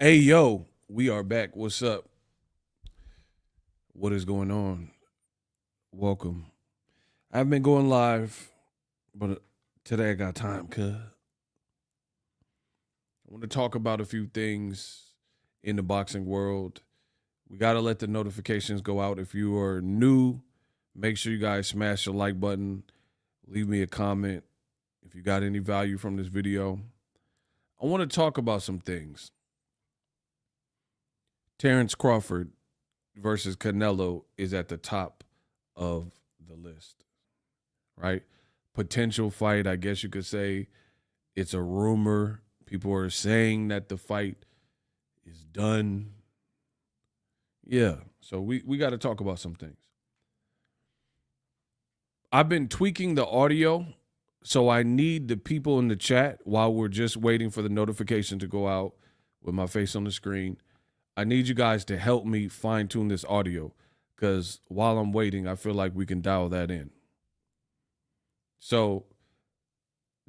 Hey, yo, we are back. What's up? What is going on? Welcome. I've been going live, but today I got time, cuz. I want to talk about a few things in the boxing world. We got to let the notifications go out. If you are new, make sure you guys smash the like button. Leave me a comment if you got any value from this video. I want to talk about some things. Terrence Crawford versus Canelo is at the top of the list, right? Potential fight, I guess you could say. It's a rumor. People are saying that the fight is done. Yeah, so we got to talk about some things. I've been tweaking the audio, so I need the people in the chat while we're just waiting for the notification to go out with my face on the screen. I need you guys to help me fine-tune this audio because while I'm waiting, I feel like we can dial that in. So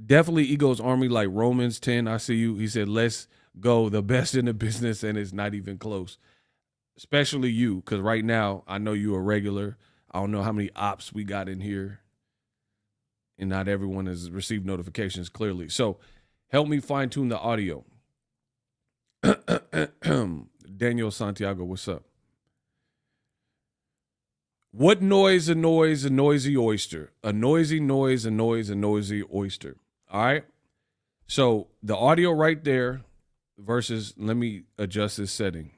definitely Ego's Army like Romans 10. I see you. He said, let's go. The best in the business, and it's not even close. Especially you, because right now I know you a regular. I don't know how many ops we got in here, and not everyone has received notifications clearly. So help me fine-tune the audio. Daniel Santiago, what's up? What noise annoys a noisy oyster? A noisy noise annoys a noisy oyster. All right? So the audio right there versus, let me adjust this setting.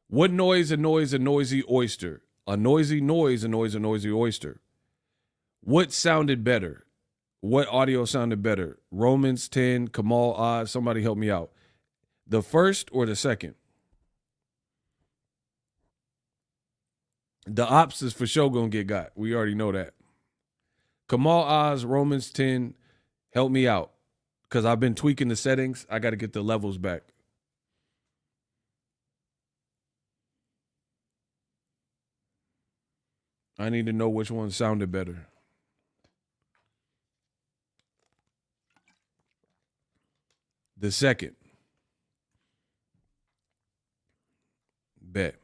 What noise annoys a noisy oyster? A noisy noise annoys a noisy oyster. What sounded better? What audio sounded better? Romans 10, Kamal Oz, somebody help me out. The first or the second? The ops is for sure going to get got. We already know that. Kamal Oz, Romans 10, help me out. Because I've been tweaking the settings. I got to get the levels back. I need to know which one sounded better. The second. Bet.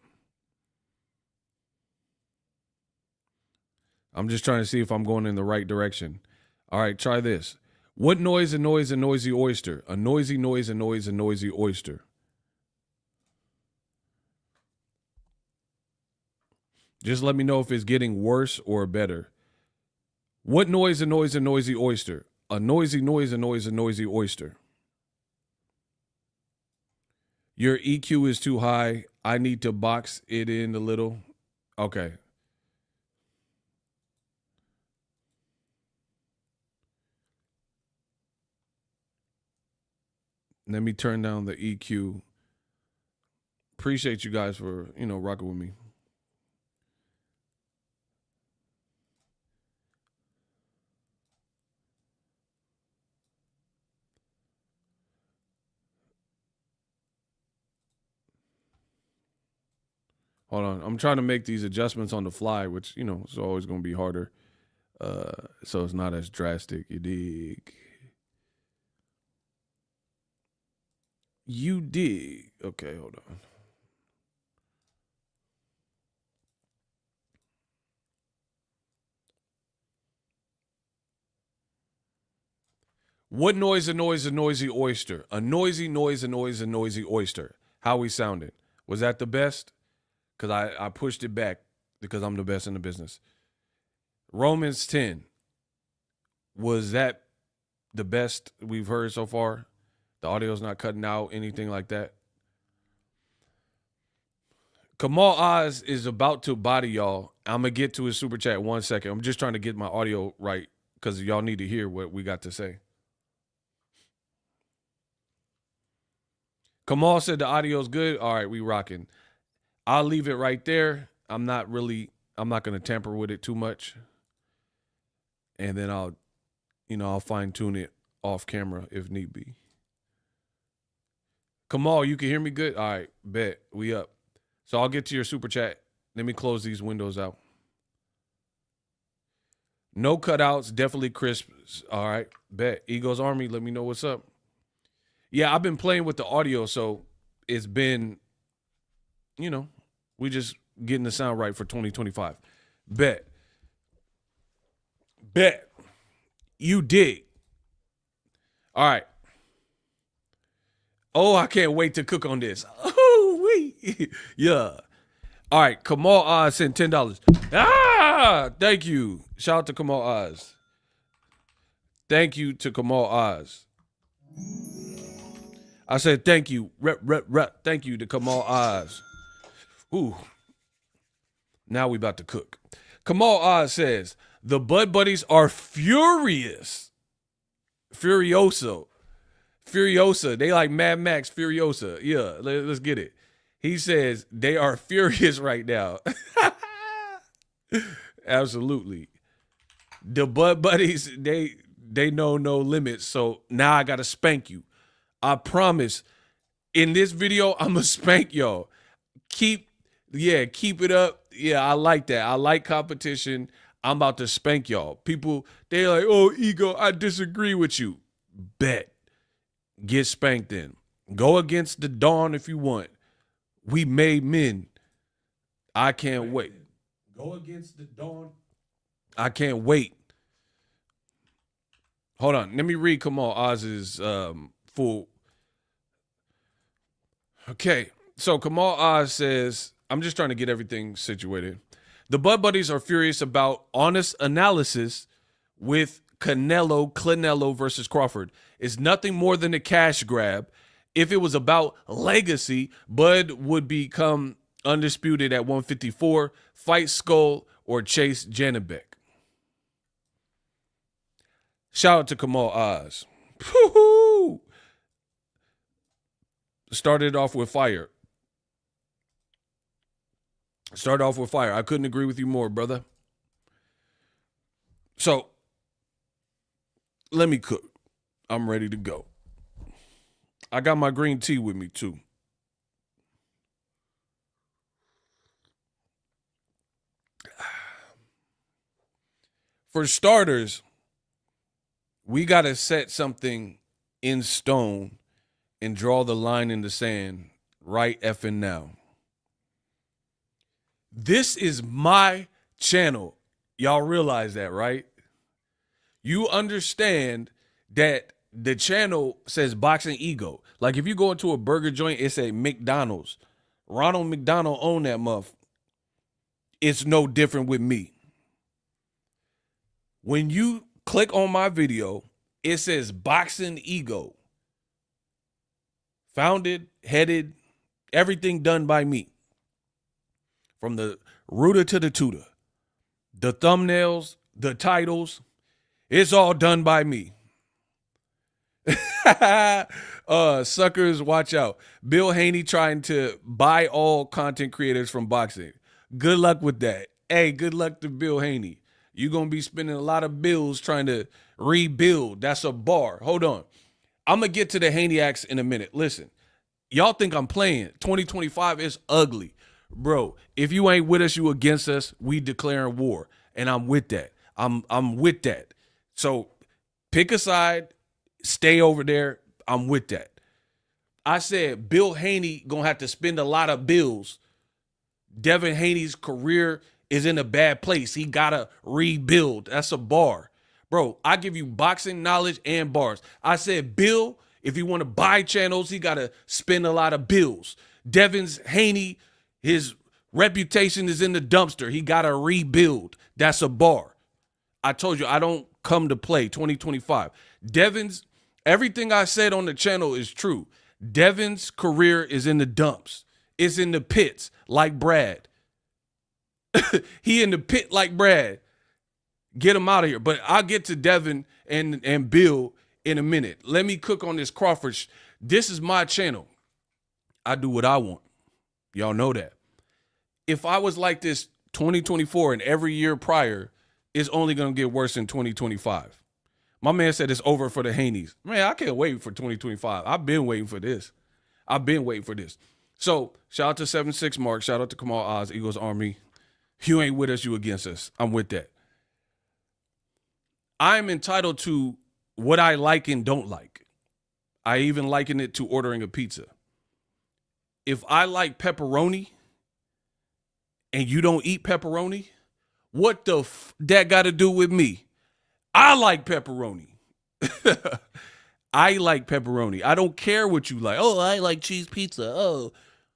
I'm just trying to see if I'm going in the right direction. All right, try this. What noise annoys a noisy oyster? A noisy noise annoys a noisy oyster. Just let me know if it's getting worse or better. What noise annoys a noisy oyster? A noisy noise annoys a noisy oyster. Your EQ is too high. I need to box it in a little. Okay. Let me turn down the EQ. Appreciate you guys for, rocking with me. Hold on. I'm trying to make these adjustments on the fly, which, it's always going to be harder. So it's not as drastic. You dig? You dig. Okay, hold on. What noise annoys a noisy oyster? A noisy noise annoys a noisy oyster. How we sounded? Was that the best? Because I pushed it back because I'm the best in the business. Romans 10. Was that the best we've heard so far? The audio's not cutting out, anything like that. Kamal Oz is about to body y'all. I'm going to get to his super chat 1 second. I'm just trying to get my audio right because y'all need to hear what we got to say. Kamal said the audio's good. All right, we rocking. I'll leave it right there. I'm not going to tamper with it too much. And then I'll fine tune it off camera if need be. Kamal, you can hear me good? All right, bet. We up. So I'll get to your super chat. Let me close these windows out. No cutouts, definitely crisp. All right, bet. Eagles Army, let me know what's up. Yeah, I've been playing with the audio, so it's been, we just getting the sound right for 2025. Bet. Bet. You dig. All right. Oh, I can't wait to cook on this. Oh, wait. Yeah. All right. Kamal Oz sent $10. Ah, thank you. Shout out to Kamal Oz. Thank you to Kamal Oz. I said thank you. Rep. Thank you to Kamal Oz. Ooh. Now we about to cook. Kamal Oz says, the Bud Buddies are furious. Furiosa. They like Mad Max Furiosa. Yeah, let's get it. He says they are furious right now. Absolutely. The Bud Buddies, they know no limits. So now I got to spank you. I promise. In this video, I'm going to spank y'all. Keep it up. Yeah, I like that. I like competition. I'm about to spank y'all. People, they like, oh, Ego, I disagree with you. Bet. Get spanked then. Go against the dawn if you want. We made men. I can't wait. Go against the dawn. I can't wait. Hold on. Let me read Kamal Oz's full. Okay. So Kamal Oz says, I'm just trying to get everything situated. The Bud Buddies are furious about honest analysis with Canelo versus Crawford. It's nothing more than a cash grab. If it was about legacy, Bud would become undisputed at 154, fight Skull or Chase Janibek. Shout out to Kamal Oz. Woo-hoo! Started off with fire. I couldn't agree with you more, brother. So, let me cook. I'm ready to go. I got my green tea with me, too. For starters, we got to set something in stone and draw the line in the sand right effing now. This is my channel. Y'all realize that, right? You understand that the channel says Boxingego. Like if you go into a burger joint, it say McDonald's. Ronald McDonald owned that muff. It's no different with me. When you click on my video, it says Boxingego. Founded, headed, everything done by me. From the rooter to the tutor. The thumbnails, the titles, it's all done by me. Suckers, watch out. Bill Haney trying to buy all content creators from boxing. Good luck with that. Hey, good luck to Bill Haney. You're going to be spending a lot of bills trying to rebuild. That's a bar. Hold on. I'm going to get to the Haneyacs in a minute. Listen, y'all think I'm playing. 2025 is ugly. Bro, if you ain't with us, you against us. We declaring war. And I'm with that. I'm with that. So pick a side. Stay over there. I'm with that. I said Bill Haney going to have to spend a lot of bills. Devin Haney's career is in a bad place. He got to rebuild. That's a bar. Bro, I give you boxing knowledge and bars. I said Bill, if you want to buy channels, he got to spend a lot of bills. Devin's Haney, his reputation is in the dumpster. He got to rebuild. That's a bar. I told you, I don't come to play 2025. Devin's, everything I said on the channel is true. Devin's career is in the dumps. It's in the pits like Brad. He in the pit like Brad. Get him out of here. But I'll get to Devin and Bill in a minute. Let me cook on this Crawford. This is my channel. I do what I want. Y'all know that. If I was like this 2024 and every year prior, it's only going to get worse in 2025. My man said it's over for the Haneys. Man, I can't wait for 2025. I've been waiting for this. So, shout out to 7-6 Mark. Shout out to Kamal Oz, Eagles Army. You ain't with us, you against us. I'm with that. I'm entitled to what I like and don't like. I even liken it to ordering a pizza. If I like pepperoni and you don't eat pepperoni, what the that got to do with me? I like pepperoni. I like pepperoni. I don't care what you like. Oh, I like cheese pizza. Oh,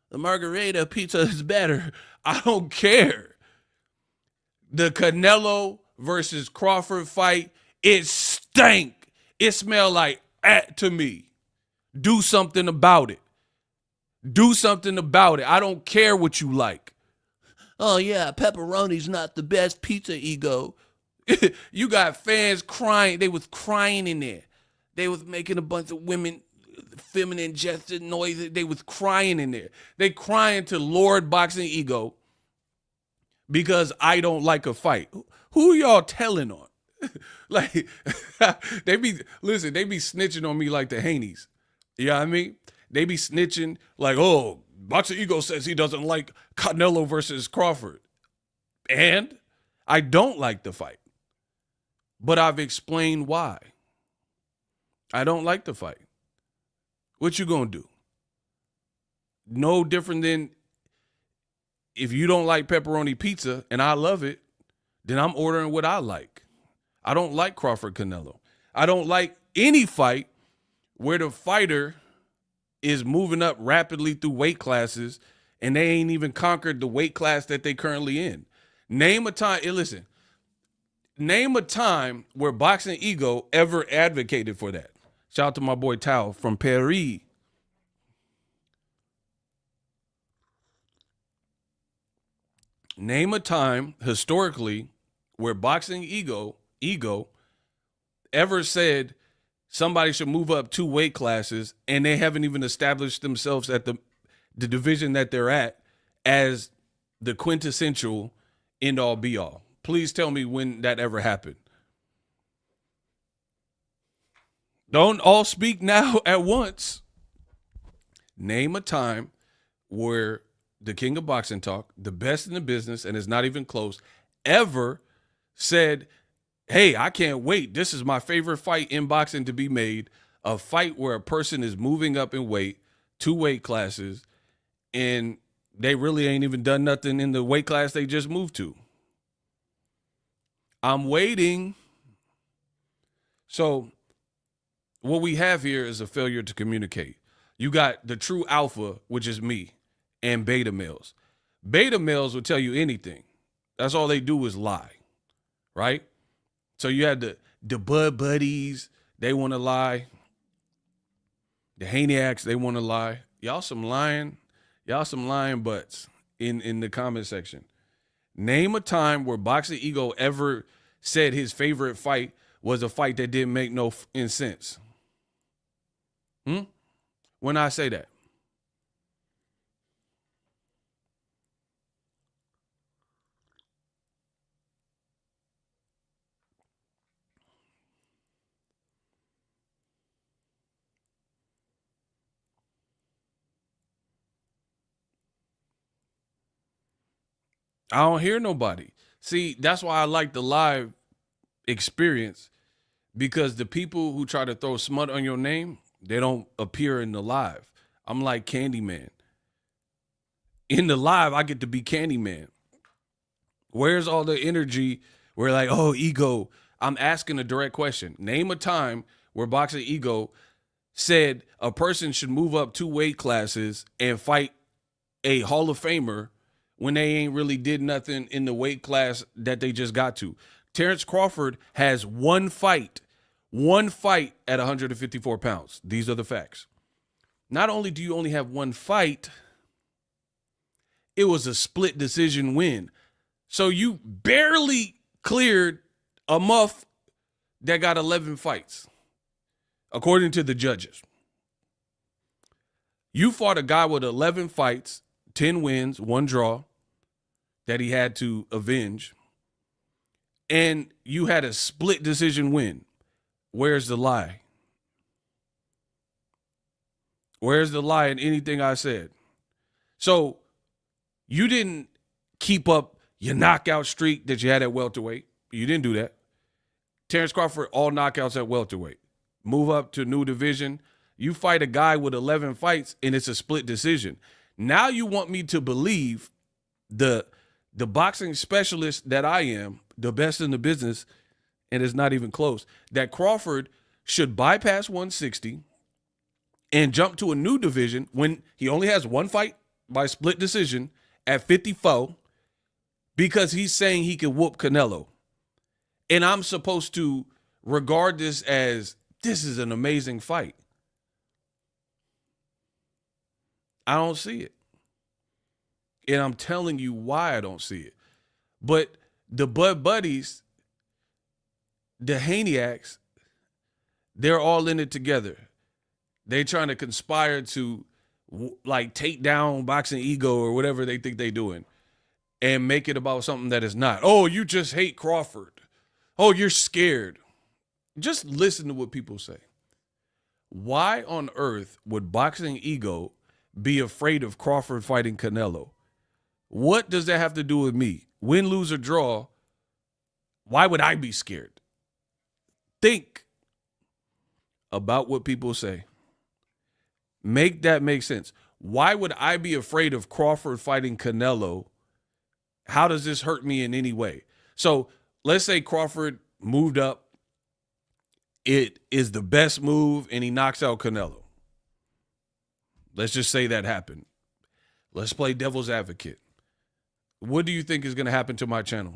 the margarita pizza is better. I don't care. The Canelo versus Crawford fight, it stank. It smelled like to me. Do something about it. Do something about it. I don't care what you like. Oh, yeah, pepperoni's not the best pizza, Ego. You got fans crying. They was crying in there. They was making a bunch of women feminine gesture noises. They was crying in there. They crying to Lord Boxingego because I don't like a fight. Who y'all telling on? Like, they be snitching on me like the Haneys. You know what I mean? They be snitching like, oh, Boxingego says he doesn't like Canelo versus Crawford. And I don't like the fight. But I've explained why. I don't like the fight. What you gonna do? No different than if you don't like pepperoni pizza and I love it, then I'm ordering what I like. I don't like Crawford Canelo. I don't like any fight where the fighter is moving up rapidly through weight classes and they ain't even conquered the weight class that they currently in. Name a time, listen, name a time where Boxingego ever advocated for that. Shout out to my boy Tao from Paris. Name a time historically where Boxingego ever said somebody should move up 2 weight classes and they haven't even established themselves at the division that they're at as the quintessential end all be all. Please tell me when that ever happened. Don't all speak now at once. Name a time where the king of boxing talk, the best in the business, and it's not even close, ever said, hey, I can't wait. This is my favorite fight in boxing to be made. A fight where a person is moving up in weight, 2 weight classes, and they really ain't even done nothing in the weight class they just moved to. I'm waiting. So what we have here is a failure to communicate. You got the true alpha, which is me, and beta males. Beta males will tell you anything. That's all they do is lie, right? So you had the bud buddies, they want to lie. The Haneyacs, they want to lie. Y'all some lying butts in the comment section. Name a time where Boxingego ever said his favorite fight was a fight that didn't make no sense. When I say that. I don't hear nobody. See, that's why I like the live experience, because the people who try to throw smut on your name, they don't appear in the live. I'm like Candyman. In the live, I get to be Candyman. Where's all the energy where like, oh, ego? I'm asking a direct question. Name a time where Boxingego said a person should move up 2 weight classes and fight a Hall of Famer when they ain't really did nothing in the weight class that they just got to. Terrence Crawford has one fight at 154 pounds. These are the facts. Not only do you only have one fight, it was a split decision win. So you barely cleared a muff that got 11 fights, according to the judges. You fought a guy with 11 fights, 10 wins, 1 draw that he had to avenge, and you had a split decision win. Where's the lie? Where's the lie in anything I said? So you didn't keep up your knockout streak that you had at welterweight. You didn't do that. Terrence Crawford, all knockouts at welterweight. Move up to new division. You fight a guy with 11 fights, and it's a split decision. Now you want me to believe the boxing specialist that I am, the best in the business, and it's not even close, that Crawford should bypass 160 and jump to a new division when he only has one fight by split decision at 54 because he's saying he can whoop Canelo. And I'm supposed to regard this as, this is an amazing fight. I don't see it. And I'm telling you why I don't see it. But the Bud Buddies, the Haneyacs, they're all in it together. They trying to conspire to like take down Boxingego or whatever they think they're doing and make it about something that is not. Oh, you just hate Crawford. Oh, you're scared. Just listen to what people say. Why on earth would Boxingego be afraid of Crawford fighting Canelo? What does that have to do with me? Win, lose, or draw, why would I be scared? Think about what people say. Make that make sense. Why would I be afraid of Crawford fighting Canelo? How does this hurt me in any way? So let's say Crawford moved up. It is the best move, and he knocks out Canelo. Let's just say that happened. Let's play devil's advocate. What do you think is going to happen to my channel?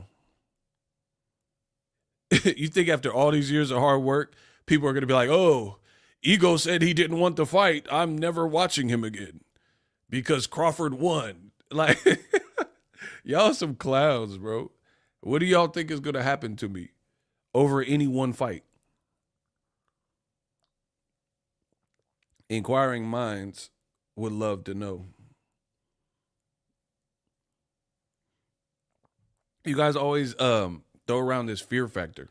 You think after all these years of hard work, people are going to be like, oh, Ego said he didn't want to fight. I'm never watching him again because Crawford won. Like, y'all some clowns, bro. What do y'all think is going to happen to me over any one fight? Inquiring minds would love to know. You guys always throw around this fear factor.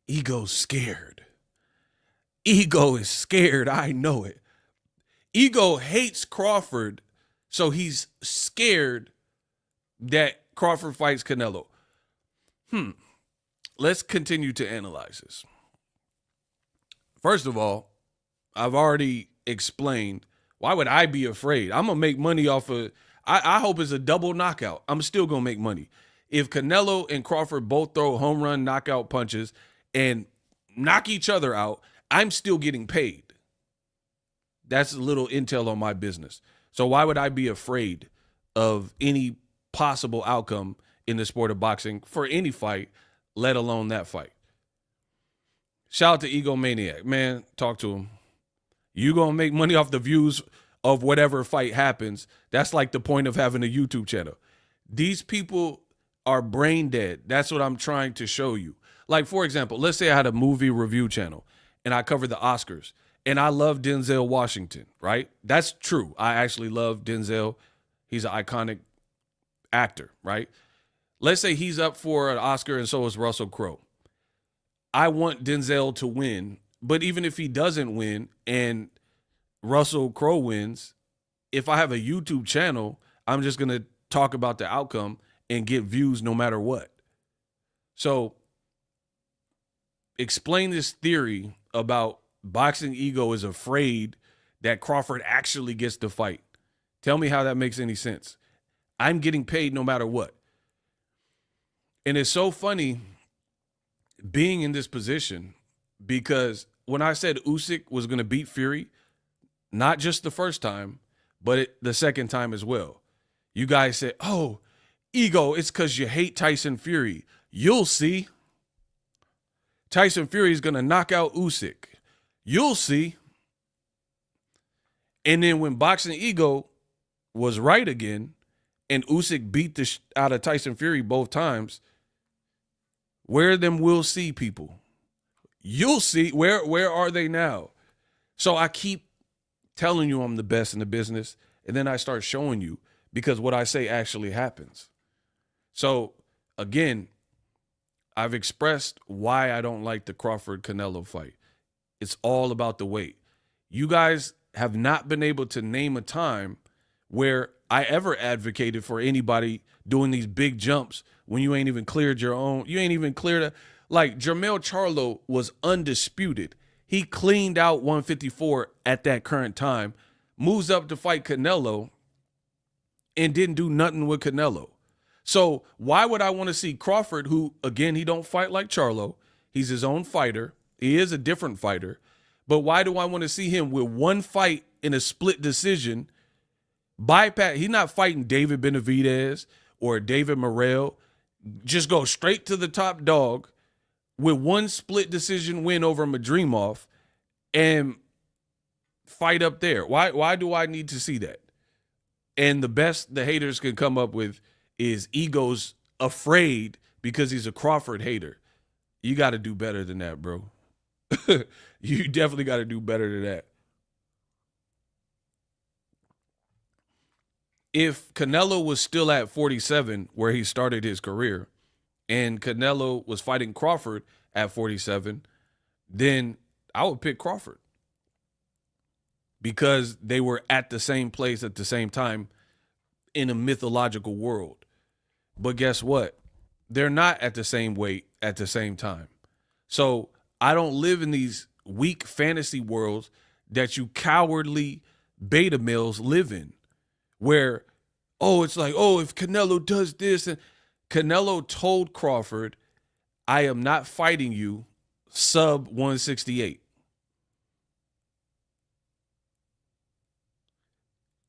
Ego's scared. Ego is scared. I know it. Ego hates Crawford, so he's scared that Crawford fights Canelo. Let's continue to analyze this. First of all, I've already explained, why would I be afraid? I'm going to make money off of, I hope it's a double knockout. I'm still going to make money. If Canelo and Crawford both throw home run knockout punches and knock each other out, I'm still getting paid. That's a little intel on my business. So why would I be afraid of any possible outcome in the sport of boxing for any fight, let alone that fight? Shout out to Egomaniac. Man, talk to him. You going to make money off the views of whatever fight happens. That's like the point of having a YouTube channel. These people are brain dead. That's what I'm trying to show you. Like, for example, let's say I had a movie review channel and I covered the Oscars and I love Denzel Washington, right? That's true. I actually love Denzel. He's an iconic actor, right? Let's say he's up for an Oscar and so is Russell Crowe. I want Denzel to win, but even if he doesn't win and Russell Crowe wins, if I have a YouTube channel, I'm just going to talk about the outcome and get views no matter what. So explain this theory about Boxingego is afraid that Crawford actually gets the fight. Tell me how that makes any sense. I'm getting paid no matter what. And it's so funny being in this position because when I said Usyk was going to beat Fury, not just the first time, but the second time as well, you guys said, oh, Ego, it's because you hate Tyson Fury. You'll see. Tyson Fury is going to knock out Usyk. You'll see. And then when Boxingego was right again and Usyk beat the out of Tyson Fury both times, where are them we'll see people? You'll see. Where are they now? So I keep telling you I'm the best in the business, and then I start showing you because what I say actually happens. So, again, I've expressed why I don't like the Crawford-Canelo fight. It's all about the weight. You guys have not been able to name a time where I ever advocated for anybody doing these big jumps when you ain't even cleared your own. You ain't even cleared Like Jermell Charlo was undisputed. He cleaned out 154 at that current time, moves up to fight Canelo, and didn't do nothing with Canelo. So why would I want to see Crawford, who, again, he don't fight like Charlo. He's his own fighter. He is a different fighter. But why do I want to see him with one fight in a split decision bypass? He's not fighting David Benavidez or David Morrell. Just go straight to the top dog with one split decision win over Madrimov and fight up there. Why do I need to see that? And the best the haters can come up with is Ego's afraid because he's a Crawford hater. You got to do better than that, bro. You definitely got to do better than that. If Canelo was still at 47 where he started his career and Canelo was fighting Crawford at 47, then I would pick Crawford because they were at the same place at the same time in a mythological world. But guess what? They're not at the same weight at the same time. So I don't live in these weak fantasy worlds that you cowardly beta males live in, where, oh, it's like, oh, if Canelo does this, and Canelo told Crawford, I am not fighting you sub 168.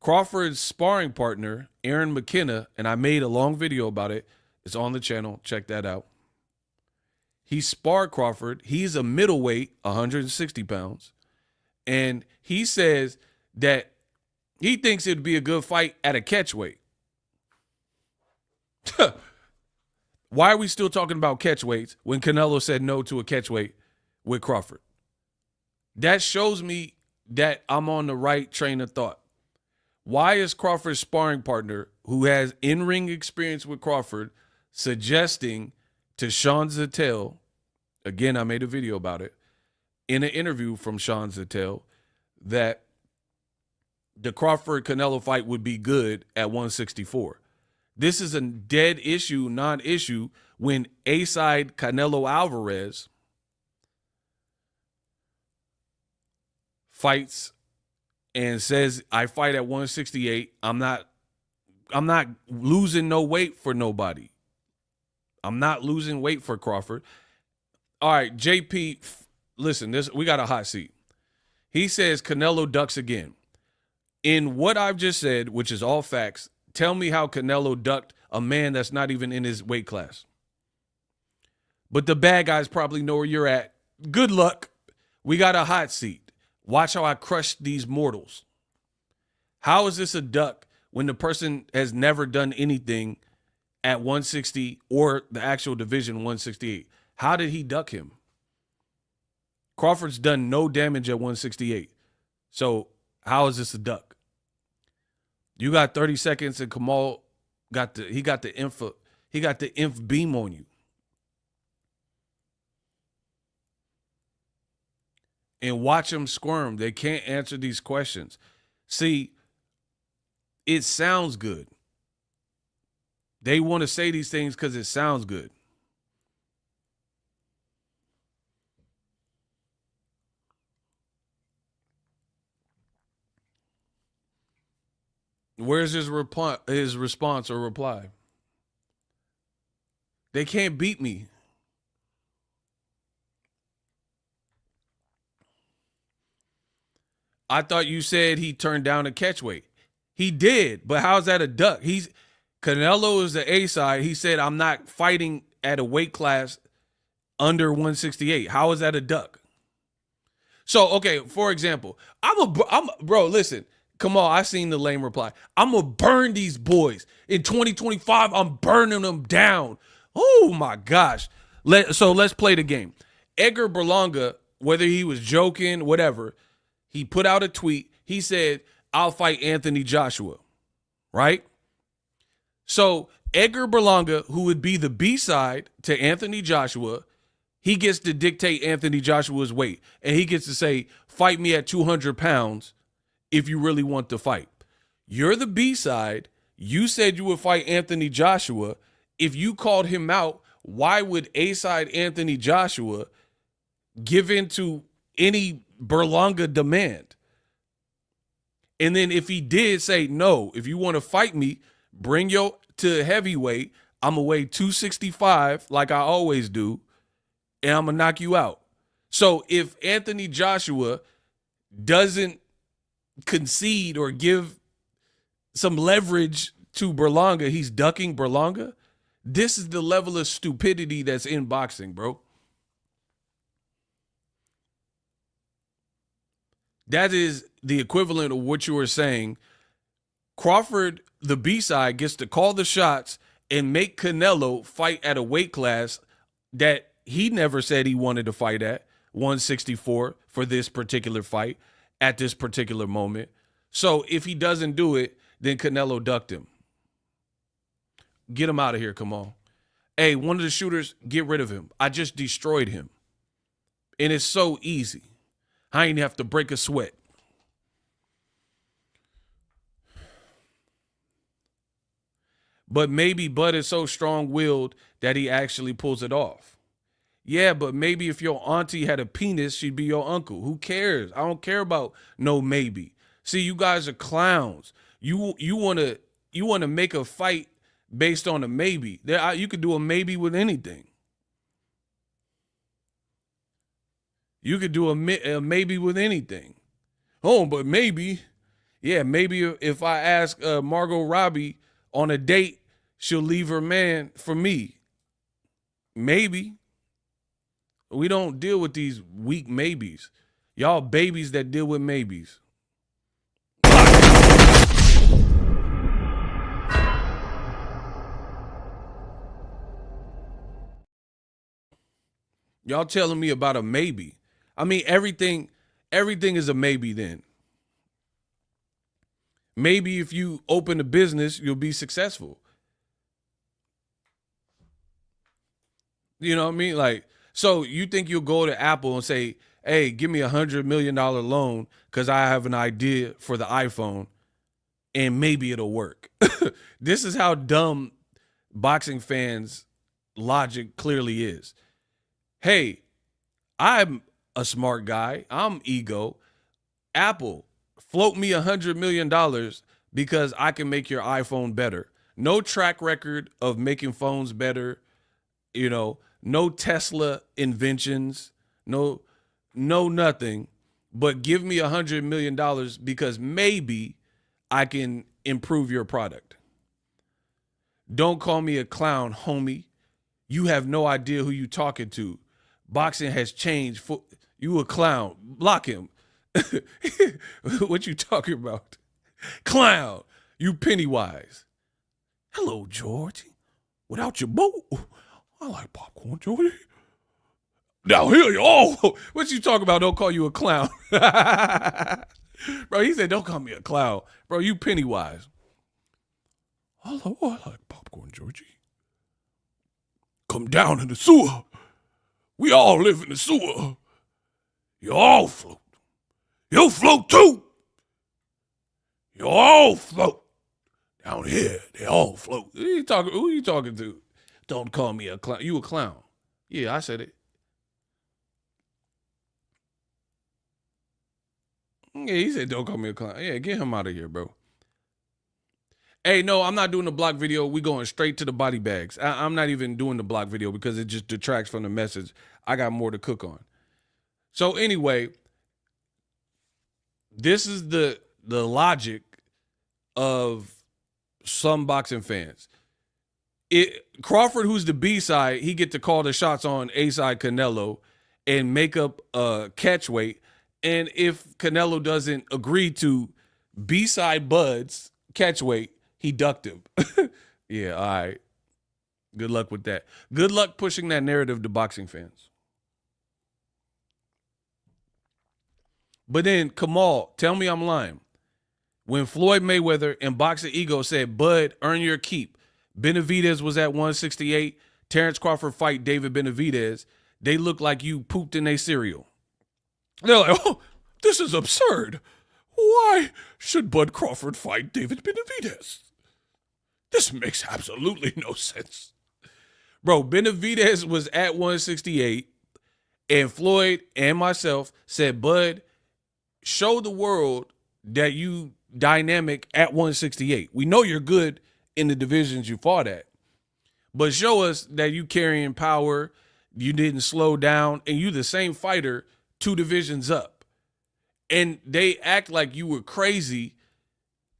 Crawford's sparring partner, Aaron McKenna, and I made a long video about it. It's on the channel. Check that out. He sparred Crawford. He's a middleweight, 160 pounds. And he says that he thinks it'd be a good fight at a catchweight. Why are we still talking about catchweights when Canelo said no to a catchweight with Crawford? That shows me that I'm on the right train of thought. Why is Crawford's sparring partner, who has in-ring experience with Crawford, suggesting to Sean Zettel, again, I made a video about it, in an interview from Sean Zettel, that the Crawford-Canelo fight would be good at 164. This is a dead issue, non-issue, when A-side Canelo Alvarez fights and says, I fight at 168. I'm not losing no weight for nobody. I'm not losing weight for Crawford. All right, JP, listen, we got a hot seat. He says Canelo ducks again. In what I've just said, which is all facts, tell me how Canelo ducked a man that's not even in his weight class. But the bad guys probably know where you're at. Good luck. We got a hot seat. Watch how I crush these mortals. How is this a duck when the person has never done anything at 160 or the actual division 168? How did he duck him? Crawford's done no damage at 168. So how is this a duck? You got 30 seconds and Kamal got the inf beam on you. And watch them squirm. They can't answer these questions. See, it sounds good. They want to say these things because it sounds good. Where's his response or reply? They can't beat me. I thought you said he turned down a catchweight. He did, but how's that a duck? Canelo is the A side. He said, I'm not fighting at a weight class under 168. How is that a duck? So, okay, for example, bro, listen, come on, I seen the lame reply. I'm going to burn these boys. In 2025, I'm burning them down. Oh, my gosh. So let's play the game. Edgar Berlanga, whether he was joking, whatever, he put out a tweet. He said, I'll fight Anthony Joshua, right? So Edgar Berlanga, who would be the B-side to Anthony Joshua, he gets to dictate Anthony Joshua's weight. And he gets to say, fight me at 200 pounds if you really want to fight. You're the B-side. You said you would fight Anthony Joshua. If you called him out, why would A-side Anthony Joshua give in to any Berlanga demand? And then if he did say, no, if you want to fight me, bring your to heavyweight. I'm going to weigh 265 like I always do, and I'm going to knock you out. So if Anthony Joshua doesn't concede or give some leverage to Berlanga, he's ducking Berlanga. This is the level of stupidity that's in boxing, bro. That is the equivalent of what you were saying. Crawford, the B-side, gets to call the shots and make Canelo fight at a weight class that he never said he wanted to fight at, 164, for this particular fight at this particular moment. So if he doesn't do it, then Canelo ducked him. Get him out of here, come on. Hey, one of the shooters, get rid of him. I just destroyed him. And it's so easy. I ain't have to break a sweat. But maybe Bud is so strong-willed that he actually pulls it off. Yeah, but maybe if your auntie had a penis, she'd be your uncle. Who cares? I don't care about no maybe. See, you guys are clowns. You want to make a fight based on a maybe. You could do a maybe with anything. You could do a maybe with anything. Oh, but maybe. Yeah, maybe if I ask Margot Robbie on a date, she'll leave her man for me. Maybe. We don't deal with these weak maybes. Y'all babies that deal with maybes. Y'all telling me about a maybe. I mean, everything is a maybe then. Maybe if you open a business, you'll be successful. You know what I mean? Like, so you think you'll go to Apple and say, hey, give me $100 million loan because I have an idea for the iPhone and maybe it'll work. This is how dumb boxing fans' logic clearly is. Hey, I'm a smart guy. I'm ego. Apple, float me $100 million because I can make your iPhone better. No track record of making phones better. You know, no Tesla inventions, no nothing, but give me $100 million because maybe I can improve your product. Don't call me a clown, homie. You have no idea who you talking to. Boxing has changed. You a clown. Block him. What you talking about? Clown. You Pennywise. Hello, Georgie. Without your boat. I like popcorn, Georgie. Now here you are. What you talking about? Don't call you a clown. Bro, he said, don't call me a clown. Bro, you Pennywise. Hello, I like popcorn, Georgie. Come down in the sewer. We all live in the sewer. You all float. You float too. You all float. Down here, they all float. Who you talking to? Don't call me a clown. You a clown. Yeah, I said it. Yeah, he said don't call me a clown. Yeah, get him out of here, bro. Hey, no, I'm not doing the block video. We going straight to the body bags. I'm not even doing the block video because it just detracts from the message. I got more to cook on. So anyway, this is the logic of some boxing fans. Crawford, who's the B side, he get to call the shots on A side Canelo and make up catch weight. And if Canelo doesn't agree to B side Bud's catch weight, he ducked him. Yeah, all right. Good luck with that. Good luck pushing that narrative to boxing fans. But then, Kamal, tell me I'm lying. When Floyd Mayweather and Boxingego said, Bud, earn your keep, Benavidez was at 168, Terrence Crawford fight David Benavidez, they look like you pooped in a cereal. They're like, oh, this is absurd. Why should Bud Crawford fight David Benavidez? This makes absolutely no sense. Bro, Benavidez was at 168, and Floyd and myself said, Bud, show the world that you dynamic at 168. We know you're good in the divisions you fought at, but show us that you carrying power, you didn't slow down, and you the same fighter 2 divisions up. And they act like you were crazy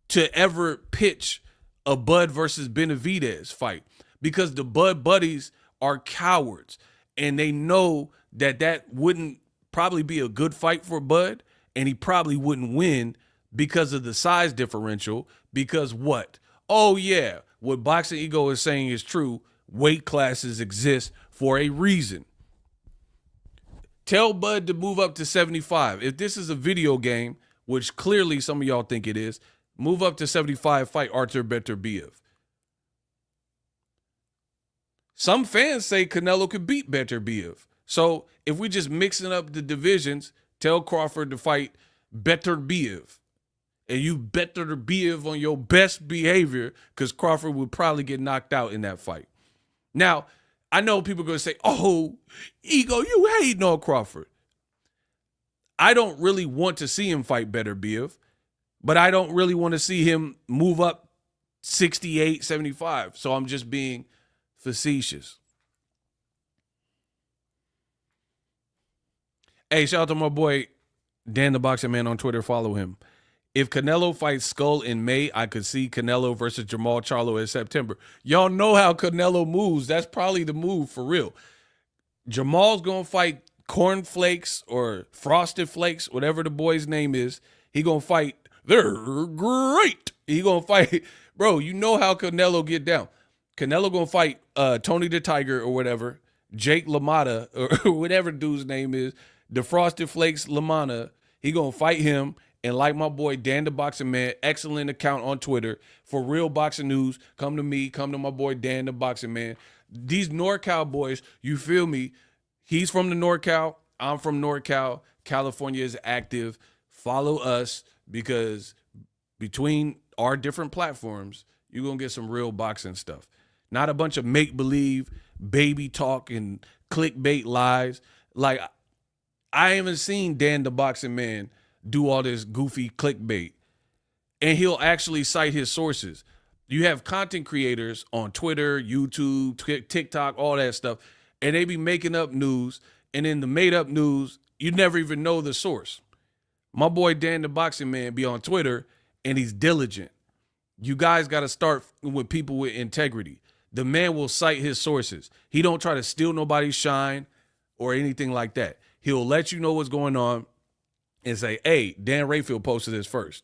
to ever pitch a Bud versus Benavidez fight, because the Bud buddies are cowards, and they know that that wouldn't probably be a good fight for Bud, and he probably wouldn't win because of the size differential. Because what? Oh, yeah, what Boxingego is saying is true. Weight classes exist for a reason. Tell Bud to move up to 75. If this is a video game, which clearly some of y'all think it is, move up to 75, fight Artur Beterbiev. Some fans say Canelo could beat Beterbiev. So if we just mixing up the divisions, tell Crawford to fight Beterbiev. And you Beterbiev on your best behavior, because Crawford would probably get knocked out in that fight. Now, I know people are going to say, oh, Ego, you hating on Crawford. I don't really want to see him fight Beterbiev, but I don't really want to see him move up 68, 75. So I'm just being facetious. Hey, shout out to my boy, Dan the Boxing Man on Twitter. Follow him. If Canelo fights Skull in May, I could see Canelo versus Jamal Charlo in September. Y'all know how Canelo moves. That's probably the move for real. Jamal's going to fight Cornflakes or Frosted Flakes, whatever the boy's name is. He going to fight. They're great. He going to fight. Bro, you know how Canelo get down. Canelo going to fight Tony the Tiger or whatever, Jake LaMotta or whatever dude's name is, the Frosted Flakes LaMotta. He going to fight him. And like my boy, Dan the Boxing Man, excellent account on Twitter. For real boxing news, come to me, come to my boy, Dan the Boxing Man. These NorCal boys, you feel me? He's from the NorCal. I'm from NorCal. California is active. Follow us, because between our different platforms, you're going to get some real boxing stuff. Not a bunch of make-believe, baby talk, and clickbait lies. Like, I haven't seen Dan the Boxing Man do all this goofy clickbait, and he'll actually cite his sources. You have content creators on Twitter, YouTube, TikTok, all that stuff, and they be making up news, and in the made up news, you never even know the source. My boy Dan the Boxing Man be on Twitter, and he's diligent. You guys got to start with people with integrity. The man will cite his sources. He don't try to steal nobody's shine or anything like that. He'll let you know what's going on and say, hey, Dan Rayfield posted this first.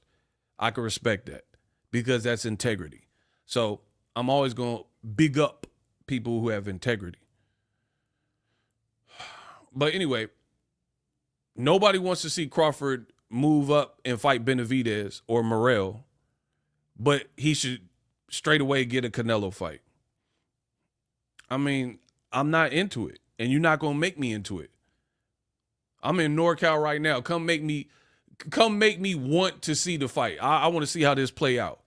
I can respect that, because that's integrity. So I'm always going to big up people who have integrity. But anyway, nobody wants to see Crawford move up and fight Benavidez or Morrell, but he should straight away get a Canelo fight. I mean, I'm not into it, and you're not going to make me into it. I'm in NorCal right now. Come make me want to see the fight. I want to see how this play out.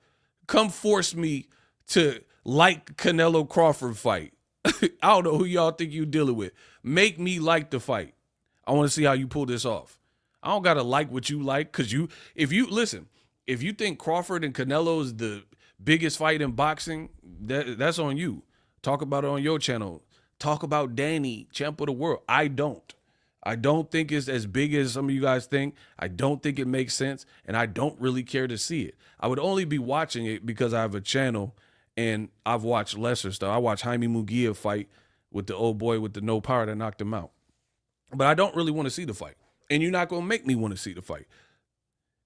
Come force me to like Canelo Crawford fight. I don't know who y'all think you dealing with. Make me like the fight. I want to see how you pull this off. I don't gotta like what you like, because if you think Crawford and Canelo is the biggest fight in boxing, that's on you. Talk about it on your channel. Talk about Danny, champ of the world. I don't think it's as big as some of you guys think. I don't think it makes sense, and I don't really care to see it. I would only be watching it because I have a channel, and I've watched lesser stuff. I watched Jaime Munguia fight with the old boy with the no power that knocked him out. But I don't really want to see the fight, and you're not going to make me want to see the fight.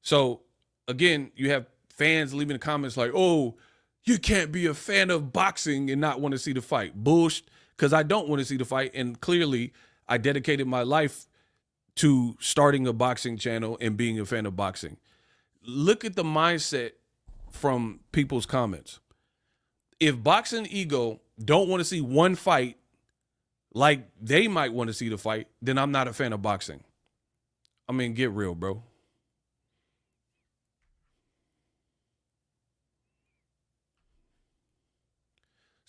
So, again, you have fans leaving the comments like, oh, you can't be a fan of boxing and not want to see the fight. Bullshit, because I don't want to see the fight, and clearly I dedicated my life to starting a boxing channel and being a fan of boxing. Look at the mindset from people's comments. If Boxingego don't want to see one fight like they might want to see the fight, then I'm not a fan of boxing. I mean, get real, bro.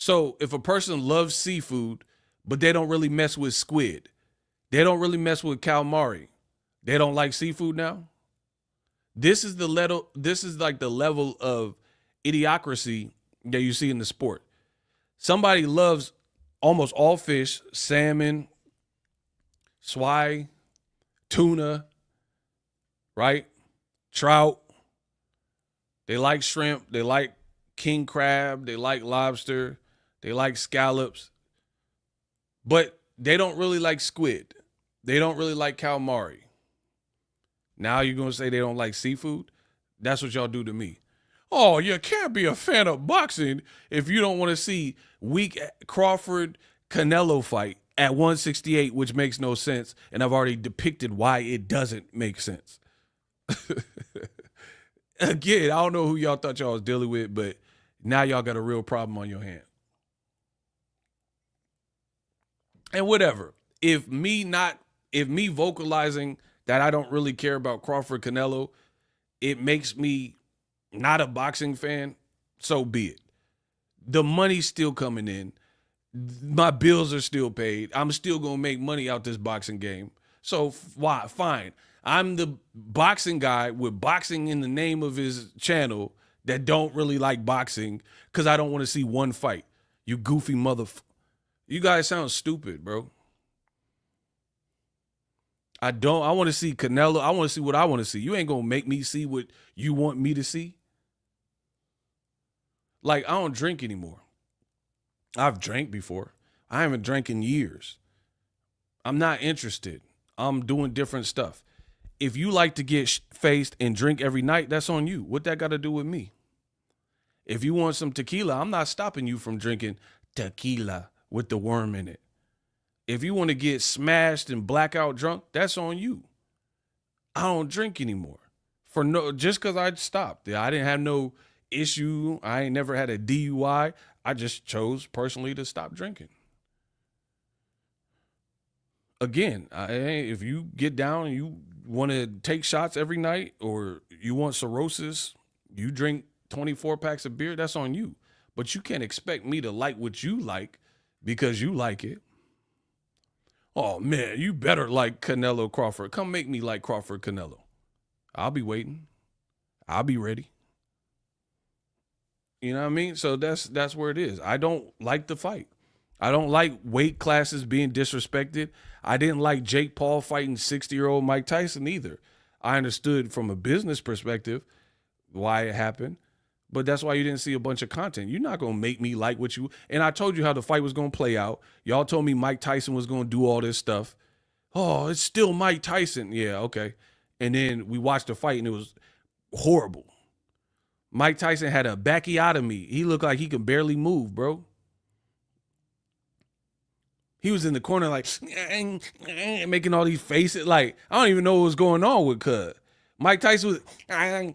So if a person loves seafood, but they don't really mess with squid, they don't really mess with calamari, they don't like seafood now. This is the level. This is like the level of idiocracy that you see in the sport. Somebody loves almost all fish, salmon, swai, tuna, right? Trout. They like shrimp. They like king crab. They like lobster. They like scallops. But they don't really like squid. They don't really like calamari. Now you're going to say they don't like seafood? That's what y'all do to me. Oh, you can't be a fan of boxing if you don't want to see weak Crawford Canelo fight at 168, which makes no sense. And I've already depicted why it doesn't make sense. Again, I don't know who y'all thought y'all was dealing with, but now y'all got a real problem on your hand. And whatever. If me vocalizing that I don't really care about Crawford Canelo, it makes me not a boxing fan, so be it. The money's still coming in. My bills are still paid. I'm still going to make money out this boxing game. So why? Fine. I'm the boxing guy with boxing in the name of his channel that don't really like boxing because I don't want to see one fight. You goofy You guys sound stupid, bro. I want to see Canelo. I want to see what I want to see. You ain't going to make me see what you want me to see. Like, I don't drink anymore. I've drank before. I haven't drank in years. I'm not interested. I'm doing different stuff. If you like to get faced and drink every night, that's on you. What that got to do with me? If you want some tequila, I'm not stopping you from drinking tequila with the worm in it. If you want to get smashed and blackout drunk, that's on you. I don't drink anymore. Just because I stopped. I didn't have no issue. I ain't never had a DUI. I just chose personally to stop drinking. Again, if you get down and you want to take shots every night or you want cirrhosis, you drink 24 packs of beer, that's on you. But you can't expect me to like what you like because you like it. Oh, man, you better like Canelo Crawford. Come make me like Crawford Canelo. I'll be waiting. I'll be ready. You know what I mean? So that's where it is. I don't like the fight. I don't like weight classes being disrespected. I didn't like Jake Paul fighting 60-year-old Mike Tyson either. I understood from a business perspective why it happened, but that's why you didn't see a bunch of content. You're not going to make me like what you – and I told you how the fight was going to play out. Y'all told me Mike Tyson was going to do all this stuff. Oh, it's still Mike Tyson. Yeah, okay. And then we watched the fight, and it was horrible. Mike Tyson had a backiotomy. He looked like he could barely move, bro. He was in the corner like making all these faces. Like, I don't even know what was going on with Cuz. Mike Tyson was like I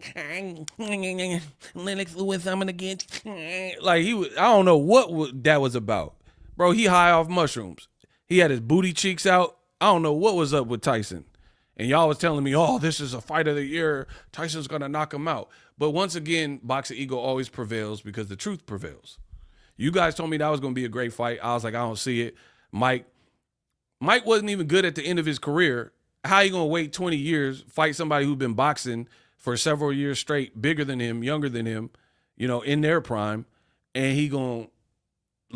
don't know what that was about. Bro, he high off mushrooms. He had his booty cheeks out. I don't know what was up with Tyson. And y'all was telling me, oh, this is a fight of the year. Tyson's going to knock him out. But once again, Boxingego always prevails because the truth prevails. You guys told me that was going to be a great fight. I was like, I don't see it. Mike wasn't even good at the end of his career. How you going to wait 20 years, fight somebody who's been boxing for several years straight, bigger than him, younger than him, in their prime, and he going to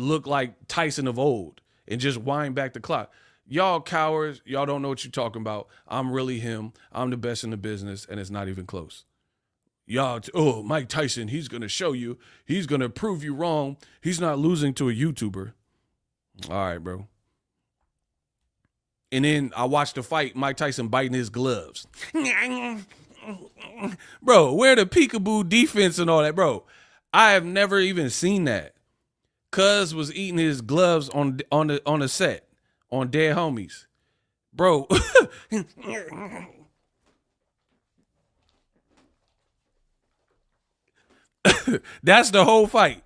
look like Tyson of old and just wind back the clock? Y'all cowards, y'all don't know what you're talking about. I'm really him. I'm the best in the business, and it's not even close. Y'all, Mike Tyson, he's going to show you. He's going to prove you wrong. He's not losing to a YouTuber. All right, bro. And then I watched the fight, Mike Tyson biting his gloves. Bro, where the peekaboo defense and all that, bro? I have never even seen that. Cuz was eating his gloves on the set on Dead Homies. Bro. That's the whole fight.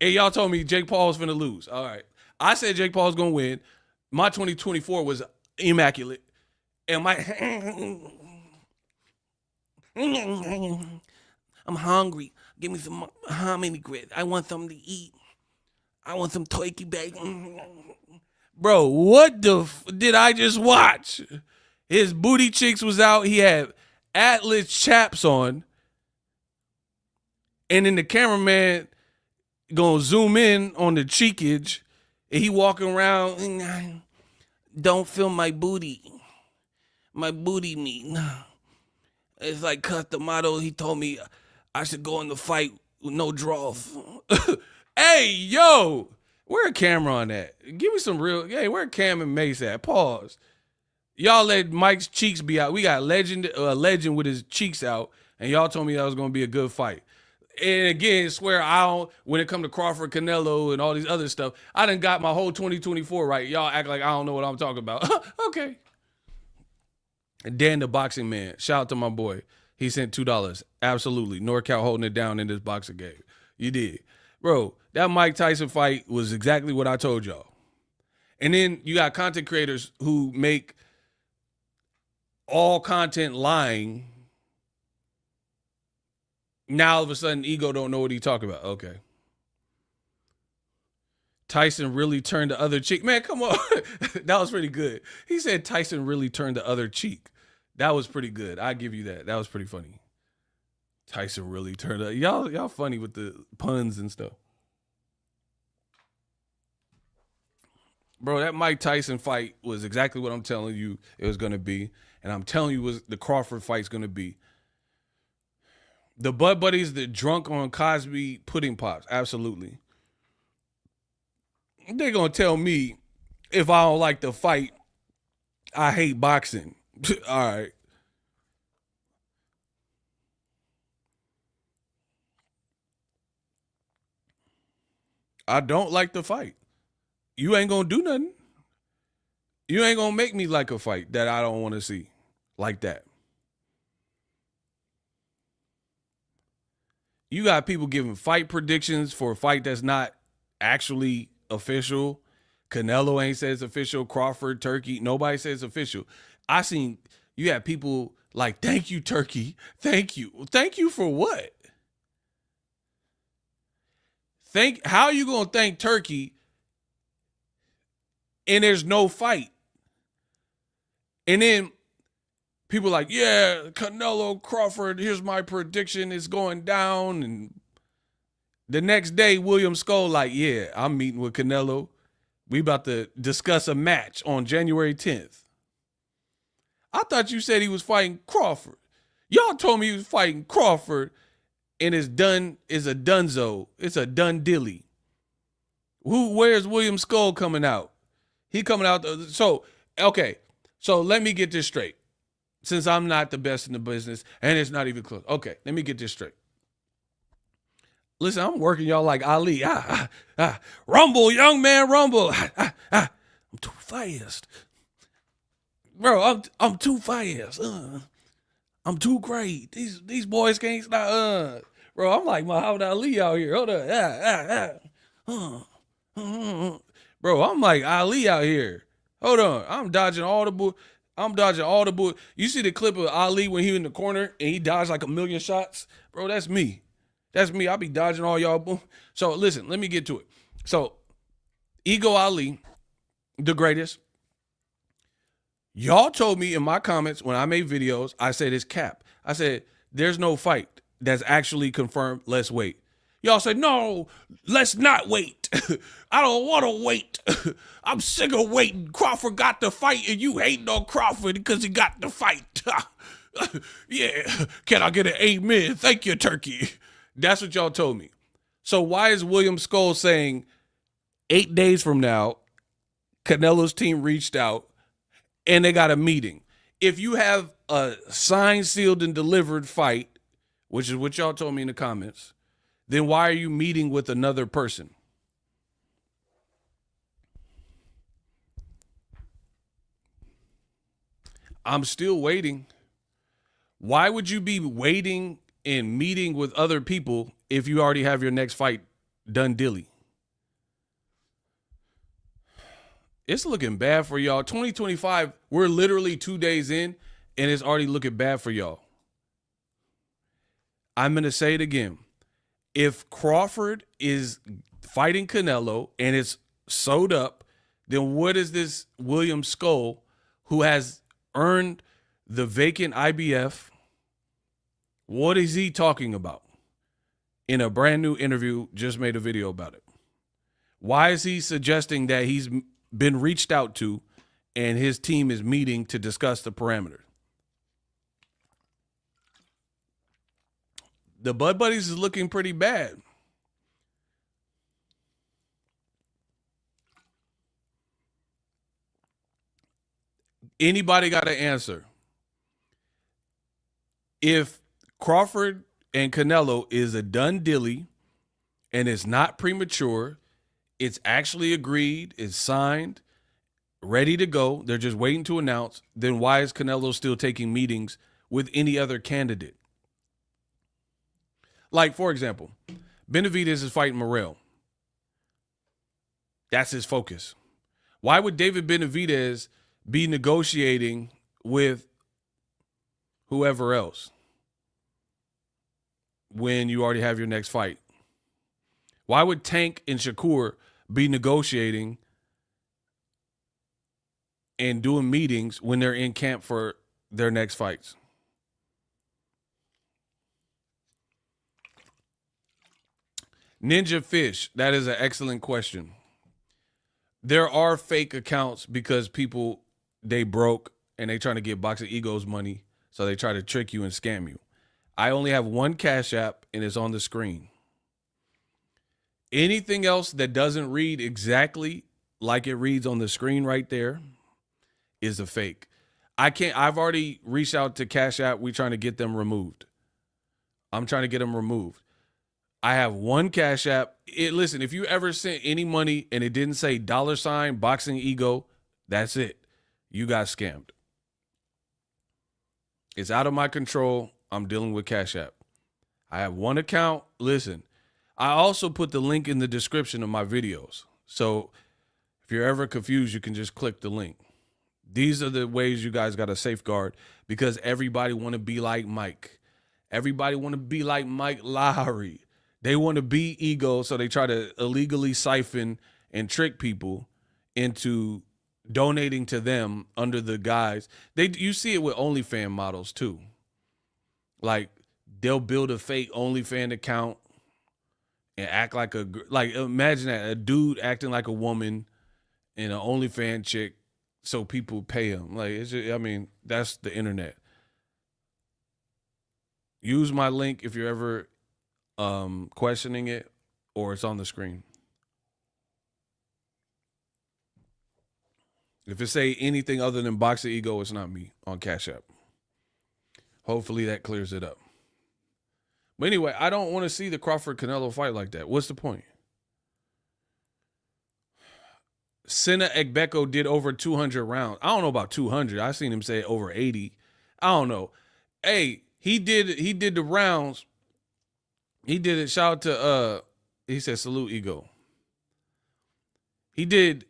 And y'all told me Jake Paul was finna lose. All right. I said Jake Paul's gonna win. My 2024 was immaculate. And I'm hungry. Give me some hominy grit. I want something to eat. I want some turkey bacon. Bro, what the did I just watch? His booty cheeks was out. He had Atlas chaps on. And then the cameraman gonna zoom in on the cheekage. And he walking around. Don't film my booty. My booty meat. It's like cut the motto. He told me I should go in the fight with no draws. Hey, yo. Where a camera on that? Give me some real. Hey, where Cam and Mace at? Pause. Y'all let Mike's cheeks be out. We got legend with his cheeks out, and y'all told me that was gonna be a good fight. And again, swear I don't. When it come to Crawford, Canelo, and all these other stuff, I done got my whole 2024 right. Y'all act like I don't know what I'm talking about. Okay. And Dan the Boxing Man. Shout out to my boy. He sent $2. Absolutely. NorCal holding it down in this boxing game. You did. Bro, that Mike Tyson fight was exactly what I told y'all. And then you got content creators who make all content lying. Now all of a sudden, Ego don't know what he talking about. Okay. Tyson really turned the other cheek. Man, come on. That was pretty good. He said Tyson really turned the other cheek. That was pretty good. I give you that. That was pretty funny. Tyson really turned up. Y'all funny with the puns and stuff. Bro, that Mike Tyson fight was exactly what I'm telling you it was going to be. And I'm telling you what the Crawford fight's going to be. The Bud Buddies, the drunk on Cosby pudding pops. Absolutely. They're going to tell me if I don't like the fight, I hate boxing. All right. I don't like the fight. You ain't gonna do nothing. You ain't gonna make me like a fight that I don't want to see like that. You got people giving fight predictions for a fight that's not actually official. Canelo ain't said it's official. Crawford, Turkey, nobody says it's official. I seen you have people like, thank you, Turkey. Thank you. Thank you for what? How you gonna thank Turkey and there's no fight? And then people like, yeah, Canelo, Crawford, here's my prediction, it's going down. And the next day, William Skull like, yeah, I'm meeting with Canelo. We about to discuss a match on January 10th. I thought you said he was fighting Crawford. Y'all told me he was fighting Crawford. And it's a dunzo. It's a done dilly. Where's William Skull coming out? He coming out. Okay. So let me get this straight. Since I'm not the best in the business and it's not even close. Okay. Let me get this straight. Listen, I'm working y'all like Ali. Rumble, young man, rumble. I'm too fast. Bro, I'm too fast. I'm too great. These boys can't stop. Bro, I'm like Muhammad Ali out here. Hold on. Bro, I'm like Ali out here. Hold on. I'm dodging all the bull. You see the clip of Ali when he was in the corner and he dodged like a million shots? Bro, that's me. That's me. I be dodging all y'all. So listen, let me get to it. So Ego Ali, the greatest. Y'all told me in my comments when I made videos, I said it's cap. I said, there's no fight that's actually confirmed. Let's wait. Y'all said, no, let's not wait. I don't want to wait. I'm sick of waiting. Crawford got the fight and you hating on Crawford because he got the fight. Yeah. Can I get an amen? Thank you, Turkey. That's what y'all told me. So why is William Skull saying 8 days from now, Canelo's team reached out and they got a meeting? If you have a signed, sealed, and delivered fight, which is what y'all told me in the comments, then why are you meeting with another person? I'm still waiting. Why would you be waiting and meeting with other people if you already have your next fight done dilly? It's looking bad for y'all. 2025, we're literally 2 days in, and it's already looking bad for y'all. I'm going to say it again. If Crawford is fighting Canelo and it's sewed up, then what is this William Skull, who has earned the vacant IBF, what is he talking about? In a brand new interview, just made a video about it. Why is he suggesting that he's been reached out to and his team is meeting to discuss the parameters? The Bud Buddies is looking pretty bad. Anybody got an answer? If Crawford and Canelo is a done dilly and it's not premature, it's actually agreed, it's signed, ready to go, they're just waiting to announce, then why is Canelo still taking meetings with any other candidate? Like, for example, Benavidez is fighting Morrell. That's his focus. Why would David Benavidez be negotiating with whoever else when you already have your next fight? Why would Tank and Shakur be negotiating and doing meetings when they're in camp for their next fights? Ninja Fish, that is an excellent question. There are fake accounts because people, they broke and they trying to get Boxingego's money, so they try to trick you and scam you. I only have one Cash App and it's on the screen. Anything else that doesn't read exactly like it reads on the screen right there is a fake. I've already reached out to Cash App. We're trying to get them removed. I'm trying to get them removed. I have one Cash App. Listen, if you ever sent any money and it didn't say $ Boxingego, that's it. You got scammed. It's out of my control. I'm dealing with Cash App. I have one account. Listen, I also put the link in the description of my videos. So if you're ever confused, you can just click the link. These are the ways you guys got to safeguard, because everybody want to be like Mike. Everybody want to be like Mike Lowry. They want to be ego, so they try to illegally siphon and trick people into donating to them under the guise. You see it with OnlyFans models too. Like, they'll build a fake OnlyFans account and act like imagine that, a dude acting like a woman and an OnlyFans chick, so people pay him. Like, that's the internet. Use my link if you're ever questioning it, or it's on the screen. If it say anything other than Boxingego, it's not me on Cash App. Hopefully that clears it up. But anyway, I don't want to see the Crawford-Canelo fight like that. What's the point? Senna Egbeko did over 200 rounds. I don't know about 200. I seen him say over 80. I don't know. Hey, he did the rounds. He did it. Shout out to he said salute ego. He did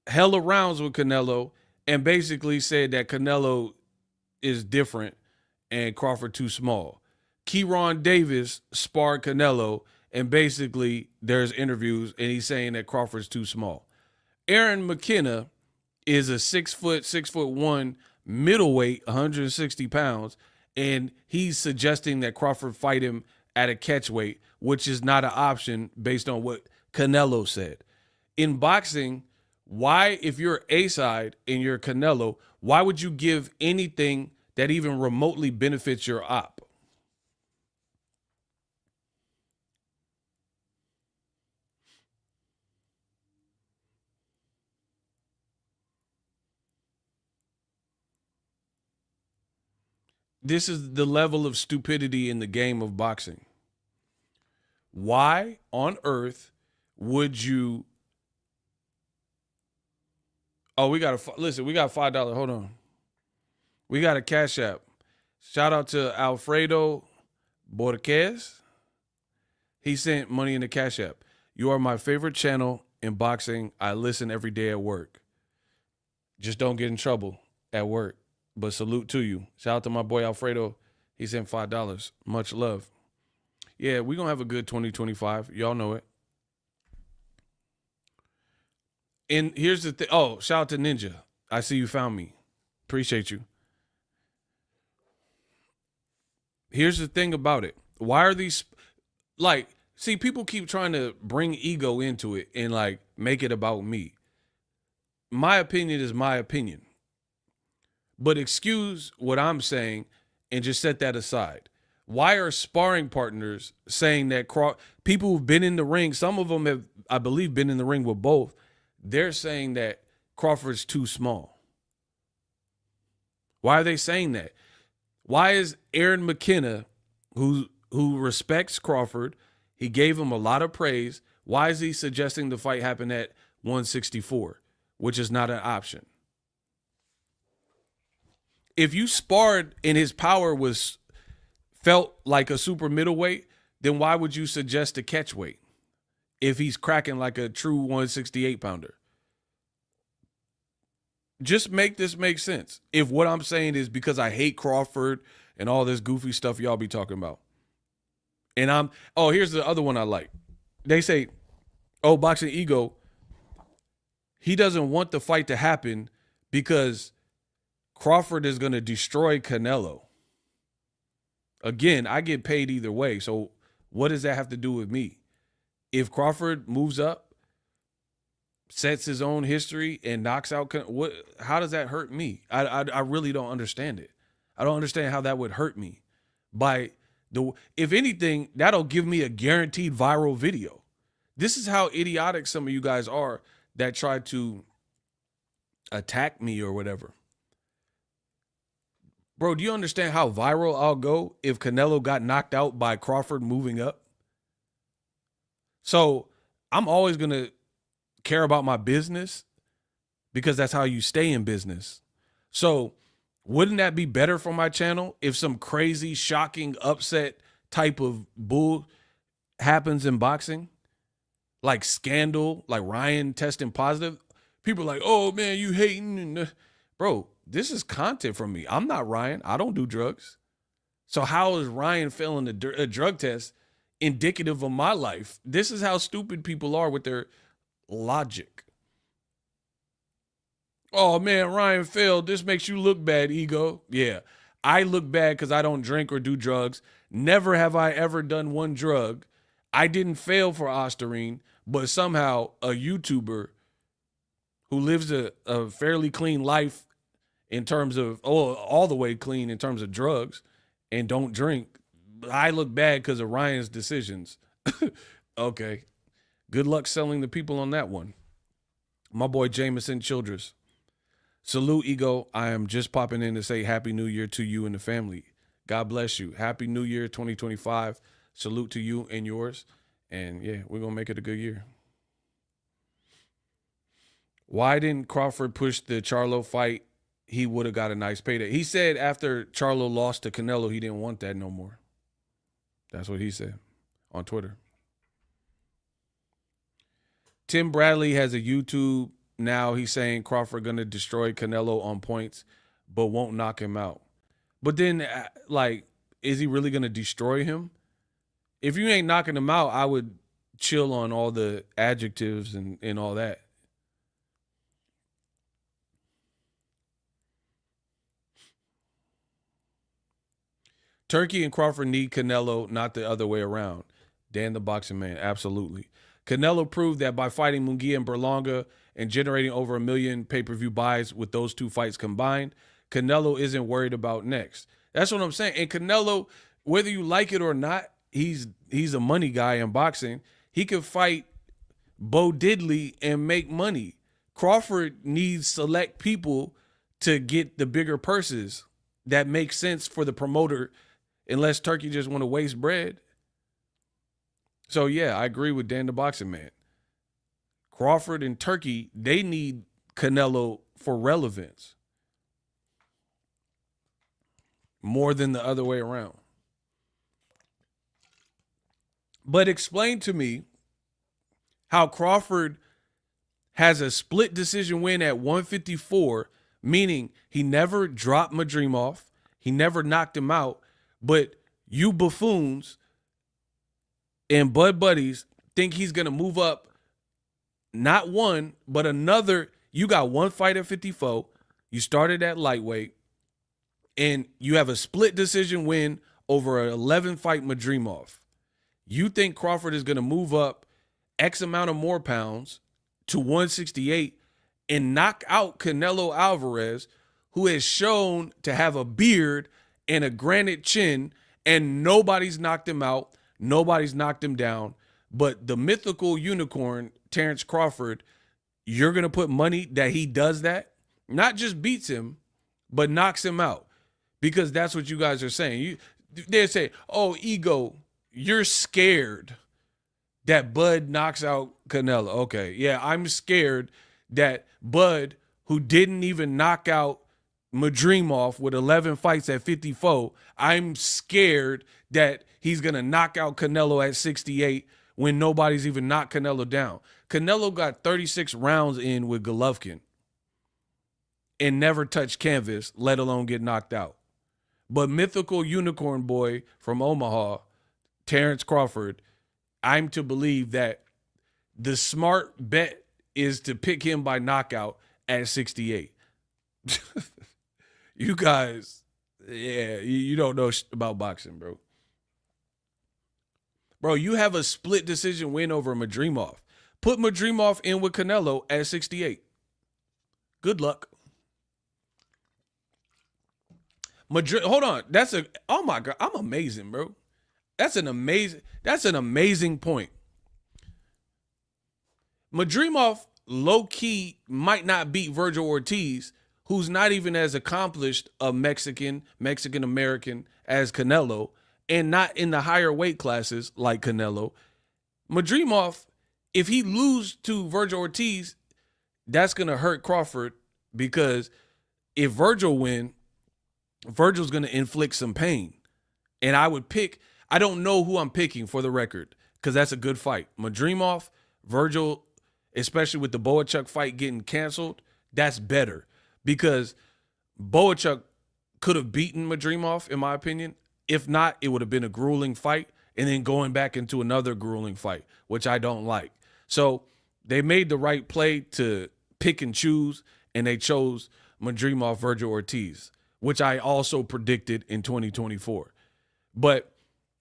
hella rounds with Canelo and basically said that Canelo is different and Crawford too small. Kieron Davis sparred Canelo, and basically there's interviews and he's saying that Crawford's too small. Aaron McKenna is a 6'1" middleweight, 160 pounds, and he's suggesting that Crawford fight him at a catch weight, which is not an option based on what Canelo said. In boxing, why, if you're A-side and you're Canelo, why would you give anything that even remotely benefits your op? This is the level of stupidity in the game of boxing. Why on earth would you? Oh, we got $5. Hold on. We got a Cash App. Shout out to Alfredo Borquez. He sent money in the Cash App. You are my favorite channel in boxing. I listen every day at work. Just don't get in trouble at work. But salute to you. Shout out to my boy Alfredo. He sent $5. Much love. Yeah, we're going to have a good 2025. Y'all know it. And here's the thing. Oh, shout out to Ninja. I see you found me. Appreciate you. Here's the thing about it. Why are these, like, see, people keep trying to bring ego into it and, like, make it about me. My opinion is my opinion. But excuse what I'm saying and just set that aside. Why are sparring partners saying that people who've been in the ring, some of them have, I believe, been in the ring with both, they're saying that Crawford's too small? Why are they saying that? Why is Aaron McKenna, who respects Crawford, he gave him a lot of praise, why is he suggesting the fight happen at 164, which is not an option? If you sparred and his power felt like a super middleweight, then why would you suggest a catch weight if he's cracking like a true 168 pounder? Just make this make sense. If what I'm saying is because I hate Crawford and all this goofy stuff y'all be talking about. And here's the other one I like. They say, Boxingego, he doesn't want the fight to happen because Crawford is going to destroy Canelo. Again, I get paid either way. So what does that have to do with me? If Crawford moves up, sets his own history, and knocks out, how does that hurt me? I really don't understand it. I don't understand how that would hurt me. If anything, that'll give me a guaranteed viral video. This is how idiotic some of you guys are that try to attack me or whatever. Bro, do you understand how viral I'll go if Canelo got knocked out by Crawford moving up? So I'm always going to care about my business because that's how you stay in business. So wouldn't that be better for my channel if some crazy, shocking, upset type of bull happens in boxing? Like scandal, like Ryan testing positive. People are like, oh, man, you hating. Bro, this is content from me. I'm not Ryan. I don't do drugs. So how is Ryan failing a drug test indicative of my life? This is how stupid people are with their logic. Oh, man, Ryan failed. This makes you look bad, ego. Yeah, I look bad because I don't drink or do drugs. Never have I ever done one drug. I didn't fail for Ostarine, but somehow a YouTuber who lives a fairly clean life in terms of, all the way clean in terms of drugs and don't drink, I look bad because of Ryan's decisions. Okay. Good luck selling the people on that one. My boy Jameson Childress. Salute, ego. I am just popping in to say Happy New Year to you and the family. God bless you. Happy New Year 2025. Salute to you and yours. And yeah, we're going to make it a good year. Why didn't Crawford push the Charlo fight? He would have got a nice payday. He said after Charlo lost to Canelo, he didn't want that no more. That's what he said on Twitter. Tim Bradley has a YouTube now. He's saying Crawford going to destroy Canelo on points, but won't knock him out. But then, like, is he really going to destroy him? If you ain't knocking him out, I would chill on all the adjectives and all that. Turkey and Crawford need Canelo, not the other way around. Dan the Boxing Man, absolutely. Canelo proved that by fighting Munguia and Berlanga and generating over 1 million pay-per-view buys with those two fights combined, Canelo isn't worried about next. That's what I'm saying. And Canelo, whether you like it or not, he's a money guy in boxing. He could fight Bo Diddley and make money. Crawford needs select people to get the bigger purses that make sense for the promoter, unless Turkey just want to waste bread. So, yeah, I agree with Dan the Boxing Man. Crawford and Turkey, they need Canelo for relevance more than the other way around. But explain to me how Crawford has a split decision win at 154, meaning he never dropped Madrimov, he never knocked him out, but you buffoons and Bud Buddies think he's going to move up not one, but another. You got one fight at 54. You started at lightweight, and you have a split decision win over an 11-fight Madrimov. You think Crawford is going to move up X amount of more pounds to 168 and knock out Canelo Alvarez, who has shown to have a beard and a granite chin, and nobody's knocked him out. Nobody's knocked him down. But the mythical unicorn, Terrence Crawford, you're going to put money that he does that? Not just beats him, but knocks him out. Because that's what you guys are saying. They say, oh, ego, you're scared that Bud knocks out Canelo. Okay, yeah, I'm scared that Bud, who didn't even knock out Madrimov with 11 fights at 54, I'm scared that he's going to knock out Canelo at 68 when nobody's even knocked Canelo down. Canelo got 36 rounds in with Golovkin and never touched canvas, let alone get knocked out. But mythical unicorn boy from Omaha, Terrence Crawford, I'm to believe that the smart bet is to pick him by knockout at 68. You guys, yeah, you don't know about boxing, bro. Bro, you have a split decision win over Madrimov. Put Madrimov in with Canelo at 68. Good luck. Hold on. Oh my God. I'm amazing, bro. That's an amazing point. Madrimov low-key might not beat Virgil Ortiz, who's not even as accomplished a Mexican-American as Canelo, and not in the higher weight classes like Canelo. Madrimov, if he lose to Virgil Ortiz, that's going to hurt Crawford, because if Virgil win, Virgil's going to inflict some pain. And I don't know who I'm picking for the record, because that's a good fight. Madrimov, Virgil, especially with the Boachuk fight getting canceled, that's better, because Boachuk could have beaten Madrimov, in my opinion. If not, it would have been a grueling fight, and then going back into another grueling fight, which I don't like. So they made the right play to pick and choose, and they chose Madrimov, Virgil Ortiz, which I also predicted in 2024. But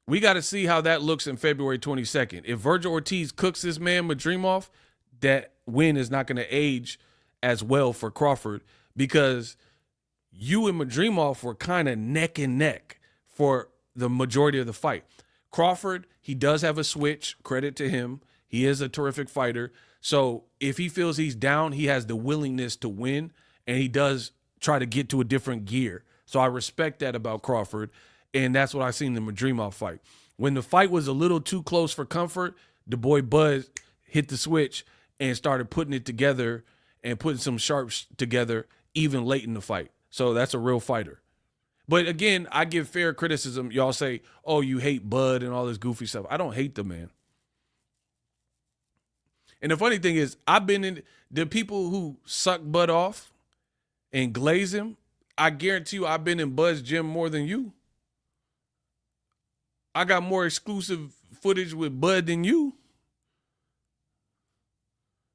we got to see how that looks in February 22nd. If Virgil Ortiz cooks this man Madrimov, that win is not going to age as well for Crawford, because you and Madrimov were kind of neck and neck for the majority of the fight. Crawford, he does have a switch. Credit to him. He is a terrific fighter. So if he feels he's down, he has the willingness to win, and he does try to get to a different gear. So I respect that about Crawford, and that's what I seen in the Madrimov fight. When the fight was a little too close for comfort, the boy Buzz hit the switch and started putting it together and putting some sharps together even late in the fight. So that's a real fighter. But again, I give fair criticism. Y'all say, oh, you hate Bud and all this goofy stuff. I don't hate the man. And the funny thing is, I've been in the people who suck Bud off and glaze him. I guarantee you I've been in Bud's gym more than you. I got more exclusive footage with Bud than you.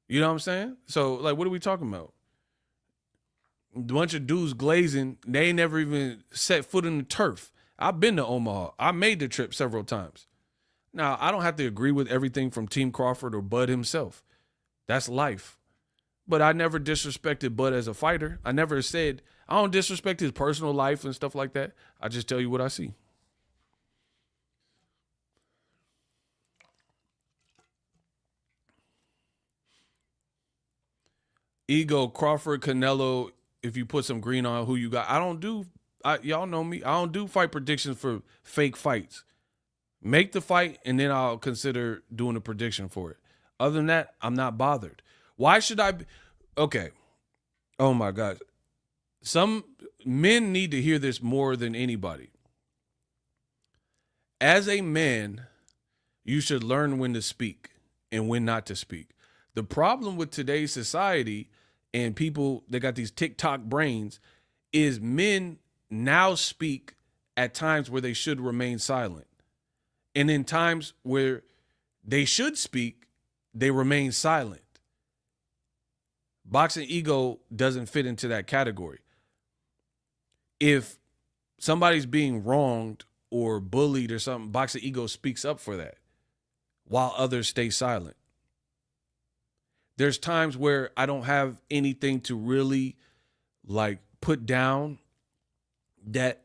You know what I'm saying? So, like, what are we talking about? A bunch of dudes glazing. They ain't never even set foot in the turf. I've been to Omaha. I made the trip several times. Now, I don't have to agree with everything from Team Crawford or Bud himself. That's life. But I never disrespected Bud as a fighter. I never said, I don't disrespect his personal life and stuff like that. I just tell you what I see. Ego, Crawford, Canelo, if you put some green on who you got. Y'all know me. I don't do fight predictions for fake fights. Make the fight, and then I'll consider doing a prediction for it. Other than that, I'm not bothered. Why should I be? Okay. Oh, my God. Some men need to hear this more than anybody. As a man, you should learn when to speak and when not to speak. The problem with today's society and people that got these TikTok brains is men now speak at times where they should remain silent. And in times where They should speak. They remain silent. Boxingego doesn't fit into that category. If somebody's being wronged or bullied or something, Boxingego speaks up for that while others stay silent. There's times where I don't have anything to really like put down that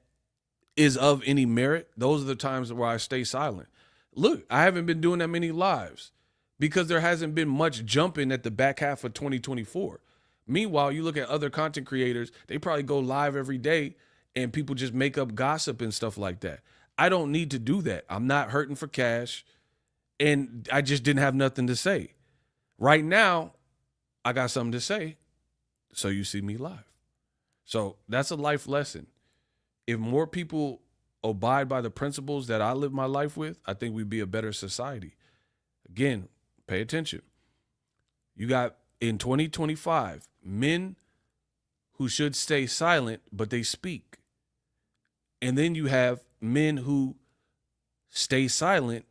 is of any merit. Those are the times where I stay silent. Look, I haven't been doing that many lives because there hasn't been much jumping at the back half of 2024. Meanwhile, you look at other content creators, they probably go live every day and people just make up gossip and stuff like that. I don't need to do that. I'm not hurting for cash and I just didn't have nothing to say. Right now, I got something to say, so you see me live. So that's a life lesson. If more people abide by the principles that I live my life with, I think we'd be a better society. Again, pay attention. You got, in 2025, men who should stay silent, but they speak. And then you have men who stay silent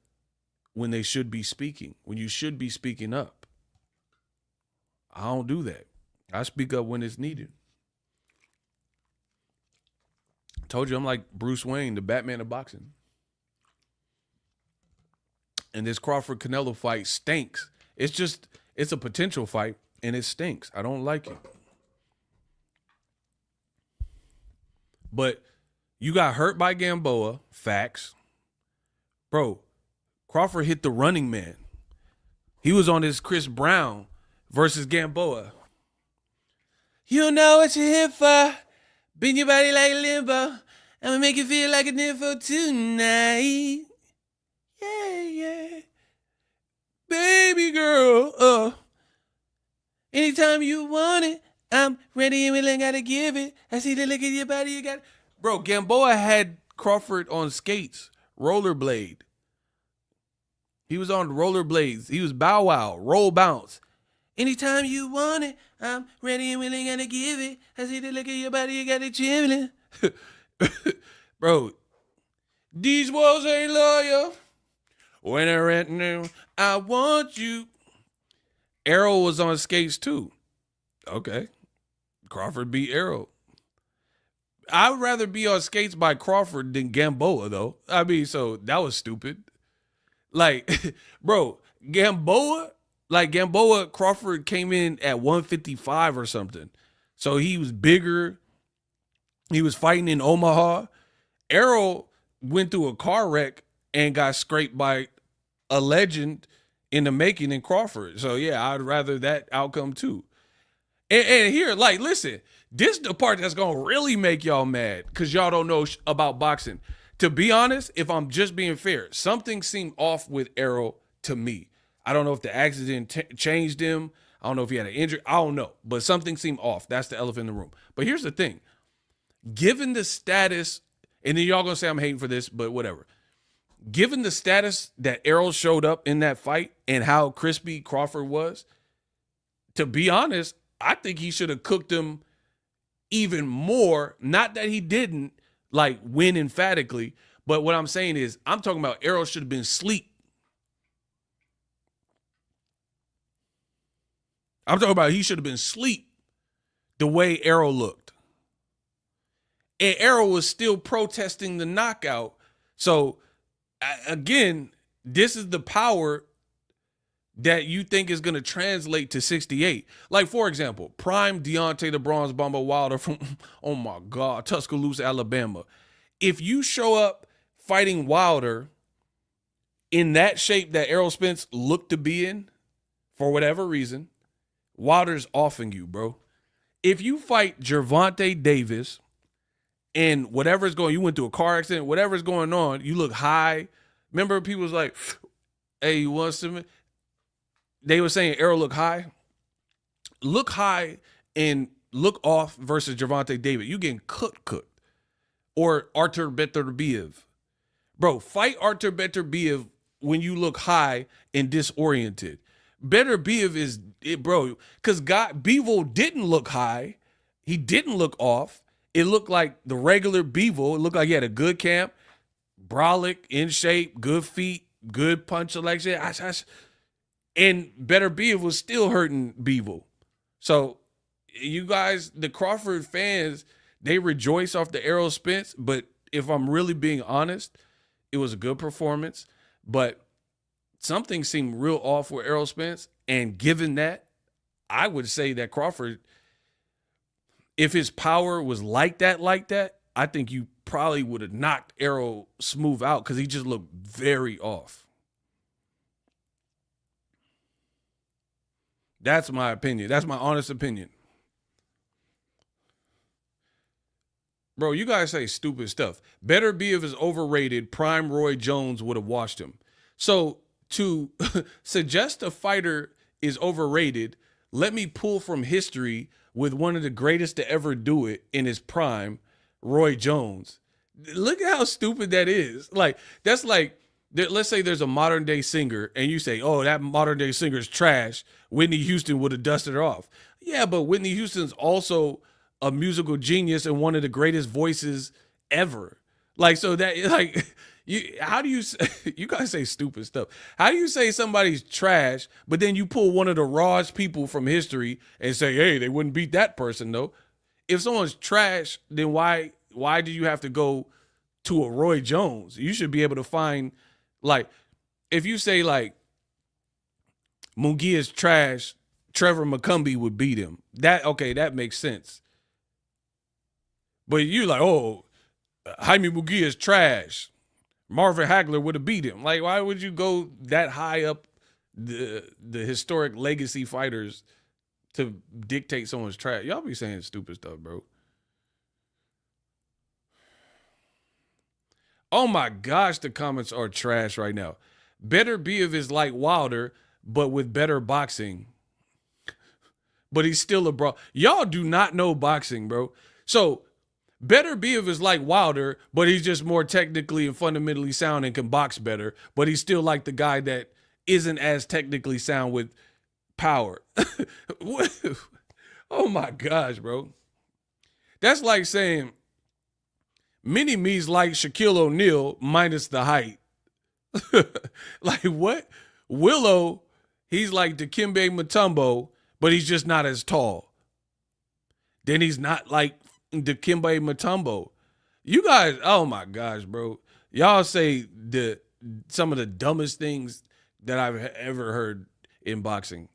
when they should be speaking, when you should be speaking up. I don't do that. I speak up when it's needed. Told you I'm like Bruce Wayne, the Batman of boxing. And this Crawford Canelo fight stinks. It's a potential fight and it stinks. I don't like it. But you got hurt by Gamboa, facts. Bro, Crawford hit the running man. He was on this Chris Brown versus Gamboa. You know what you're here for. Bend your body like a limbo. I'm gonna make you feel like a nympho tonight. Yeah, yeah. Baby girl, anytime you want it, I'm ready and willing, gotta give it. I see the look at your body, you got it. Bro, Gamboa had Crawford on skates, rollerblade. He was on rollerblades. He was bow wow, roll bounce. Anytime you want it, I'm ready and willing, gotta give it. I see the look at your body, you got it trembling. Bro, these walls ain't loyal. When I rent new, I want you. Arrow was on skates too. Okay. Crawford beat Arrow. I would rather be on skates by Crawford than Gamboa, though. I mean, so that was stupid. Like, bro, Gamboa, Crawford came in at 155 or something. So he was bigger. He was fighting in Omaha. Arrow went through a car wreck and got scraped by a legend in the making in Crawford. So, yeah, I'd rather that outcome too. And here, like, listen, this is the part that's going to really make y'all mad because y'all don't know about boxing. To be honest, if I'm just being fair, something seemed off with Arrow to me. I don't know if the accident changed him. I don't know if he had an injury. I don't know. But something seemed off. That's the elephant in the room. But here's the thing. Given the status, and then y'all going to say I'm hating for this, but whatever. Given the status that Arrow showed up in that fight and how crispy Crawford was, to be honest, I think he should have cooked him even more. Not that he didn't, like, win emphatically. But what I'm saying is, I'm talking about Arrow should have been asleep. I'm talking about he should have been asleep the way Arrow looked. And Arrow was still protesting the knockout. So, again, this is the power that you think is going to translate to 68. Like, for example, prime Deontay the Bronze Bomber Wilder from, oh my God, Tuscaloosa, Alabama. If you show up fighting Wilder in that shape that Errol Spence looked to be in, for whatever reason, Wilder's offing you, bro. If you fight Gervonta Davis and whatever's going, you went through a car accident, whatever's going on, you look high. Remember people was like, hey, you want some? They were saying Errol look high. Look high and look off versus Gervonta Davis. You getting cooked. Or Artur Beterbiev. Bro, fight Artur Beterbiev when you look high and disoriented. Beterbiev is it, bro, because Bivol didn't look high. He didn't look off. It looked like the regular Bivol. It looked like he had a good camp, brolic, in shape, good feet, good punch selection. And Better Beef was still hurting Beevil. So you guys, the Crawford fans, they rejoice off the Errol Spence. But if I'm really being honest, it was a good performance. But something seemed real off with Errol Spence. And given that, I would say that Crawford, if his power was like that, I think you probably would have knocked Errol smooth out because he just looked very off. That's my opinion. That's my honest opinion. Bro, you guys say stupid stuff. Better Beef is overrated. Prime Roy Jones would have watched him. So to suggest a fighter is overrated, let me pull from history with one of the greatest to ever do it in his prime, Roy Jones. Look at how stupid that is. Like, that's like, let's say there's a modern day singer and you say, oh, that modern day singer is trash. Whitney Houston would have dusted her off. Yeah, but Whitney Houston's also a musical genius and one of the greatest voices ever. Like, so that, like, how do you, you guys say stupid stuff. How do you say somebody's trash, but then you pull one of the rawest people from history and say, hey, they wouldn't beat that person though. If someone's trash, then why do you have to go to a Roy Jones? You should be able to find, like, if you say like Munguia's trash, Trevor McCumbee would beat him. That makes sense. But you like, oh, Jaime Munguia's trash. Marvin Hagler would have beat him. Like, why would you go that high up the historic legacy fighters to dictate someone's trash? Y'all be saying stupid stuff, bro. Oh my gosh, the comments are trash right now. Better Beef is like Wilder, but with better boxing. But he's still a bro. Y'all do not know boxing, bro. So Better Beef is like Wilder, but he's just more technically and fundamentally sound and can box better. But he's still like the guy that isn't as technically sound with power. Oh my gosh, bro. That's like saying Mini-Me's like Shaquille O'Neal minus the height. Like what? Willow, he's like Dikembe Mutombo, but he's just not as tall. Then he's not like Dikembe Mutombo. You guys, oh my gosh, bro. Y'all say some of the dumbest things that I've ever heard in boxing.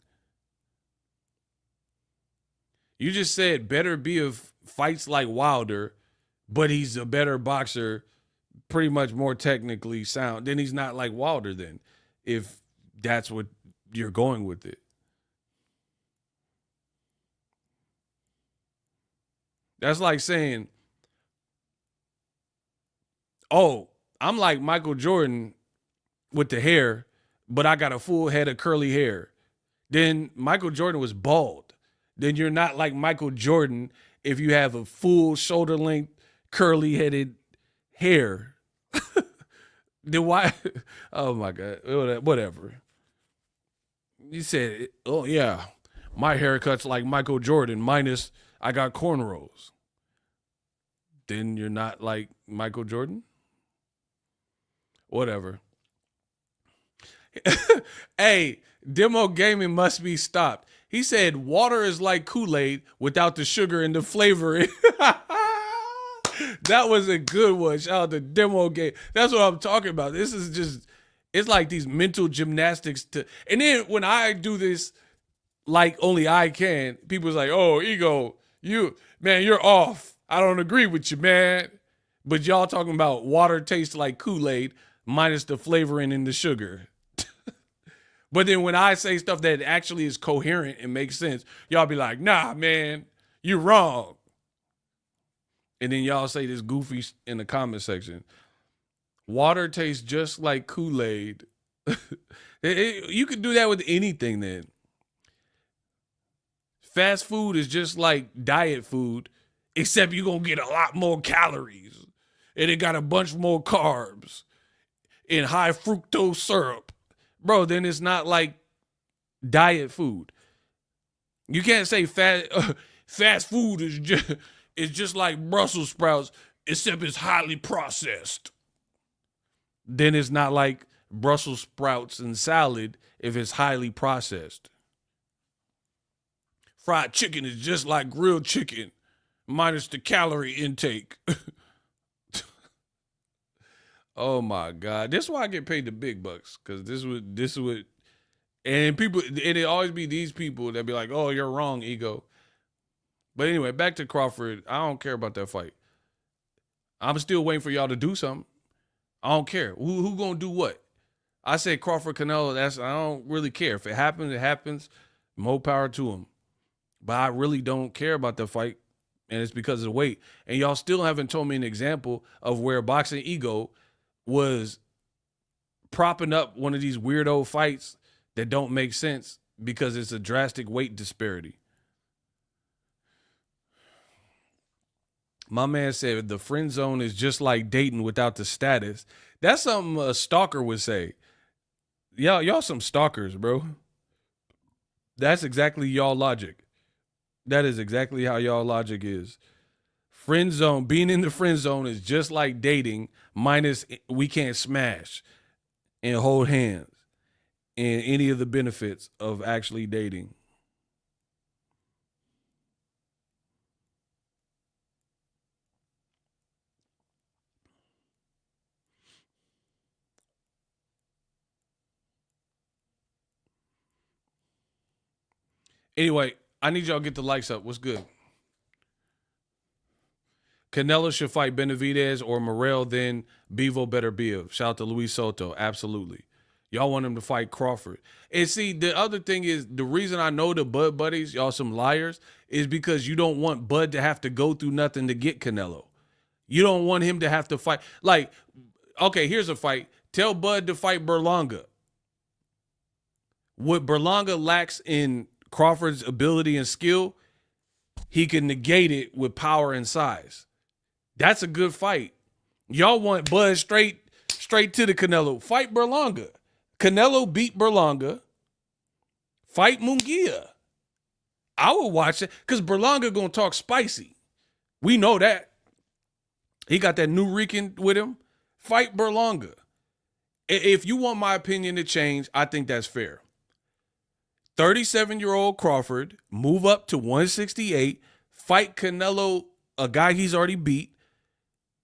You just said Better Beef fights like Wilder, but he's a better boxer, pretty much more technically sound. Then he's not like Wilder then, if that's what you're going with it. That's like saying, oh, I'm like Michael Jordan with the hair, but I got a full head of curly hair. Then Michael Jordan was bald. Then you're not like Michael Jordan if you have a full shoulder length, curly headed hair. Then why? Oh my God. Whatever. You said, oh yeah, my haircut's like Michael Jordan minus I got cornrows. Then you're not like Michael Jordan? Whatever. Hey, Demo Gaming must be stopped. He said water is like Kool-Aid without the sugar and the flavor. That was a good one. Shout out to Demo Game. That's what I'm talking about. This is just, it's like these mental gymnastics and then when I do this like only I can, people's like, oh, Ego, you're off. I don't agree with you, man. But y'all talking about water tastes like Kool-Aid minus the flavoring and the sugar. But then when I say stuff that actually is coherent and makes sense, y'all be like, nah, man, you're wrong. And then y'all say this goofy in the comment section. Water tastes just like Kool-Aid. You could do that with anything then. Fast food is just like diet food, except you're going to get a lot more calories. And it got a bunch more carbs and high fructose syrup. Bro, then it's not like diet food. You can't say fast food is just like Brussels sprouts, except it's highly processed. Then it's not like Brussels sprouts and salad if it's highly processed. Fried chicken is just like grilled chicken, minus the calorie intake. Oh my God. This is why I get paid the big bucks. Cause this would and people and it always be these people that be like, oh, you're wrong, ego. But anyway, back to Crawford. I don't care about that fight. I'm still waiting for y'all to do something. I don't care. Who gonna do what? I say Crawford Canelo, I don't really care. If it happens, it happens. More power to him. But I really don't care about the fight. And it's because of the weight. And y'all still haven't told me an example of where Boxingego was propping up one of these weirdo fights that don't make sense because it's a drastic weight disparity. My man said the friend zone is just like dating without the status. That's something a stalker would say. Y'all some stalkers, bro. That's exactly y'all logic. That is exactly how y'all logic is. Friend zone, being in the friend zone is just like dating, minus we can't smash and hold hands and any of the benefits of actually dating. Anyway, I need y'all to get the likes up. What's good? Canelo should fight Benavidez or Morrell, then Bevo better Biv. Shout out to Luis Soto. Absolutely. Y'all want him to fight Crawford. And see, the other thing is, the reason I know the Bud buddies, y'all some liars, is because you don't want Bud to have to go through nothing to get Canelo. You don't want him to have to fight. Like, okay, here's a fight. Tell Bud to fight Berlanga. What Berlanga lacks in Crawford's ability and skill, he can negate it with power and size. That's a good fight. Y'all want Bud straight to the Canelo. Fight Berlanga. Canelo beat Berlanga. Fight Munguia. I would watch it because Berlanga gonna talk spicy. We know that. He got that new Rican with him. Fight Berlanga. If you want my opinion to change, I think that's fair. 37-year-old Crawford, move up to 168, fight Canelo, a guy he's already beat.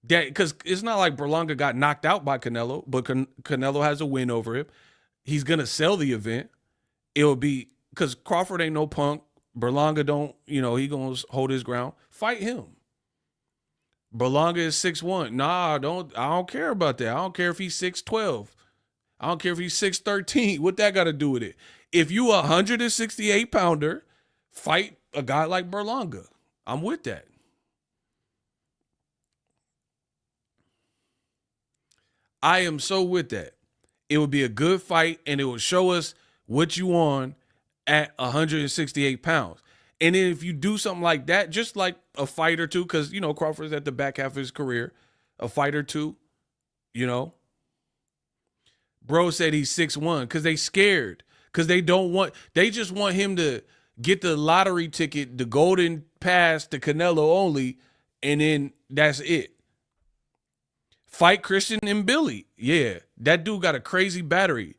That because it's not like Berlanga got knocked out by Canelo, but Canelo has a win over him. He's gonna sell the event. It'll be because Crawford ain't no punk. Berlanga don't, he gonna hold his ground. Fight him. Berlanga is 6'1". Nah, I don't care about that. I don't care if he's 6'12". I don't care if he's 6'13". What that got to do with it? If you a 168 pounder, fight a guy like Berlanga. I'm with that. I am so with that. It would be a good fight, and it would show us what you on at 168 pounds. And then if you do something like that, just like a fight or two, because, Crawford's at the back half of his career, a fight or two, Bro said he's 6'1" because they scared. Because they just want him to get the lottery ticket, the golden pass to Canelo only, and then that's it. Fight Christian and Billy. Yeah, that dude got a crazy battery.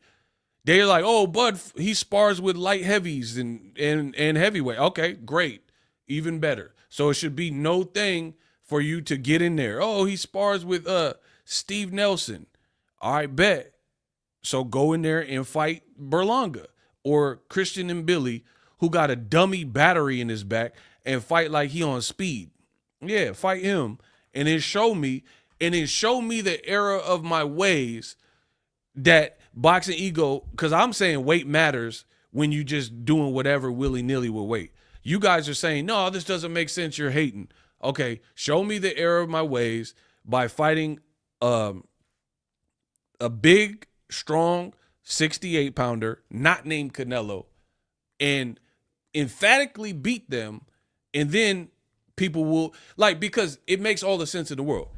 They're like, oh, Bud, he spars with light heavies and heavyweight. Okay, great. Even better. So it should be no thing for you to get in there. Oh, he spars with Steve Nelson. All right, bet. So go in there and fight Berlanga or Christian and Billy, who got a dummy battery in his back, and fight like he on speed. Yeah, fight him. And then show me the error of my ways that Boxingego, because I'm saying weight matters when you just doing whatever willy-nilly with weight. You guys are saying, no, this doesn't make sense. You're hating. Okay, show me the error of my ways by fighting a big, strong 68-pounder, not named Canelo, and emphatically beat them, and then people will, because it makes all the sense in the world.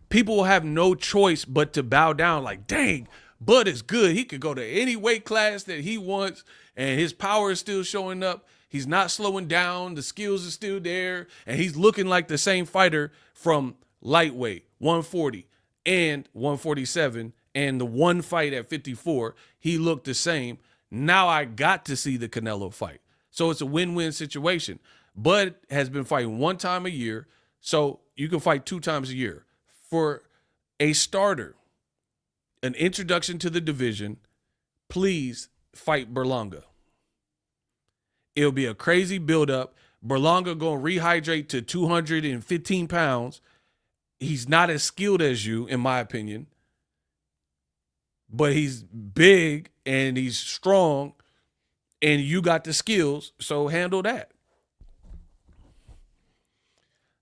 People will have no choice but to bow down like, dang, Bud is good. He could go to any weight class that he wants, and his power is still showing up. He's not slowing down. The skills are still there, and he's looking like the same fighter from lightweight, 140, and 147, and the one fight at 54, he looked the same. Now I got to see the Canelo fight. So it's a win-win situation. Bud has been fighting 1 time a year, so you can fight 2 times a year. For a starter, an introduction to the division, please fight Berlanga. It'll be a crazy buildup. Berlanga going to rehydrate to 215 pounds. He's not as skilled as you, in my opinion. But he's big and he's strong. And you got the skills, so handle that.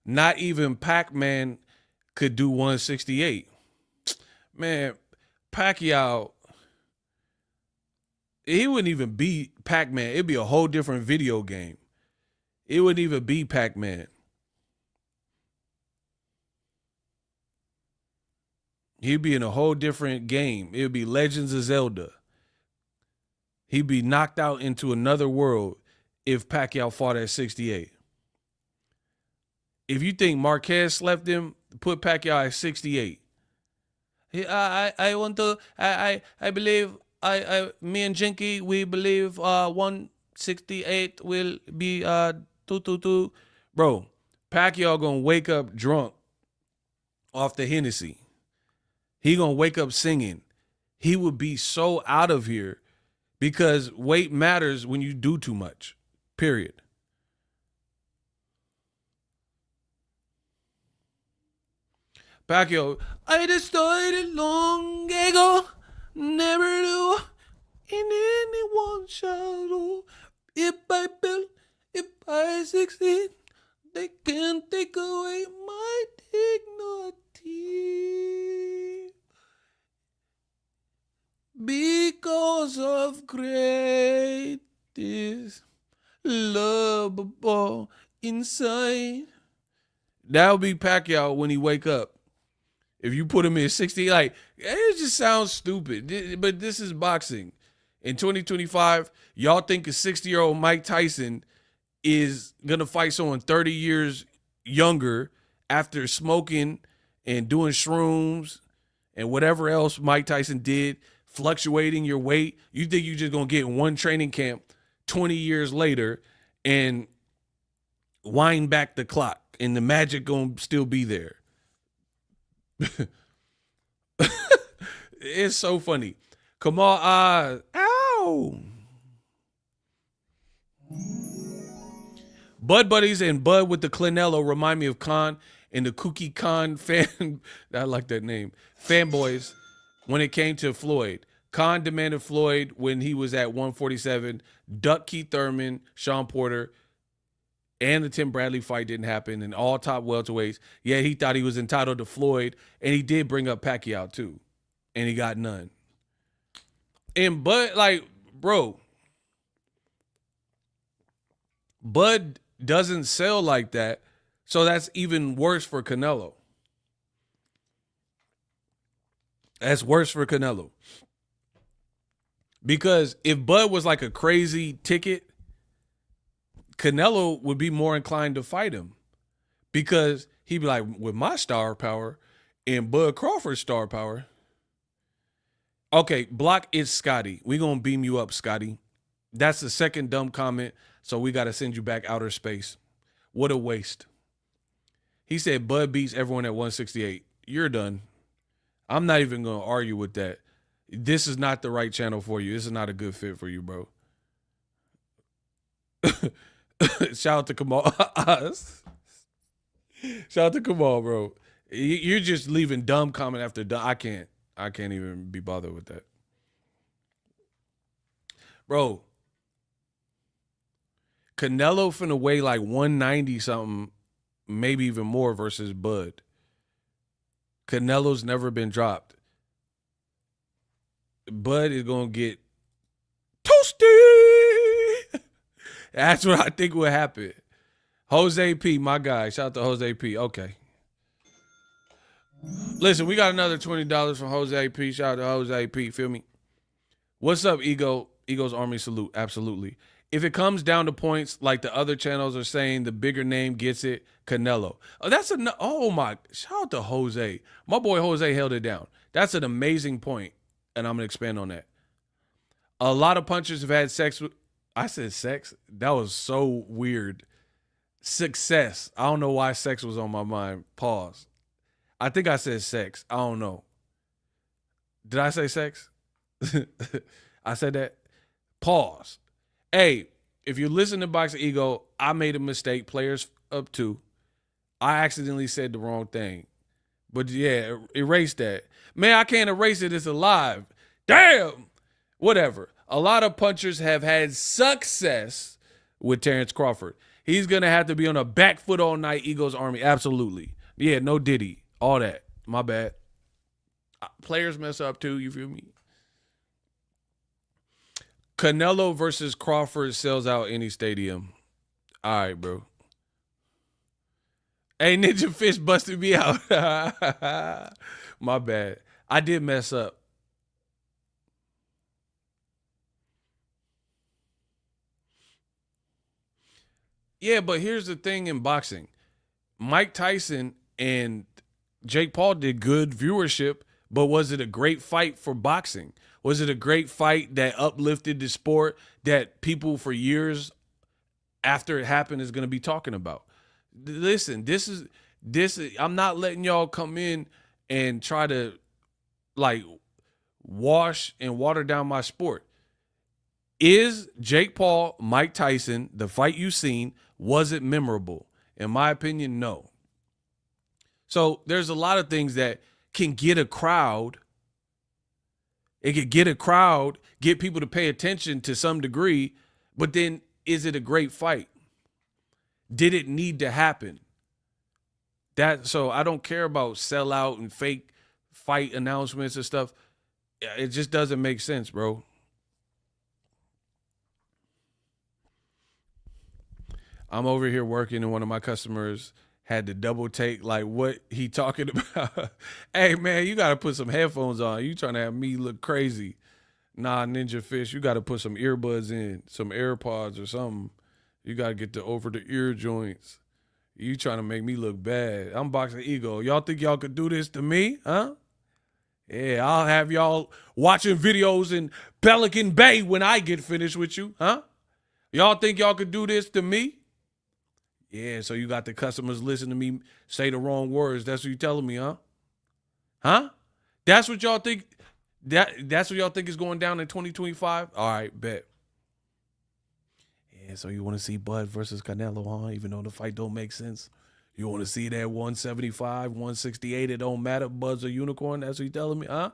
Not even Pac-Man could do 168. Man, Pacquiao, he wouldn't even beat Pac-Man. It'd be a whole different video game. It wouldn't even be Pac-Man. He'd be in a whole different game. It would be Legends of Zelda. He'd be knocked out into another world if Pacquiao fought at 68. If you think Marquez slept him, put Pacquiao at 68. I believe me and Jinky, we believe 168 will be 222. Bro, Pacquiao gonna wake up drunk off the Hennessy. He gonna wake up singing. He would be so out of here because weight matters when you do too much, period. Pacquiao, I decided long ago, never do in anyone's shadow. If I build, if I succeed, they can't take away my dignity. Because of greatness, lovable inside. That'll be Pacquiao when he wake up. If you put him in 60, like, it just sounds stupid. But this is boxing. In 2025, y'all think a 60-year-old Mike Tyson is going to fight someone 30 years younger after smoking and doing shrooms and whatever else Mike Tyson did, fluctuating your weight? You think you're just going to get in one training camp 20 years later and wind back the clock and the magic going to still be there? It's so funny. Come on, ow. Bud Buddies and Bud with the Canelo remind me of Khan and the Kookie Khan fan. I like that name. Fanboys when it came to Floyd. Khan demanded Floyd when he was at 147, duck Keith Thurman, Sean Porter, and the Tim Bradley fight didn't happen, and all top welterweights. Yeah, he thought he was entitled to Floyd, and he did bring up Pacquiao too, and he got none. And Bud, like, bro, Bud doesn't sell like that, so that's even worse for Canelo. That's worse for Canelo. Because if Bud was like a crazy ticket, Canelo would be more inclined to fight him because he'd be like, with my star power and Bud Crawford's star power. Okay, block is Scotty. We gonna beam you up, Scotty. That's the second dumb comment, so we got to send you back outer space. What a waste. He said Bud beats everyone at 168. You're done. I'm not even gonna argue with that. This is not the right channel for you. This is not a good fit for you, bro. Shout out to Kamal. Shout out to Kamal, bro. You're just leaving dumb comment after dumb. I can't even be bothered with that. Bro, Canelo finna weigh like 190 something, maybe even more versus Bud. Canelo's never been dropped. Bud is gonna get toasty. That's what I think will happen. Jose P, my guy. Shout out to Jose P. Okay. Listen, we got another $20 from Jose P. Shout out to Jose P. Feel me? What's up, Ego? Ego's Army salute. Absolutely. If it comes down to points, like the other channels are saying, the bigger name gets it. Canelo. Oh, that's oh my. Shout out to Jose. My boy Jose held it down. That's an amazing point, and I'm gonna expand on that. A lot of punchers have had sex with. I said sex. That was so weird. Success. I don't know why sex was on my mind. Pause. I think I said sex. I don't know. Did I say sex? I said that. Pause. Hey, if you listen to Boxingego, I made a mistake. Players up to. I accidentally said the wrong thing. But yeah, erase that. Man, I can't erase it. It's alive. Damn. Whatever. A lot of punchers have had success with Terrence Crawford. He's going to have to be on a back foot all night, Eagles Army. Absolutely. Yeah, no Diddy. All that. My bad. Players mess up too, you feel me? Canelo versus Crawford sells out any stadium. All right, bro. Hey, Ninja Fish busted me out. My bad. I did mess up. Yeah, but here's the thing in boxing. Mike Tyson and Jake Paul did good viewership, but was it a great fight for boxing? Was it a great fight that uplifted the sport that people for years after it happened is going to be talking about? Listen, this is I'm not letting y'all come in and try to like wash and water down my sport. Is Jake Paul, Mike Tyson, the fight you've seen, was it memorable? In my opinion, no. So there's a lot of things that can get a crowd. It could get a crowd, get people to pay attention to some degree, but then is it a great fight? Did it need to happen? So I don't care about sellout and fake fight announcements and stuff. It just doesn't make sense, bro. I'm over here working and one of my customers had to double take like what he talking about. Hey man, you gotta put some headphones on. You trying to have me look crazy. Nah, Ninja Fish, you gotta put some earbuds in, some AirPods or something. You gotta get the over the ear joints. You trying to make me look bad. I'm Boxingego. Y'all think y'all could do this to me? Huh? Yeah, I'll have y'all watching videos in Pelican Bay when I get finished with you. Huh? Y'all think y'all could do this to me? Yeah, so you got the customers listening to me say the wrong words. That's what you telling me, huh? Huh? That's what y'all think? That's what y'all think is going down in 2025? All right, bet. Yeah, so you want to see Bud versus Canelo, huh? Even though the fight don't make sense. You want to see that 175, 168, it don't matter. Bud's a unicorn. That's what you telling me, huh?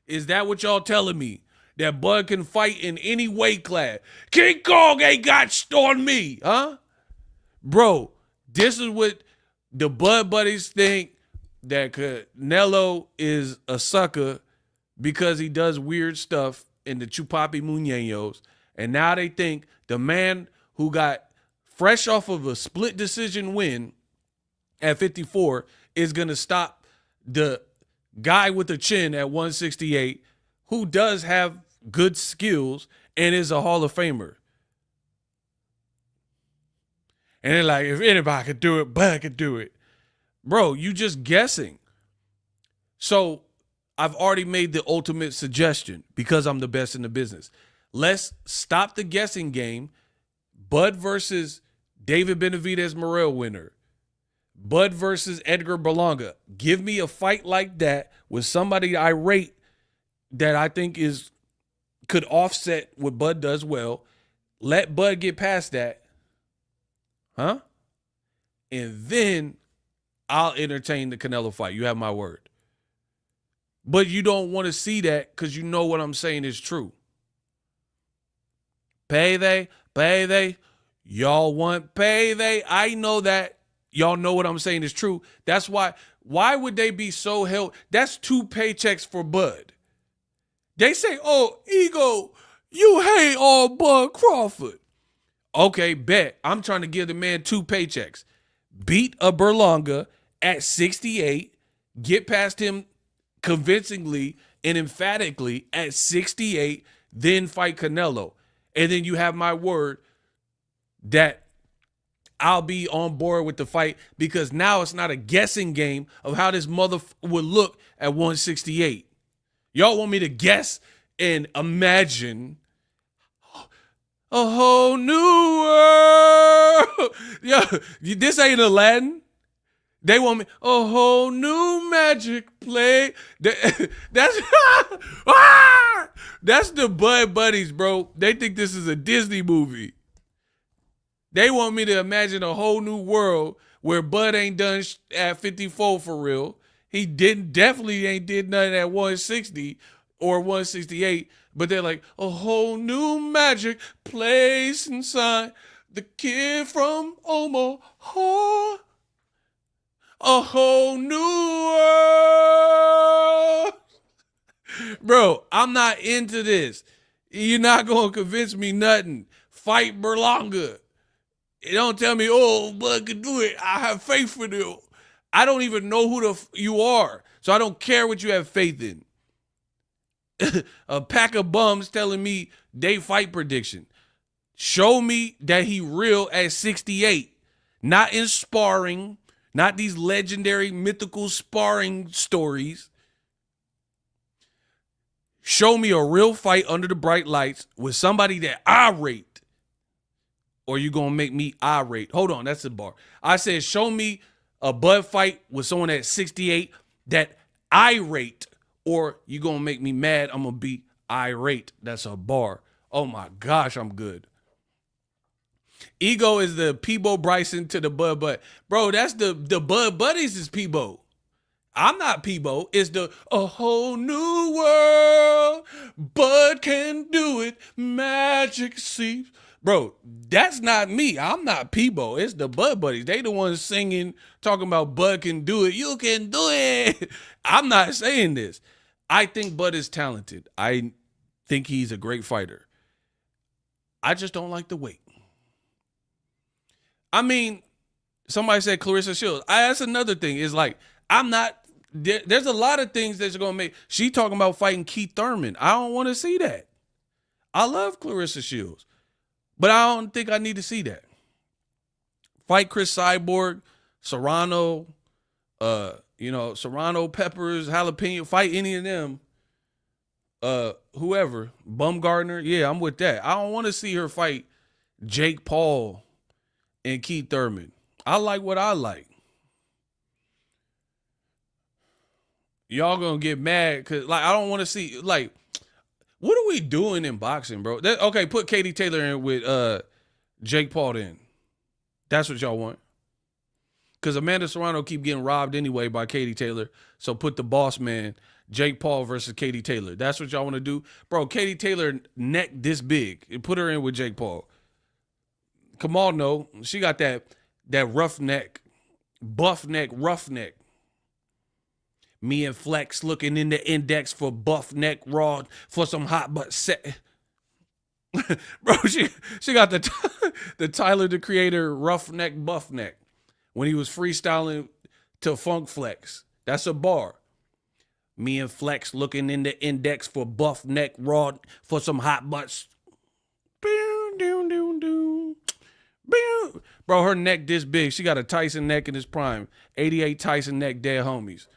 Is that what y'all telling me? That Bud can fight in any weight class? King Kong ain't got on me, huh? Bro, this is what the Bud buddies think, that Canelo is a sucker because he does weird stuff in the Chupapi Muñeños. And now they think the man who got fresh off of a split decision win at 54 is going to stop the guy with the chin at 168 who does have good skills and is a Hall of Famer. And they're like, if anybody could do it, Bud could do it. Bro, you just guessing. So I've already made the ultimate suggestion because I'm the best in the business. Let's stop the guessing game. Bud versus David Benavidez Morrell winner. Bud versus Edgar Berlanga. Give me a fight like that with somebody I rate that I think could offset what Bud does well. Let Bud get past that. Huh? And then I'll entertain the Canelo fight. You have my word. But you don't want to see that because you know what I'm saying is true. Payday. Y'all want payday. I know that. Y'all know what I'm saying is true. That's why would they be so held? That's 2 paychecks for Bud. They say, oh, Ego, you hate on Bud Crawford. Okay, bet. I'm trying to give the man 2 paychecks. Beat a Berlanga at 68, get past him convincingly and emphatically at 68, then fight Canelo. And then you have my word that I'll be on board with the fight because now it's not a guessing game of how this mother would look at 168. Y'all want me to guess and imagine a whole new world? Yo, this ain't Aladdin. They want me a whole new magic play. That's that's the Bud Buddies, bro. They think this is a Disney movie. They want me to imagine a whole new world where Bud ain't done at 54 for real. He definitely ain't did nothing at 160 or 168. But they're like, a whole new magic place inside the kid from Omaha. A whole new world. Bro, I'm not into this. You're not going to convince me nothing. Fight Berlanga. Don't tell me, oh, Bud can do it. I have faith in you. I don't even know who you are. So I don't care what you have faith in. A pack of bums telling me they fight prediction. Show me that he real at 68. Not in sparring. Not these legendary mythical sparring stories. Show me a real fight under the bright lights with somebody that I rate. Or you gonna make me irate. Hold on, that's the bar. I said show me a Bud fight with someone at 68 that I rate. Or you gonna make me mad, I'm gonna be irate. That's a bar. Oh my gosh, I'm good. Ego is the Peebo Bryson to the Bud Bud. Bro, that's the Bud Buddies is Peebo. I'm not Peebo. It's a whole new world. Bud can do it. Magic seeps. Bro, that's not me. I'm not Peebo. It's the Bud Buddies. They the ones singing, talking about Bud can do it. You can do it. I'm not saying this. I think Bud is talented. I think he's a great fighter. I just don't like the weight. I mean, somebody said Clarissa Shields. That's another thing. Is like, I'm not, there's a lot of things that's going to make, she talking about fighting Keith Thurman. I don't want to see that. I love Clarissa Shields. But I don't think I need to see that. Fight Chris Cyborg, Serrano, Serrano, Peppers, Jalapeno, fight any of them. Whoever, Bumgardner, yeah, I'm with that. I don't want to see her fight Jake Paul and Keith Thurman. I like what I like. Y'all gonna get mad because, like, I don't want to see, like, what are we doing in boxing, bro? Okay, put Katie Taylor in with Jake Paul in. That's what y'all want. Because Amanda Serrano keep getting robbed anyway by Katie Taylor. So put the boss man, Jake Paul versus Katie Taylor. That's what y'all want to do? Bro, Katie Taylor neck this big. And put her in with Jake Paul. Kamal, no. She got that rough neck, buff neck, rough neck. Me and Flex looking in the index for buff neck raw for some hot butt set. Bro, she got the Tyler the Creator rough neck, buff neck. When he was freestyling to Funk Flex. That's a bar. Me and Flex looking in the index for buff neck raw for some hot butts. Bro, her neck this big. She got a Tyson neck in his prime. 88 Tyson neck, dead homies.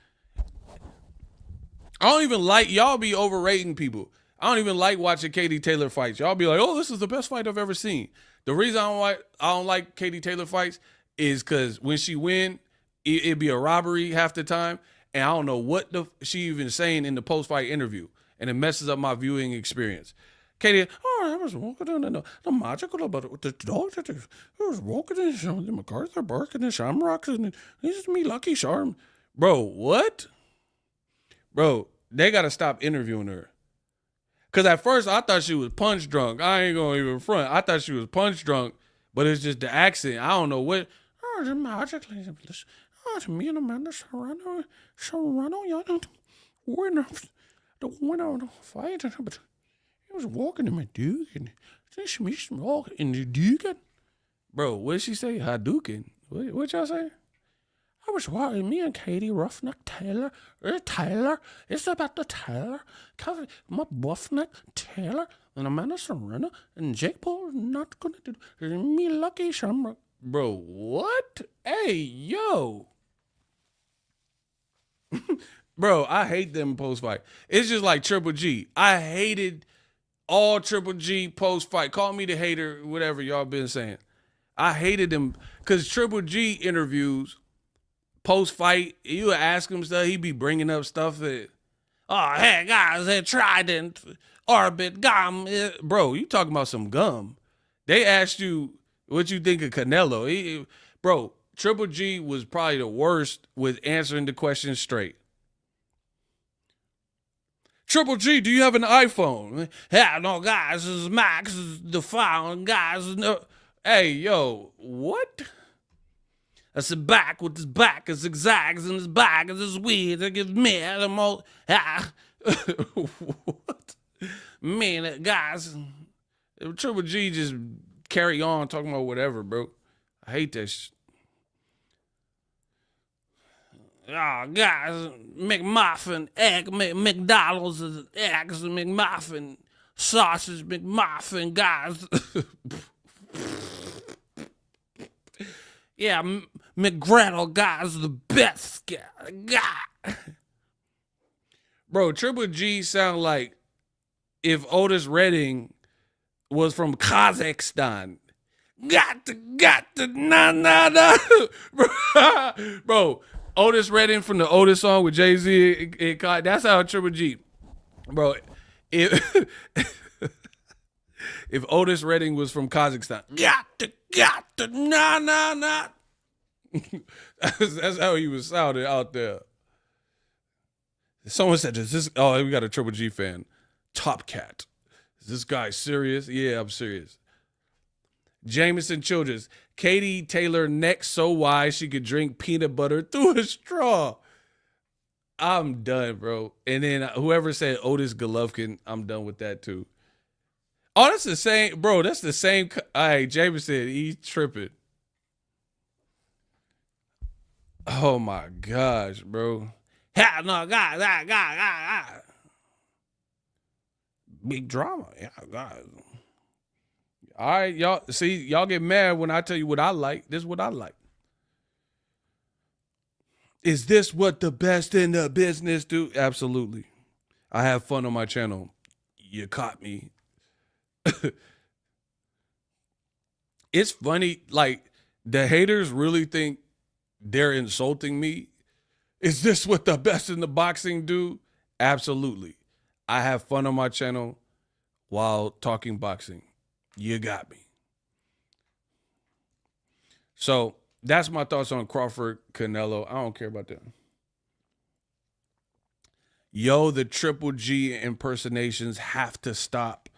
I don't even like, y'all be overrating people. I don't even like watching Katie Taylor fights. Y'all be like, oh, this is the best fight I've ever seen. The reason I don't like Katie Taylor fights is because when she win, it'd be a robbery half the time. And I don't know what she even saying in the post-fight interview. And it messes up my viewing experience. Katie, I was walking down the magical about the dog that I was walking in the MacArthur barking and Shamrocks and this is me Lucky Charm. Bro, what? Bro, they got to stop interviewing her. Because at first I thought she was punch drunk. I ain't going to even front. I thought she was punch drunk, but it's just the accent. I don't know what. Oh, the magically. Oh, to me and Amanda Serrano, the winner of the fight. But he was walking in my Duke and she was walking in the Duke. Bro, what did she say? Hadouken. What y'all say? I was walking, me and Katie Roughneck Taylor. It's about the Taylor. My Roughneck Taylor and Amanda Serrano and Jake Paul not gonna do me Lucky Shamrock. Bro, what? Hey, yo. Bro, I hate them post fight. It's just like Triple G. I hated all Triple G post fight. Call me the hater, whatever y'all been saying. I hated them because Triple G interviews post fight, you ask him stuff, he be bringing up stuff that, oh, hey, guys, that Trident, Orbit, gum. Bro, you talking about some gum. They asked you what you think of Canelo. Bro, Triple G was probably the worst with answering the question straight. Triple G, do you have an iPhone? Yeah, no, guys, this is Max, this is the phone, guys. No. Hey, yo, what? I said back with his back, his zigzags in his back, his weed, that gives me the most. What? Man, guys, Triple G just carry on talking about whatever, bro. I hate that shit. Oh, guys, McMuffin, egg, McDonald's, eggs, McMuffin, sausage, McMuffin, guys. Yeah, McGrettle, guys, the best guy. God. Bro, Triple G sound like if Otis Redding was from Kazakhstan. Got to, nah. Bro, Otis Redding from the Otis song with Jay-Z. That's how Triple G. Bro, if Otis Redding was from Kazakhstan. Got to, nah. That's how he was sounding out there. Someone said, we got a Triple G fan. Top Cat. Is this guy serious? Yeah, I'm serious. Jameson Childress. Katie Taylor neck so wide she could drink peanut butter through a straw. I'm done, bro. And then whoever said Otis Golovkin, I'm done with that too. Oh, that's the same, bro. That's the same. All right, Jameson, he's tripping. Oh my gosh, bro. Yeah, no, God. Big drama. Yeah, God. All right, y'all. See, y'all get mad when I tell you what I like. This is what I like. Is this what the best in the business do? Absolutely. I have fun on my channel. You caught me. It's funny, like, the haters really think they're insulting me. Is this what the best in the boxing do? Absolutely. I have fun on my channel while talking boxing. You got me. So that's my thoughts on Crawford, Canelo. I don't care about that. Yo, the Triple G impersonations have to stop.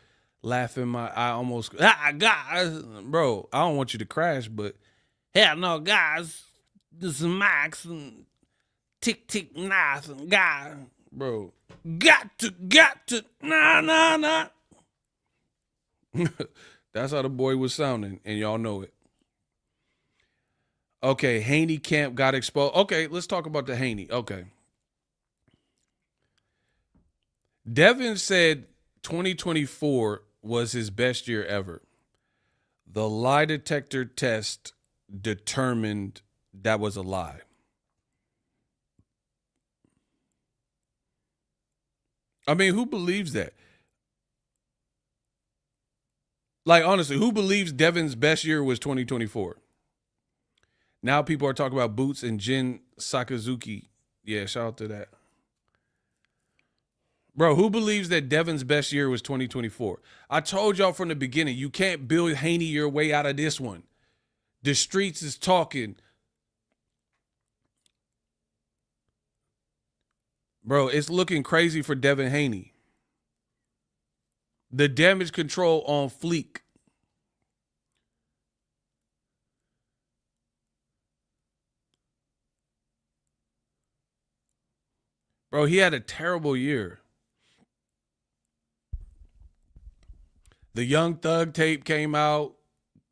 Laughing I almost, guys, bro, I don't want you to crash, but hell no, guys, this is Max and tick, nice, and guy, bro, got to, nah. That's how the boy was sounding, and y'all know it. Okay, Haney camp got exposed. Okay, let's talk about the Haney. Okay. Devin said 2024 was his best year ever. The lie detector test determined that was a lie. I mean, who believes that? Like, honestly, who believes Devin's best year was 2024? Now people are talking about Boots and Jin Sakazuki. Yeah, shout out to that. Bro, who believes that Devin's best year was 2024? I told y'all from the beginning, you can't build Haney your way out of this one. The streets is talking. Bro, it's looking crazy for Devin Haney. The damage control on fleek. Bro, he had a terrible year. The Young Thug tape came out.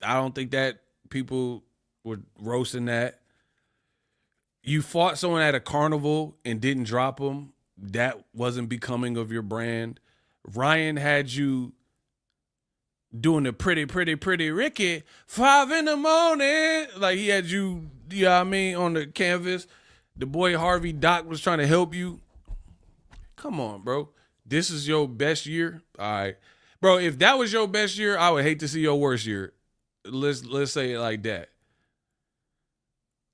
I don't think that people were roasting that. You fought someone at a carnival and didn't drop them. That wasn't becoming of your brand. Ryan had you doing the pretty Ricky, 5 in the morning. Like he had you, you know what I mean, on the canvas. The boy Harvey Doc was trying to help you. Come on, bro. This is your best year? All right. Bro, if that was your best year, I would hate to see your worst year. Let's say it like that.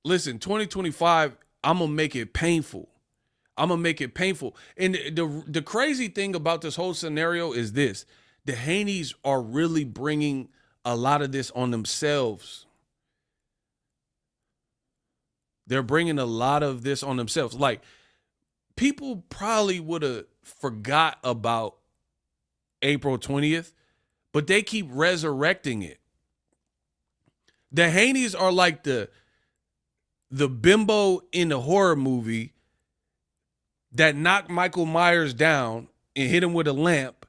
Listen, 2025, I'm going to make it painful. I'm going to make it painful. And the crazy thing about this whole scenario is this. The Haneys are really bringing a lot of this on themselves. They're bringing a lot of this on themselves. Like, people probably would have forgot about April 20th, but they keep resurrecting it. The Haneys are like the bimbo in the horror movie that knocked Michael Myers down and hit him with a lamp.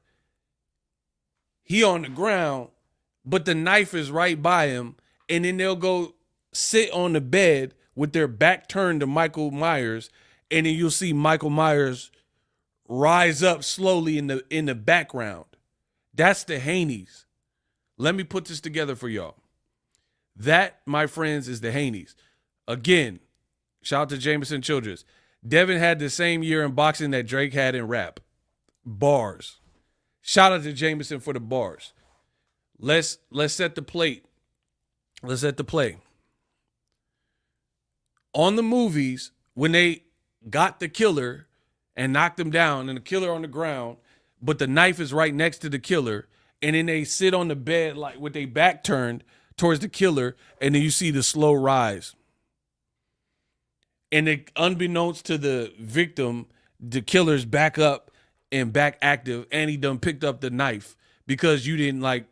He on the ground, but the knife is right by him, and then they'll go sit on the bed with their back turned to Michael Myers, and then you'll see Michael Myers rise up slowly in the background. That's the Haneys. Let me put this together for y'all. That, my friends, is the Haneys. Again, shout out to Jameson Childress. Devin had the same year in boxing that Drake had in rap. Bars. Shout out to Jameson for the bars. Let's set the plate. Let's set the play. On the movies, when they got the killer and knocked him down and the killer on the ground, but the knife is right next to the killer, and then they sit on the bed like with their back turned towards the killer, and then you see the slow rise. And it, unbeknownst to the victim, the killer's back up and back active, and he done picked up the knife because you didn't like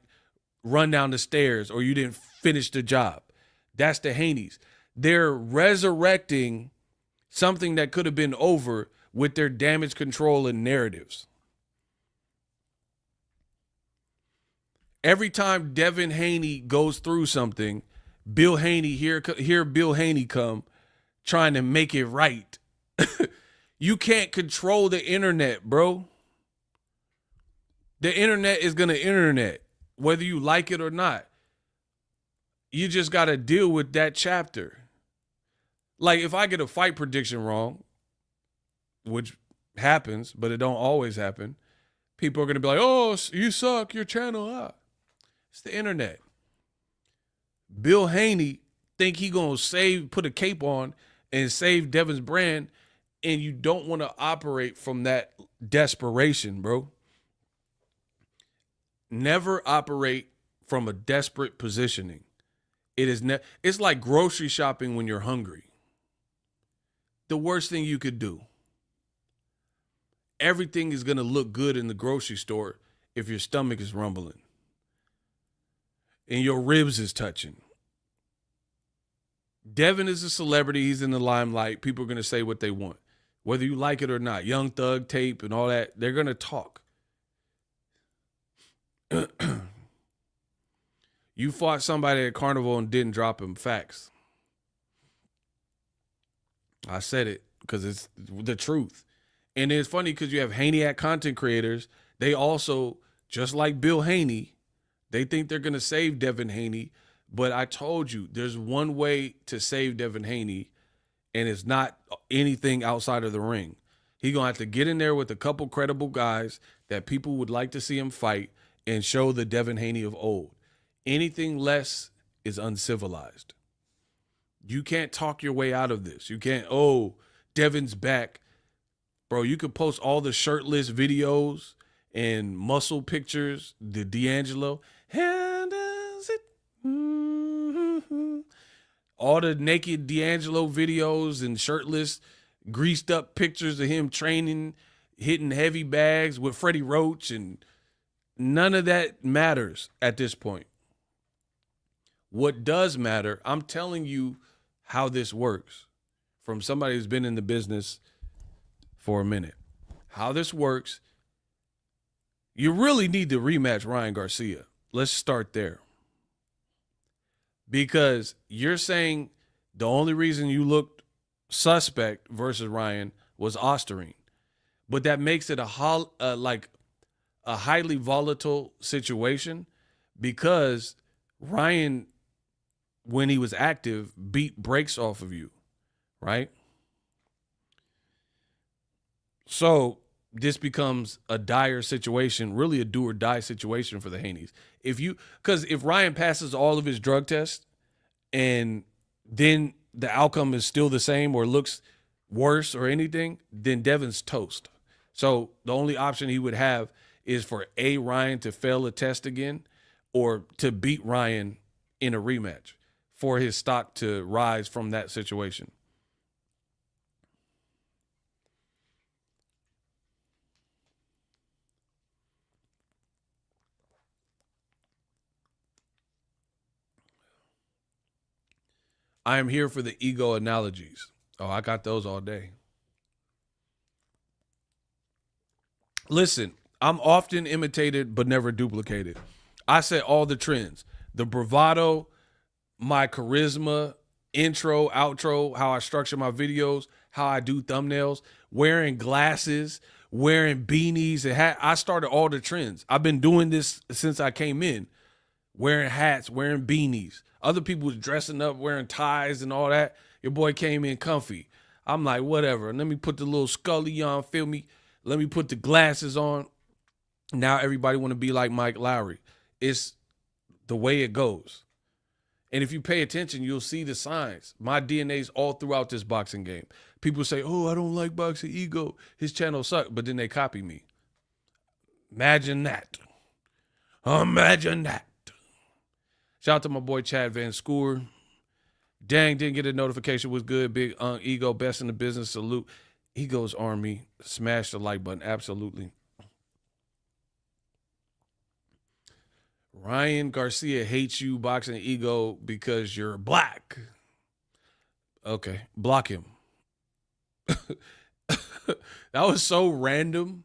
run down the stairs or you didn't finish the job. That's the Haneys. They're resurrecting something that could have been over with their damage control and narratives. Every time Devin Haney goes through something, Bill Haney, here Bill Haney come trying to make it right. You can't control the internet, bro. The internet is going to internet, whether you like it or not. You just got to deal with that chapter. Like, if I get a fight prediction wrong, which happens, but it don't always happen, people are going to be like, oh, you suck, your channel up. It's the internet. Bill Haney think he going to put a cape on and save Devin's brand, and you don't want to operate from that desperation, bro. Never operate from a desperate positioning. It's like grocery shopping when you're hungry. The worst thing you could do. Everything is going to look good in the grocery store if your stomach is rumbling and your ribs is touching. Devin is a celebrity. He's in the limelight. People are going to say what they want, whether you like it or not. Young Thug tape and all that, they're going to talk. You fought somebody at Carnival and didn't drop him. Facts. I said it because it's the truth. And it's funny because you have Haneyac content creators. They also, just like Bill Haney, they think they're going to save Devin Haney. But I told you, there's one way to save Devin Haney, and it's not anything outside of the ring. He's going to have to get in there with a couple credible guys that people would like to see him fight and show the Devin Haney of old. Anything less is uncivilized. You can't talk your way out of this. You can't, oh, Devin's back. Bro, you could post all the shirtless videos and muscle pictures, the D'Angelo. How does it? Mm-hmm. All the naked D'Angelo videos and shirtless, greased up pictures of him training, hitting heavy bags with Freddie Roach, and none of that matters at this point. What does matter, I'm telling you how this works from somebody who's been in the business for a minute. How this works, you really need to rematch Ryan Garcia. Let's start there. Because you're saying the only reason you looked suspect versus Ryan was Osterine. But that makes it a highly volatile situation because Ryan, when he was active, beat breaks off of you, right? So this becomes a dire situation, really a do or die situation for the Haneys. Because if Ryan passes all of his drug tests and then the outcome is still the same or looks worse or anything, then Devin's toast. So the only option he would have is for Ryan to fail a test again or to beat Ryan in a rematch for his stock to rise from that situation. I am here for the ego analogies. Oh, I got those all day. Listen, I'm often imitated but never duplicated. I set all the trends. The bravado, my charisma, intro, outro, how I structure my videos, how I do thumbnails, wearing glasses, wearing beanies and hat. I started all the trends. I've been doing this since I came in, wearing hats, wearing beanies. Other people was dressing up, wearing ties and all that. Your boy came in comfy. I'm like, whatever. Let me put the little scully on, feel me? Let me put the glasses on. Now everybody want to be like Mike Lowry. It's the way it goes. And if you pay attention, you'll see the signs. My DNA's all throughout this boxing game. People say, oh, I don't like Boxingego. His channel sucked, but then they copy me. Imagine that. Imagine that. Shout out to my boy Chad Van Scoor. Dang, didn't get a notification. Was good. Big Ego, best in the business. Salute. Ego's Army. Smash the like button. Absolutely. Ryan Garcia hates you, Boxingego, because you're black. Okay, block him. That was so random.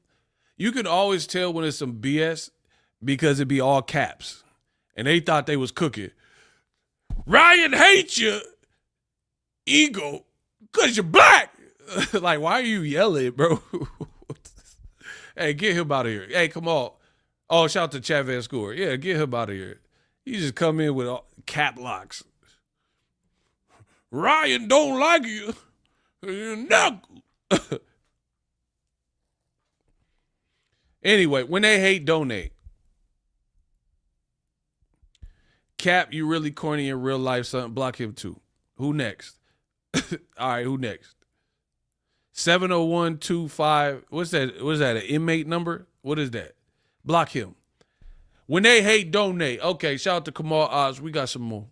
You can always tell when it's some BS because it'd be all caps. And they thought they was cooking. Ryan hates you, Ego, because you're black. Like, why are you yelling, bro? Hey, get him out of here. Hey, come on. Oh, shout out to Chad Van Scoor. Yeah, get him out of here. You just come in with cap locks. Ryan don't like you. No. Anyway, when they hate, donate. Cap, you really corny in real life, son. Block him too. Who next? All right, who next? 70125. What's that? What's that? An inmate number? What is that? Block him. When they hate, donate. Okay, shout out to Kamal Oz. We got some more.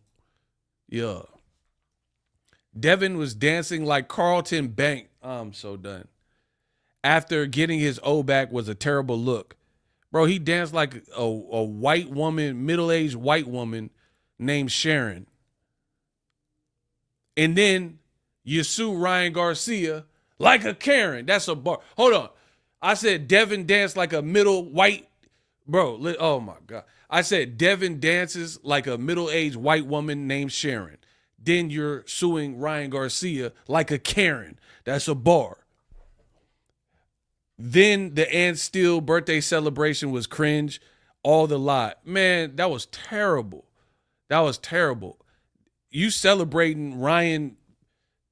Yeah. Devin was dancing like Carlton Bank. I'm so done. After getting his O back was a terrible look. Bro, he danced like a white woman, middle-aged white woman named Sharon. And then you sue Ryan Garcia like a Karen. That's a bar. Hold on. I said Devin danced like a middle white. Bro, oh my God. I said Devin dances like a middle-aged white woman named Sharon. Then you're suing Ryan Garcia like a Karen. That's a bar. Then the Ann Steele birthday celebration was cringe. All the lot. Man, that was terrible. That was terrible. You celebrating Ryan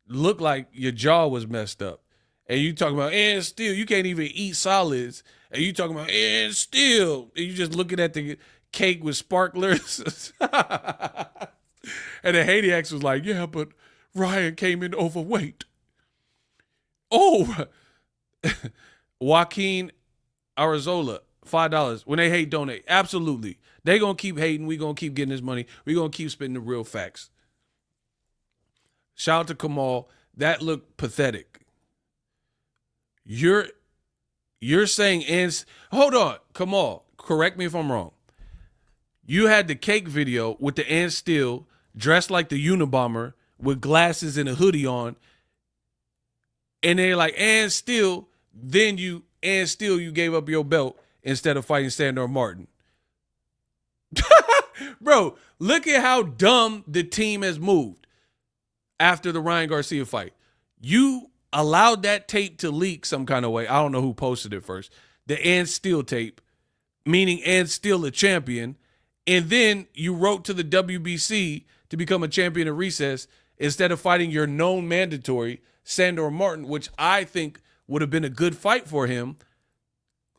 looked like your jaw was messed up. And you talking about Ann Steele. You can't even eat solids. And you talking about Ann Steele. And you just looking at the cake with sparklers. And the Haneyacs was like, yeah, but Ryan came in overweight. Oh, Joaquin Arizola, $5. When they hate, donate. Absolutely. They going to keep hating. We going to keep getting this money. We going to keep spitting the real facts. Shout out to Kamal. That looked pathetic. You're saying, hold on, Kamal, correct me if I'm wrong. You had the cake video with the Ann Steele dressed like the Unabomber with glasses and a hoodie on. And they're like, Ann Steele, then you gave up your belt instead of fighting Sandor Martin. Bro, look at how dumb the team has moved after the Ryan Garcia fight. You allowed that tape to leak some kind of way. I don't know who posted it first. The Ann Steele tape, meaning Ann Steele a champion, And then you wrote to the WBC to become a champion of recess instead of fighting your known mandatory, Sandor Martin, which I think would have been a good fight for him,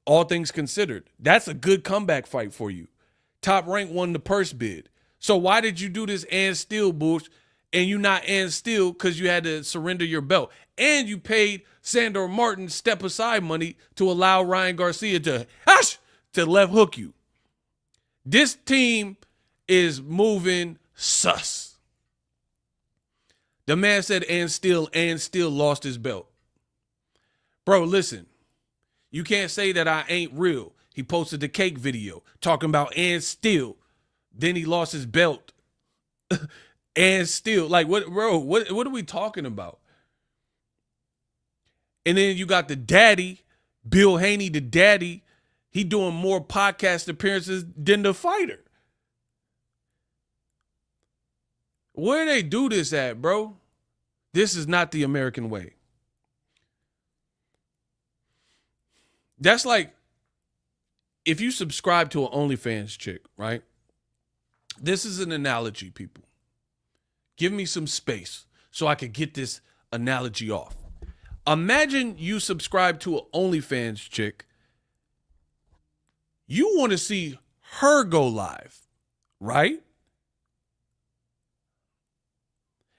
all things considered. That's a good comeback fight for you. Top Rank won the purse bid. So why did you do this and still bullshit? And you not and still because you had to surrender your belt. And you paid Sandor Martin step aside money to allow Ryan Garcia to left hook you. This team is moving sus. The man said and still lost his belt. Bro, listen. You can't say that I ain't real. He posted the cake video talking about and still. Then he lost his belt. And still. Like, what, bro, what are we talking about? And then you got the daddy, Bill Haney, the daddy. He doing more podcast appearances than the fighter. Where they do this at, bro? This is not the American way. That's like if you subscribe to an OnlyFans chick, right? This is an analogy, people. Give me some space so I can get this analogy off. Imagine you subscribe to an OnlyFans chick. You want to see her go live, right?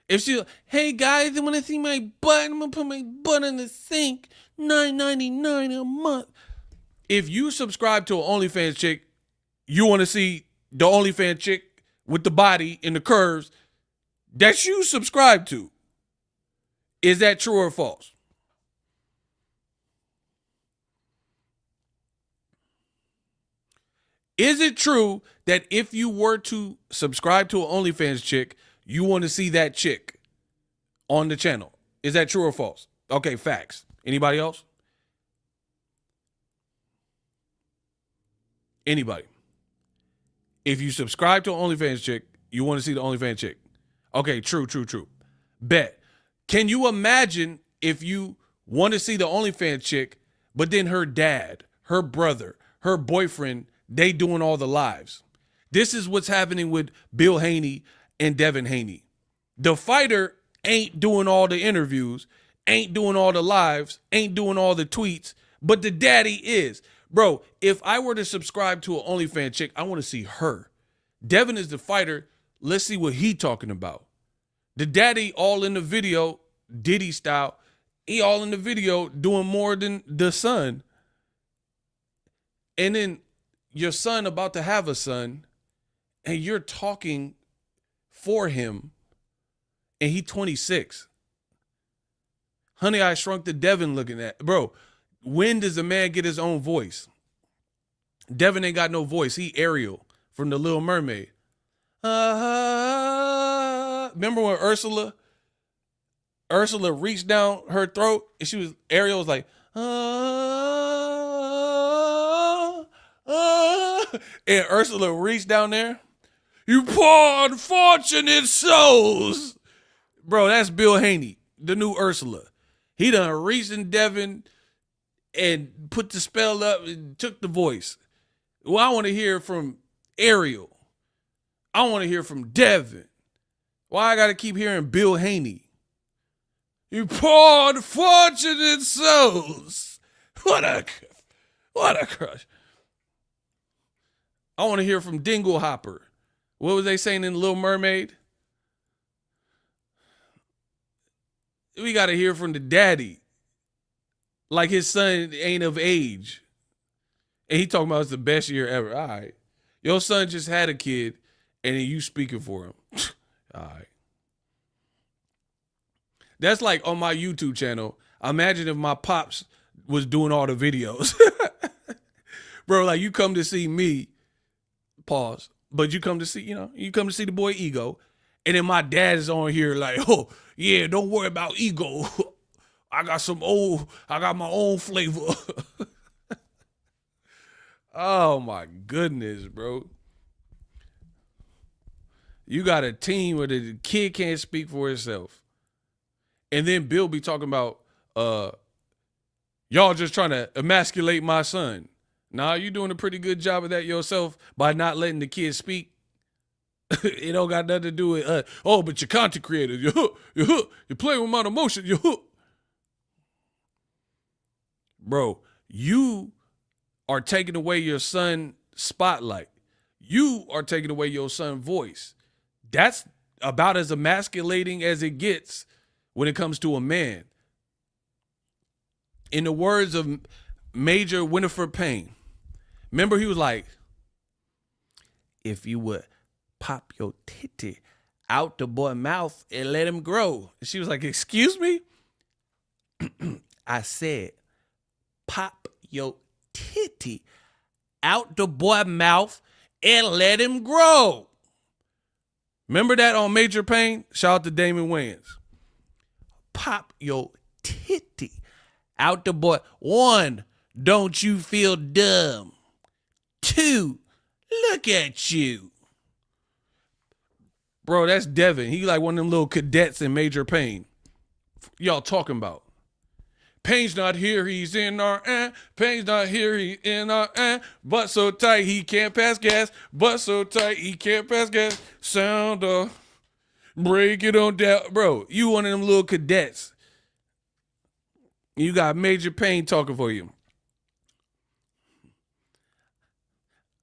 If she, hey guys, I want to see my butt. I'm going to put my butt in the sink. $9.99 a month. If you subscribe to an OnlyFans chick, you want to see the OnlyFans chick with the body and the curves that you subscribe to. Is that true or false? Is it true that if you were to subscribe to an OnlyFans chick, you want to see that chick on the channel? Is that true or false? Okay, facts. Anybody else? Anybody? If you subscribe to an OnlyFans chick, you want to see the OnlyFans chick. Okay, true. Bet. Can you imagine if you want to see the OnlyFans chick, but then her dad, her brother, her boyfriend, they doing all the lives? This is what's happening with Bill Haney and Devin Haney. The fighter ain't doing all the interviews, ain't doing all the lives, ain't doing all the tweets, but the daddy is. Bro, if I were to subscribe to an OnlyFans chick, I want to see her. Devin is the fighter. Let's see what he talking about. The daddy all in the video, Diddy style, he all in the video doing more than the son. And then your son about to have a son, and you're talking for him, and he 26. Honey, I Shrunk the Devin looking at. Bro, when does a man get his own voice? Devin ain't got no voice. He Ariel from The Little Mermaid. Remember when Ursula reached down her throat and Ariel was like, and Ursula reached down there. You poor unfortunate souls. Bro, that's Bill Haney, the new Ursula. He done reached in Devin and put the spell up and took the voice. Well, I want to hear from Ariel. I want to hear from Devin. Why I got to keep hearing Bill Haney? You poor unfortunate souls. What a crush. I want to hear from Dingle Hopper. What was they saying in The Little Mermaid? We got to hear from the daddy. Like his son ain't of age. And he talking about it's the best year ever. All right. Your son just had a kid and then you speaking for him. All right. That's like on my YouTube channel. Imagine if my pops was doing all the videos. Bro, like you come to see me, pause, but you come to see, you come to see the boy Ego. And then my dad is on here like, oh, yeah, don't worry about Ego. I got my own flavor. Oh my goodness, bro. You got a team where the kid can't speak for himself. And then Bill be talking about, y'all just trying to emasculate my son. Nah, you doing a pretty good job of that yourself by not letting the kids speak. It don't got nothing to do with oh, but you're content creators. You're playing with my emotion. Bro, you are taking away your son's spotlight. You are taking away your son's voice. That's about as emasculating as it gets when it comes to a man. In the words of Major Winifred Payne, remember he was like, if you would pop your titty out the boy's mouth and let him grow. And she was like, excuse me? I said, pop your titty out the boy's mouth and let him grow. Remember that on Major Payne? Shout out to Damon Wayans. Pop your titty out the boy. 1, don't you feel dumb? 2, look at you. Bro, that's Devin. He like one of them little cadets in Major Payne. Y'all talking about. Payne's not here, he's in our Payne's not here, he's in our Butt so tight, he can't pass gas. Butt so tight, he can't pass gas. Sound off. Break it on down. Bro, you one of them little cadets. You got Major Payne talking for you.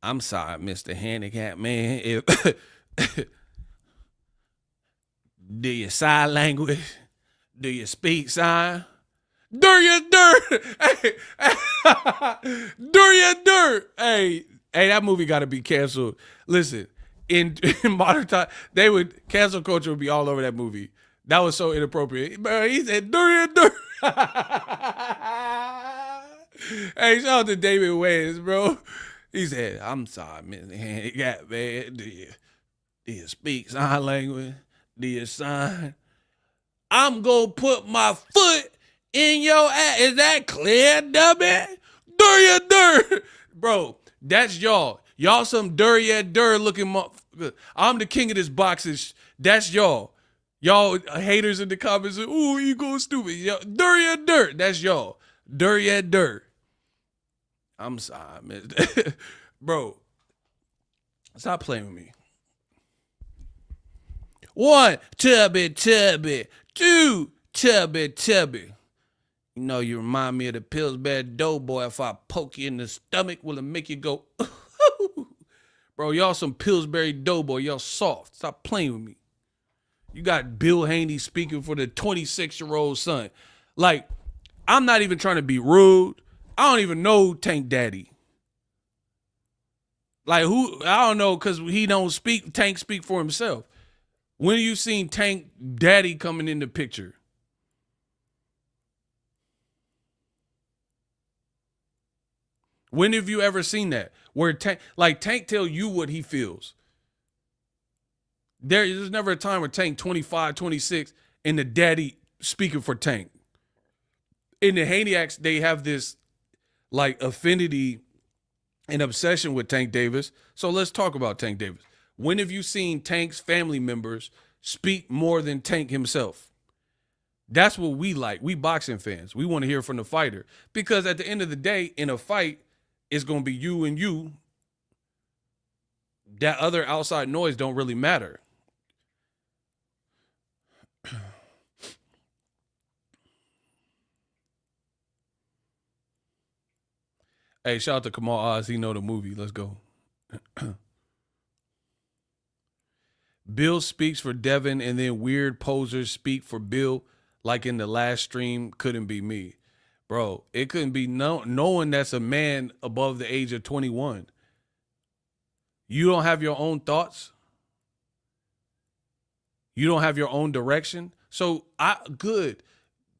I'm sorry, Mr. Handicap Man. Do you sign language? Do you speak sign? Dirt. Hey, dirt. Hey, that movie got to be canceled. Listen, in modern time, cancel culture would be all over that movie. That was so inappropriate. Bro, he said dirt. Hey, shout out to David Wayans, bro. He said, I'm sorry, Mr. Handicap, man. Do you speak sign language? Do you sign? I'm going to put my foot in your ass. Is that clear, dummy? Dirt. Bro, that's y'all. Y'all some dirt looking motherfucker. I'm the king of this boxing. That's y'all. Y'all haters in the comments. Ooh, you go stupid. Yo, dirt. That's y'all. Dirt. I'm sorry, man. Bro, stop playing with me. 1, tubby. 2, tubby. You know, you remind me of the Pillsbury Doughboy. If I poke you in the stomach, will it make you go, bro, y'all some Pillsbury Doughboy. Y'all soft. Stop playing with me. You got Bill Haney speaking for the 26-year-old son. Like, I'm not even trying to be rude. I don't even know Tank Daddy. Like, who? I don't know, because he don't speak. Tank speak for himself. When have you seen Tank Daddy coming in the picture? When have you ever seen that? Where Tank tell you what he feels. There's never a time where Tank 25, 26, and the daddy speaking for Tank. In the Haneyacs, they have this like affinity and obsession with Tank Davis. So let's talk about Tank Davis. When have you seen Tank's family members speak more than Tank himself? That's what we like. We boxing fans. We want to hear from the fighter. Because at the end of the day, in a fight, it's going to be you and you. That other outside noise don't really matter. Hey, shout out to Kamal Oz. He know the movie. Let's go. Bill speaks for Devin, and then weird posers speak for Bill, like in the last stream. Couldn't be me. Bro, it couldn't be no one that's a man above the age of 21. You don't have your own thoughts. You don't have your own direction. So good.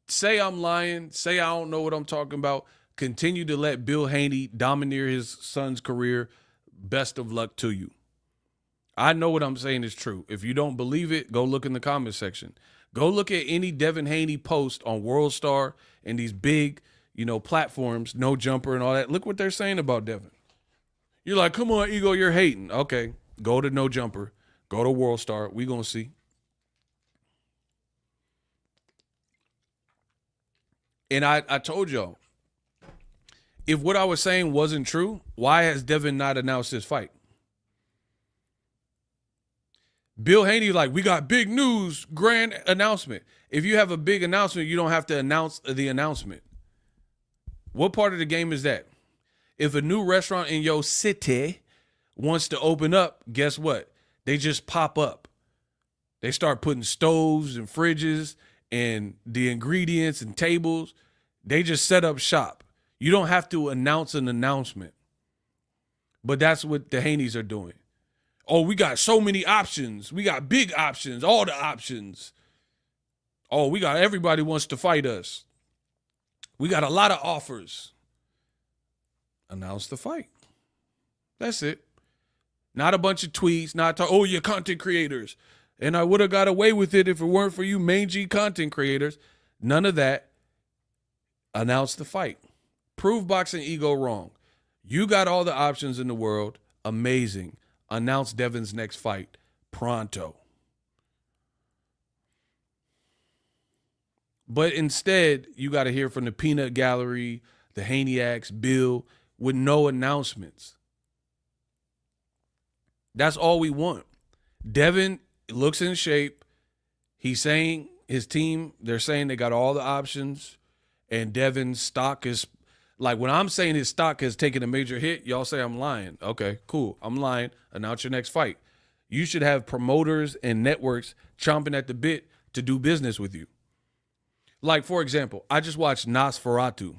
Say I'm lying. Say I don't know what I'm talking about. Continue to let Bill Haney domineer his son's career. Best of luck to you. I know what I'm saying is true. If you don't believe it, go look in the comment section. Go look at any Devin Haney post on World Star and these big, platforms, No Jumper and all that. Look what they're saying about Devin. You're like, come on, Ego, you're hating. Okay, go to No Jumper. Go to World Star. We gonna see. And I told y'all, If what I was saying wasn't true, why has Devin not announced his fight? Bill Haney, like, we got big news, grand announcement. If you have a big announcement, you don't have to announce the announcement. What part of the game is that? If a new restaurant in your city wants to open up, guess what? They just pop up. They start putting stoves and fridges and the ingredients and tables. They just set up shop. You don't have to announce an announcement. But that's what the Haneys are doing. Oh, we got so many options. We got big options, all the options. Oh, we got everybody wants to fight us. We got a lot of offers. Announce the fight. That's it. Not a bunch of tweets, not talk, oh, you're content creators. And I would have got away with it if it weren't for you mangy content creators. None of that. Announce the fight. Prove Boxingego wrong. You got all the options in the world. Amazing. Announce Devin's next fight. Pronto. But instead, you got to hear from the peanut gallery, the Haneyacs, Bill, with no announcements. That's all we want. Devin looks in shape. He's saying his team, they're saying they got all the options. And Devin's stock is, like, when I'm saying his stock has taken a major hit, y'all say I'm lying. Okay, cool. I'm lying. Announce your next fight. You should have promoters and networks chomping at the bit to do business with you. Like, for example, I just watched Nosferatu.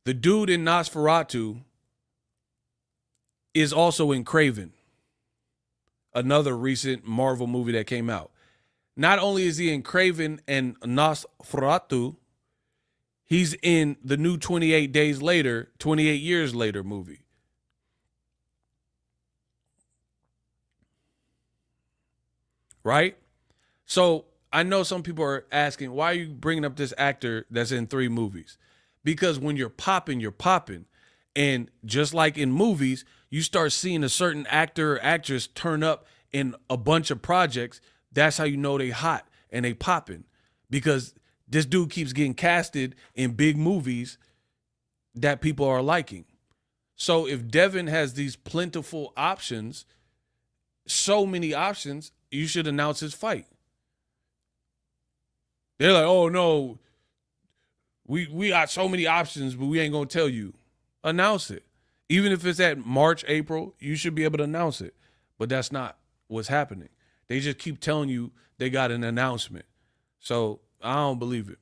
The dude in Nosferatu is also in Craven, another recent Marvel movie that came out. Not only is he in Craven and Nosferatu, he's in the new 28 Years Later movie. Right? So I know some people are asking, why are you bringing up this actor that's in 3 movies? Because when you're popping, you're popping. And just like in movies, you start seeing a certain actor or actress turn up in a bunch of projects. That's how you know they hot and they popping. Because this dude keeps getting casted in big movies that people are liking. So if Devin has these plentiful options, so many options, you should announce his fight. They're like, oh, no, we got so many options, but we ain't going to tell you. Announce it. Even if it's at March, April, you should be able to announce it. But that's not what's happening. They just keep telling you they got an announcement. So I don't believe it.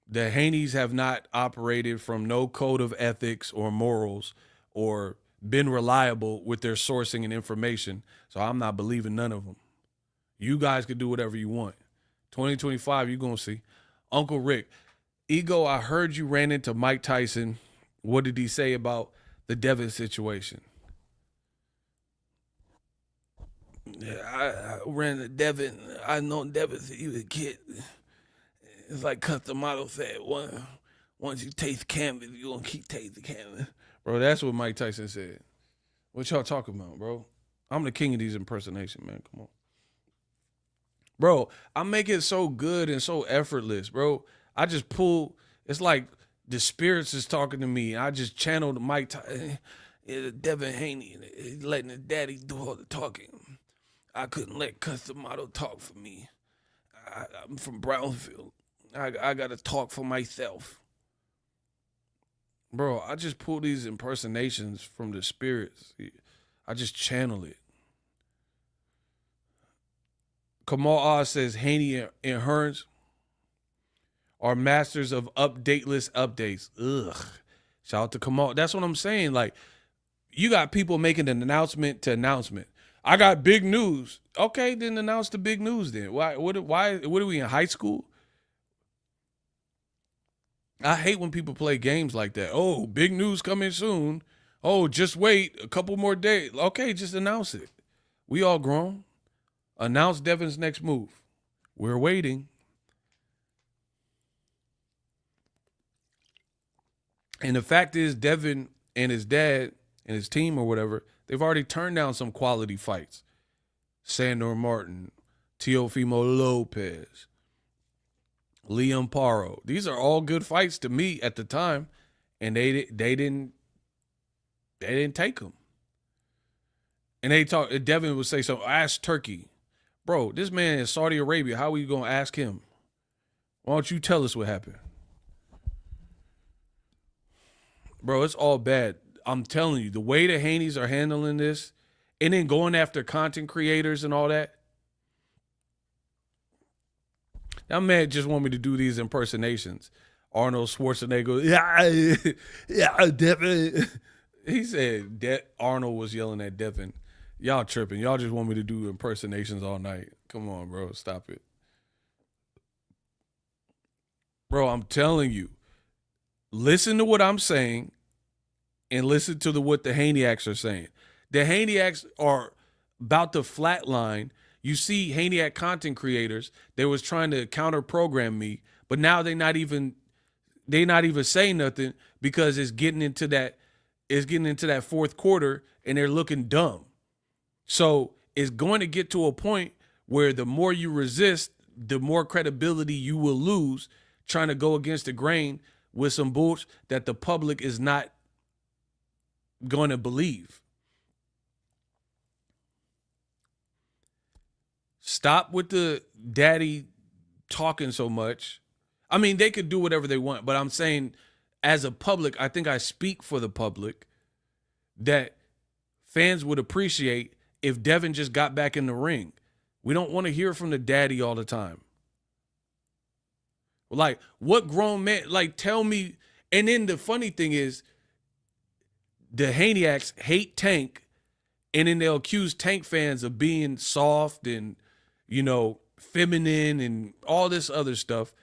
The Haneys have not operated from no code of ethics or morals or been reliable with their sourcing and information. So I'm not believing none of them. You guys can do whatever you want. 2025, you're going to see. Uncle Rick, Ego, I heard you ran into Mike Tyson. What did he say about the Devin situation? Yeah, I ran into Devin. I know Devin since he was a kid. It's like Custom Model said, once you taste canvas, you're going to keep tasting canvas. Bro, that's what Mike Tyson said. What y'all talking about, bro? I'm the king of these impersonations, man. Come on. Bro, I make it so good and so effortless, bro. I just pull. It's like the spirits is talking to me. I just channeled Mike Tyson. Devin Haney, letting his daddy do all the talking. I couldn't let Custom Model talk for me. I'm from Brownsville. I got to talk for myself. Bro, I just pull these impersonations from the spirits. I just channel it. Kamal Oz says Haney and Hearns are masters of updateless updates. Ugh. Shout out to Kamal. That's what I'm saying. Like, you got people making an announcement to announcement. I got big news. Okay, then announce the big news then. Why? What are we in high school? I hate when people play games like that. Oh, big news coming soon. Oh, just wait a couple more days. Okay, just announce it. We all grown. Announce Devin's next move. We're waiting. And the fact is, Devin and his dad and his team or whatever, they've already turned down some quality fights. Sandor Martin, Teofimo Lopez. Liam Paro. These are all good fights to me at the time, and they didn't take them. And Devin would say, so ask Turkey. Bro, this man in Saudi Arabia, how are you going to ask him? Why don't you tell us what happened? Bro, it's all bad. I'm telling you, the way the Haneys are handling this and then going after content creators and all that. That man just want me to do these impersonations. Arnold Schwarzenegger, yeah, Devin. He said Arnold was yelling at Devin. Y'all tripping. Y'all just want me to do impersonations all night. Come on, bro. Stop it. Bro, I'm telling you, listen to what I'm saying and listen to what the Haneyacs are saying. The Haneyacs are about to flatline. You see Haneyac content creators, they was trying to counter program me, but now they not even saying nothing because it's getting into that fourth quarter and they're looking dumb. So it's going to get to a point where the more you resist, the more credibility you will lose trying to go against the grain with some bullshit that the public is not going to believe. Stop with the daddy talking so much. I mean, they could do whatever they want, but I'm saying as a public, I think I speak for the public that fans would appreciate if Devin just got back in the ring. We don't want to hear from the daddy all the time. Like, what grown man, like, tell me. And then the funny thing is, the Haneyacs hate Tank, and then they'll accuse Tank fans of being soft and, feminine and all this other stuff.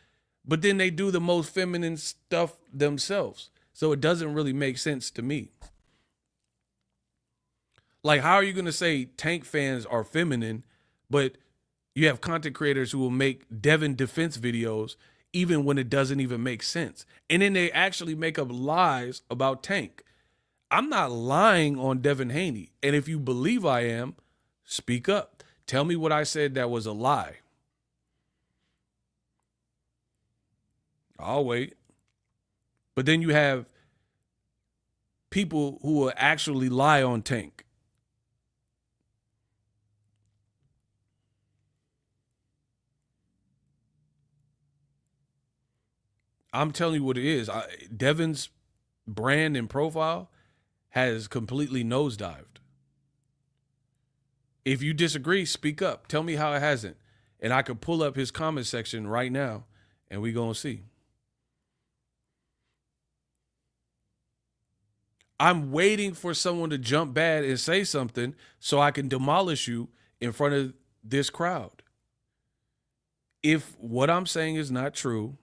But then they do the most feminine stuff themselves. So it doesn't really make sense to me. Like, how are you going to say Tank fans are feminine, but you have content creators who will make Devin defense videos even when it doesn't even make sense? And then they actually make up lies about Tank. I'm not lying on Devin Haney. And if you believe I am, speak up. Tell me what I said that was a lie. I'll wait. But then you have people who will actually lie on Tank. I'm telling you what it is. Devin's brand and profile has completely nosedived. If you disagree, speak up. Tell me how it hasn't. And I could pull up his comment section right now and we gonna see. I'm waiting for someone to jump bad and say something so I can demolish you in front of this crowd. If what I'm saying is not true,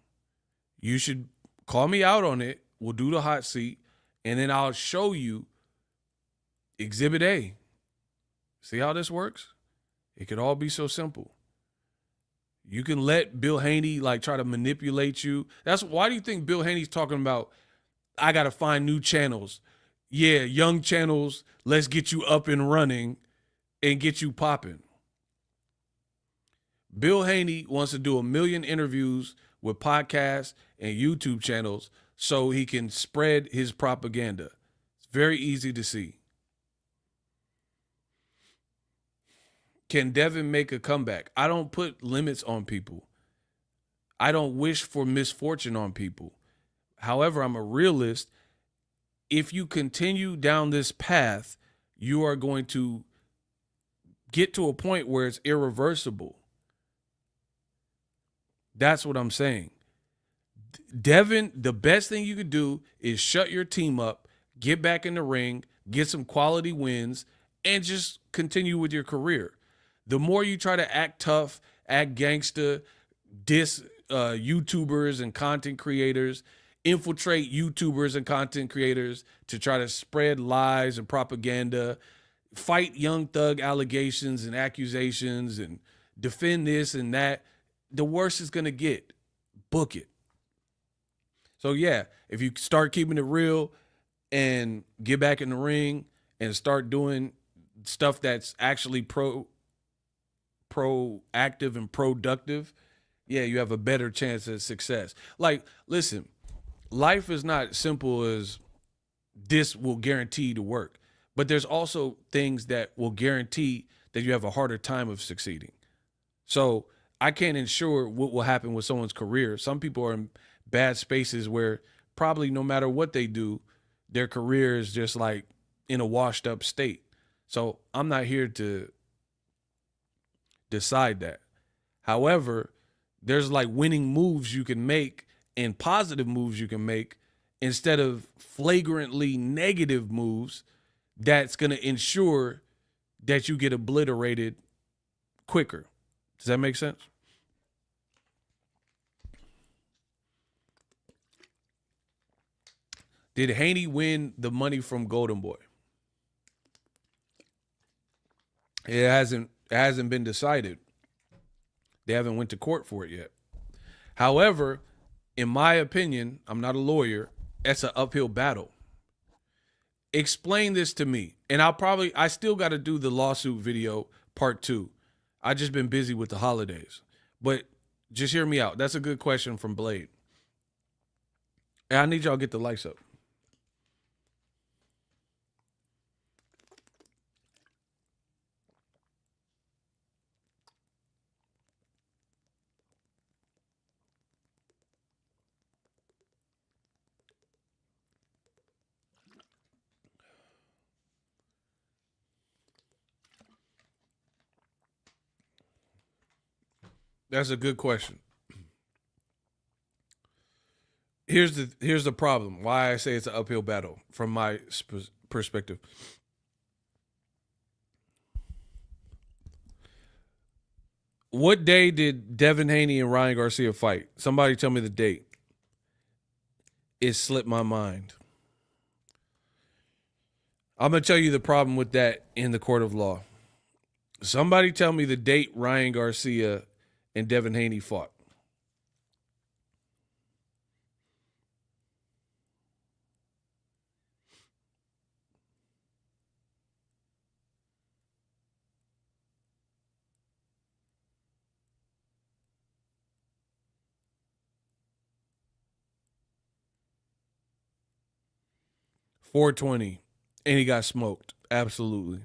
you should call me out on it. We'll do the hot seat, and then I'll show you Exhibit A. See how this works? It could all be so simple. You can let Bill Haney try to manipulate you. Why do you think Bill Haney's talking about, I got to find new channels? Yeah, young channels, let's get you up and running and get you popping. Bill Haney wants to do 1 million interviews with podcasts and YouTube channels so he can spread his propaganda. It's very easy to see. Can Devin make a comeback? I don't put limits on people. I don't wish for misfortune on people. However, I'm a realist. If you continue down this path, you are going to get to a point where it's irreversible. That's what I'm saying. Devin, the best thing you could do is shut your team up, get back in the ring, get some quality wins, and just continue with your career. The more you try to act tough, act gangster, diss YouTubers and content creators, infiltrate YouTubers and content creators to try to spread lies and propaganda, fight Young Thug allegations and accusations and defend this and that, the worse it's going to get. Book it. So, yeah, if you start keeping it real and get back in the ring and start doing stuff that's actually proactive and productive, yeah, you have a better chance at success. Like, listen, life is not simple as this will guarantee to work, but there's also things that will guarantee that you have a harder time of succeeding. So I can't ensure what will happen with someone's career. Some people are in bad spaces where probably no matter what they do, their career is just like in a washed up state. So I'm not here to decide that. However, there's like winning moves you can make and positive moves you can make instead of flagrantly negative moves that's going to ensure that you get obliterated quicker. Does that make sense? Did Haney win the money from Golden Boy? It hasn't been decided. They haven't went to court for it yet. However, in my opinion, I'm not a lawyer, that's an uphill battle. Explain this to me. And I still got to do the lawsuit video part 2. I just been busy with the holidays. But just hear me out. That's a good question from Blade. And I need y'all to get the lights up. That's a good question. Here's the problem. Why I say it's an uphill battle from my perspective. What day did Devin Haney and Ryan Garcia fight? Somebody tell me the date. It slipped my mind. I'm going to tell you the problem with that in the court of law. Somebody tell me the date Ryan Garcia and Devin Haney fought. .420, and he got smoked. Absolutely.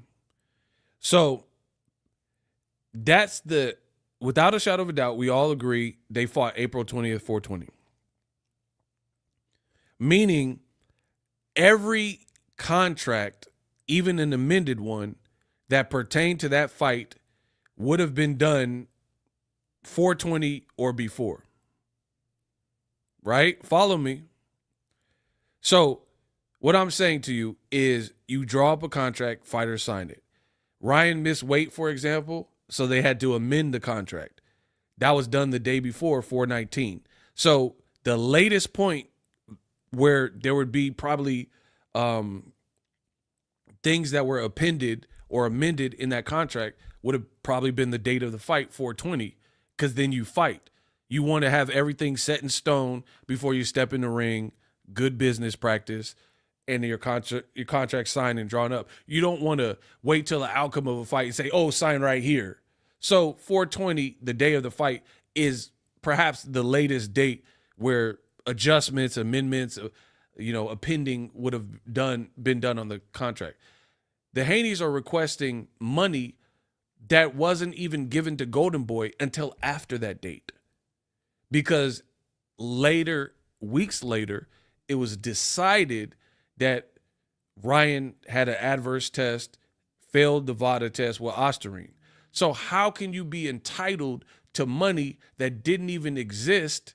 So that's without a shadow of a doubt, we all agree they fought April 20th, .420. Meaning every contract, even an amended one, that pertained to that fight would have been done .420 or before. Right? Follow me. So what I'm saying to you is you draw up a contract, fighters sign it. Ryan missed weight, for example, so they had to amend the contract. That was done the day before, .419. So the latest point where there would be probably things that were appended or amended in that contract would have probably been the date of the fight, .420, because then you fight. You want to have everything set in stone before you step in the ring, good business practice, and your contract signed and drawn up. You don't want to wait till the outcome of a fight and say, oh, sign right here. So .420, the day of the fight, is perhaps the latest date where adjustments, amendments, appending would have been done on the contract. The Haneys are requesting money that wasn't even given to Golden Boy until after that date. Because weeks later, it was decided that Ryan had an adverse test, failed the VADA test with Ostarine. So how can you be entitled to money that didn't even exist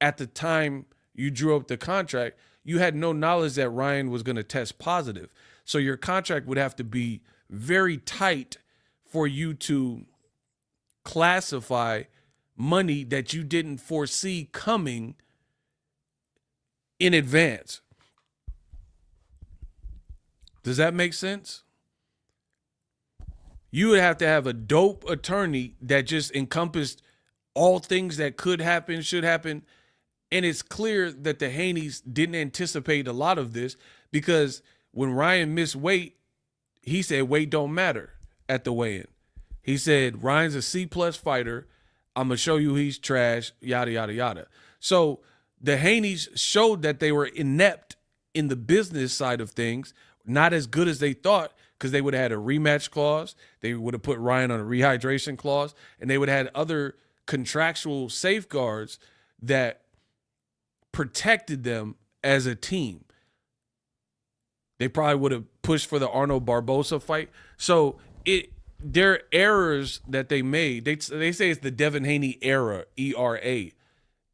at the time you drew up the contract? You had no knowledge that Ryan was going to test positive. So your contract would have to be very tight for you to classify money that you didn't foresee coming in advance. Does that make sense? You would have to have a dope attorney that just encompassed all things that could happen, should happen. And it's clear that the Haneys didn't anticipate a lot of this, because when Ryan missed weight, he said weight don't matter at the weigh-in. He said Ryan's a C+ fighter. I'm going to show you he's trash, yada, yada, yada. So the Haneys showed that they were inept in the business side of things, not as good as they thought, because they would have had a rematch clause. They would have put Ryan on a rehydration clause, and they would have had other contractual safeguards that protected them as a team. They probably would have pushed for the Arnold Barbosa fight. So their errors that they made, they say it's the Devin Haney era, ERA.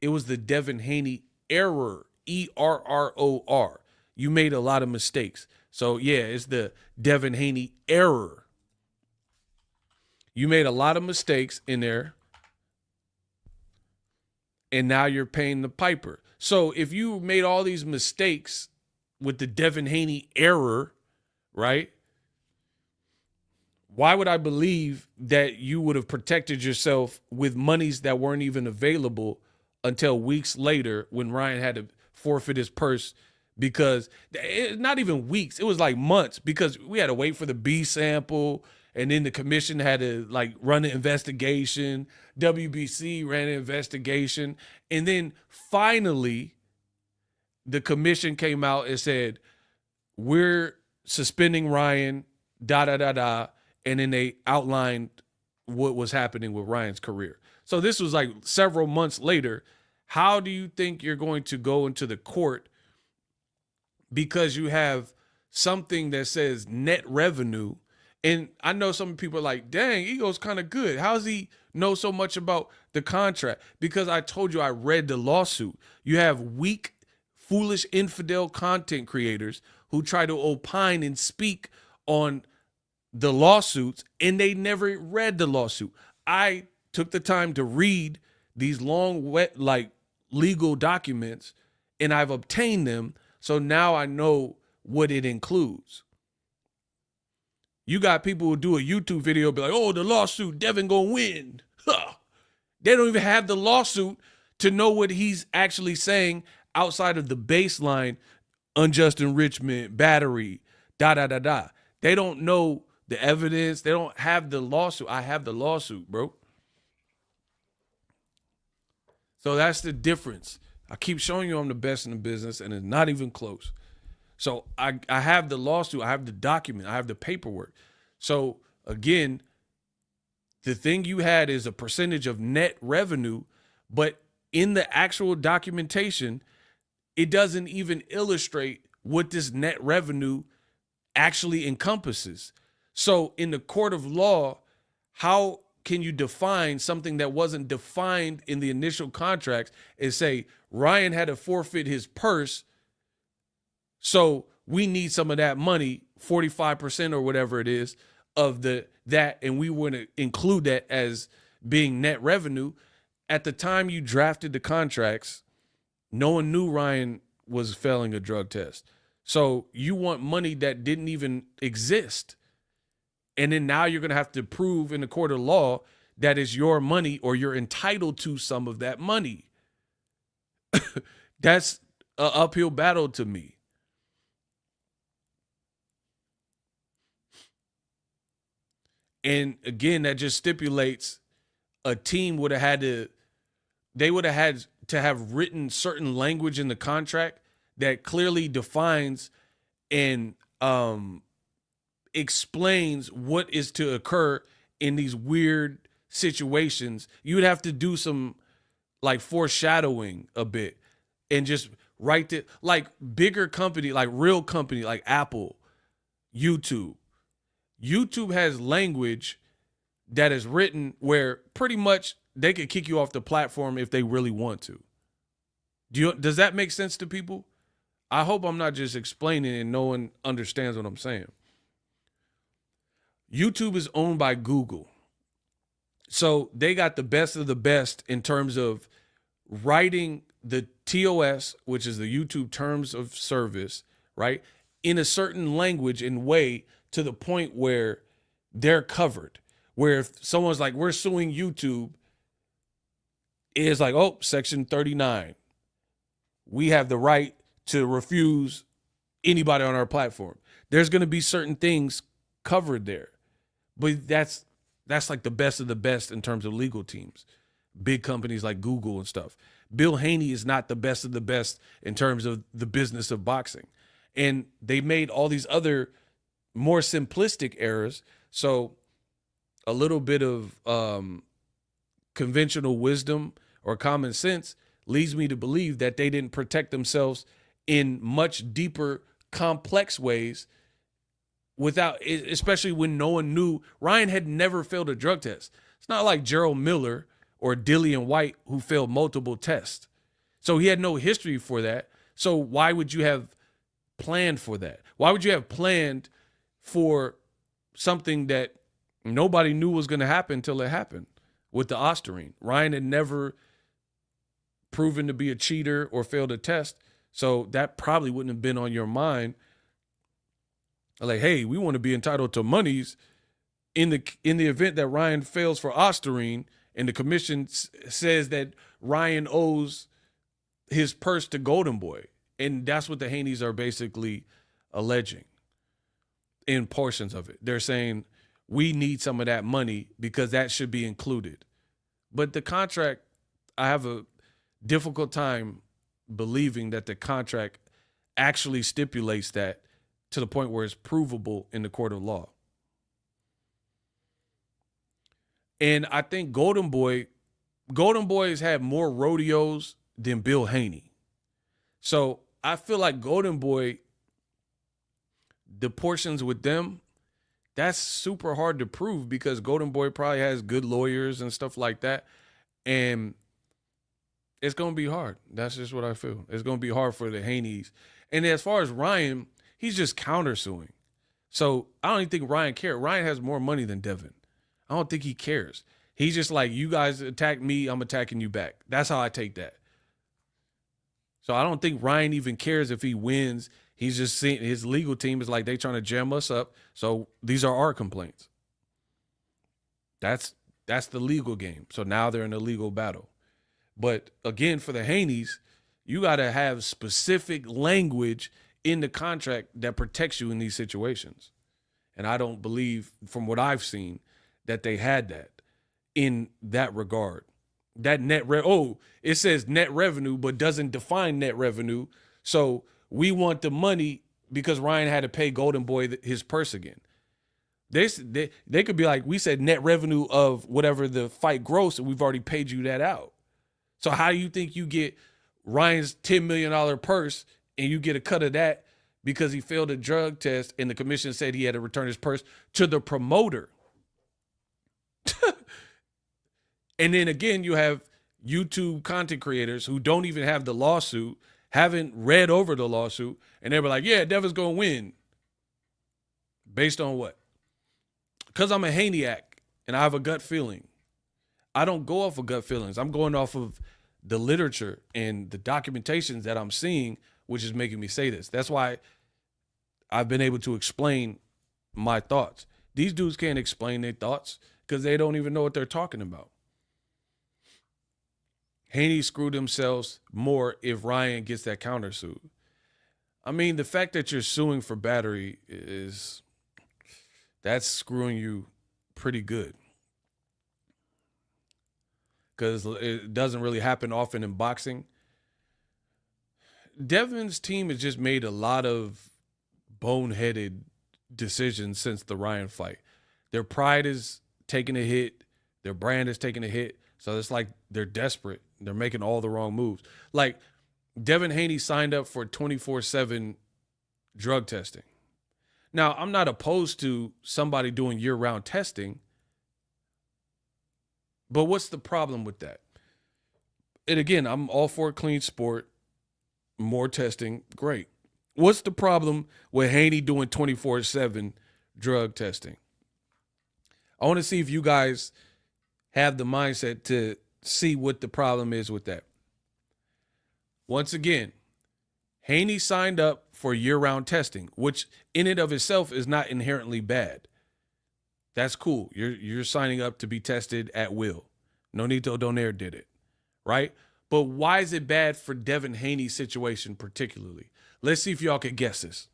It was the Devin Haney error, ERROR. You made a lot of mistakes. So, yeah, it's the Devin Haney error. You made a lot of mistakes in there, and now you're paying the piper. So if you made all these mistakes with the Devin Haney error, right, why would I believe that you would have protected yourself with monies that weren't even available until weeks later when Ryan had to forfeit his purse? Because not even weeks, it was like months, because we had to wait for the B sample, and then the commission had to like run an investigation. WBC ran an investigation, and then finally the commission came out and said, we're suspending Ryan, and then they outlined what was happening with Ryan's career. So this was like several months later. How do you think you're going to go into the court because you have something that says net revenue? And I know some people are like, dang, Ego's kind of good. How does he know so much about the contract? Because I told you I read the lawsuit. You have weak, foolish, infidel content creators who try to opine and speak on the lawsuits, and they never read the lawsuit. I took the time to read these long, wet, like legal documents, and I've obtained them. So now I know what it includes. You got people who do a YouTube video, be like, oh, the lawsuit, Devin gonna win. Huh. They don't even have the lawsuit to know what he's actually saying outside of the baseline, unjust enrichment, battery, They don't know the evidence. They don't have the lawsuit. I have the lawsuit, bro. So that's the difference. I keep showing you I'm the best in the business, and it's not even close. So I have the lawsuit. I have the document. I have the paperwork. So again, the thing you had is a percentage of net revenue, but in the actual documentation, it doesn't even illustrate what this net revenue actually encompasses. So in the court of law, how can you define something that wasn't defined in the initial contracts and say Ryan had to forfeit his purse, so we need some of that money, 45% or whatever it is of that, and we want to include that as being net revenue? At the time you drafted the contracts, no one knew Ryan was failing a drug test. So you want money that didn't even exist. And then now you're going to have to prove in the court of law that is your money, or you're entitled to some of that money. That's an uphill battle to me. And again, that just stipulates a team would have had to have written certain language in the contract that clearly defines and explains what is to occur in these weird situations. You would have to do some like foreshadowing a bit and just write it like bigger company, like real company, like Apple, YouTube. YouTube has language that is written where pretty much they could kick you off the platform if they really want to. Does that make sense to people? I hope I'm not just explaining and no one understands what I'm saying. YouTube is owned by Google. So they got the best of the best in terms of writing the TOS, which is the YouTube Terms of Service, right, in a certain language and way to the point where they're covered. Where if someone's like, we're suing YouTube, it's like, oh, Section 39. We have the right to refuse anybody on our platform. There's going to be certain things covered there. But that's like the best of the best in terms of legal teams. big companies like Google and stuff. Bill Haney is not the best of the best in terms of the business of boxing. And they made all these other more simplistic errors. So a little bit of conventional wisdom or common sense leads me to believe that they didn't protect themselves in much deeper, complex ways without, especially when no one knew. Ryan had never failed a drug test. It's not like Gerald Miller or Dillian White who failed multiple tests. So he had no history for that. So why would you have planned for that? Why would you have planned for something that nobody knew was going to happen until it happened with the Ostarine? Ryan had never proven to be a cheater or failed a test, so that probably wouldn't have been on your mind. Like, hey, we want to be entitled to monies in the event that Ryan fails for Ostarine, and the commission says that Ryan owes his purse to Golden Boy. And that's what the Haneys are basically alleging in portions of it. They're saying we need some of that money because that should be included. But the contract, I have a difficult time believing that the contract actually stipulates that to the point where it's provable in the court of law. And I think Golden Boy has had more rodeos than Bill Haney. So I feel like Golden Boy, the portions with them, that's super hard to prove because Golden Boy probably has good lawyers and stuff like that. And it's going to be hard. That's just what I feel. It's going to be hard for the Haneys. And as far as Ryan, he's just countersuing. So I don't even think Ryan cares. Ryan has more money than Devin. I don't think he cares. He's just like, you guys attack me, I'm attacking you back. That's how I take that. So I don't think Ryan even cares if he wins. He's just seeing his legal team is like, they trying to jam us up. So these are our complaints. That's the legal game. So now they're in a legal battle. But again, for the Haneys, you got to have specific language in the contract that protects you in these situations. And I don't believe, from what I've seen, that they had that in that regard. That it says net revenue, but doesn't define net revenue. So we want the money because Ryan had to pay Golden Boy his purse again. They could be like, we said net revenue of whatever the fight gross, and we've already paid you that out. So how do you think you get Ryan's $10 million purse and you get a cut of that because he failed a drug test and the commission said he had to return his purse to the promoter? And then again, you have YouTube content creators who don't even have the lawsuit, haven't read over the lawsuit, and they were like, yeah, Devin's going to win. Based on what? Because I'm a Haneyac and I have a gut feeling. I don't go off of gut feelings. I'm going off of the literature and the documentations that I'm seeing, which is making me say this. That's why I've been able to explain my thoughts. These dudes can't explain their thoughts because they don't even know what they're talking about. Haney screwed themselves more if Ryan gets that countersuit. I mean, the fact that you're suing for battery that's screwing you pretty good. Because it doesn't really happen often in boxing. Devin's team has just made a lot of boneheaded decisions since the Ryan fight. Their pride is taking a hit. Their brand is taking a hit. So it's like they're desperate. They're making all the wrong moves. Like Devin Haney signed up for 24/7 drug testing. Now, I'm not opposed to somebody doing year-round testing, but what's the problem with that? And again, I'm all for a clean sport, more testing, great. What's the problem with Haney doing 24/7 drug testing? I want to see if you guys have the mindset to see what the problem is with that. Once again, Haney signed up for year-round testing, which in and of itself is not inherently bad. That's cool. You're signing up to be tested at will. Nonito Donaire did it, right? But why is it bad for Devin Haney's situation particularly? Let's see if y'all can guess this.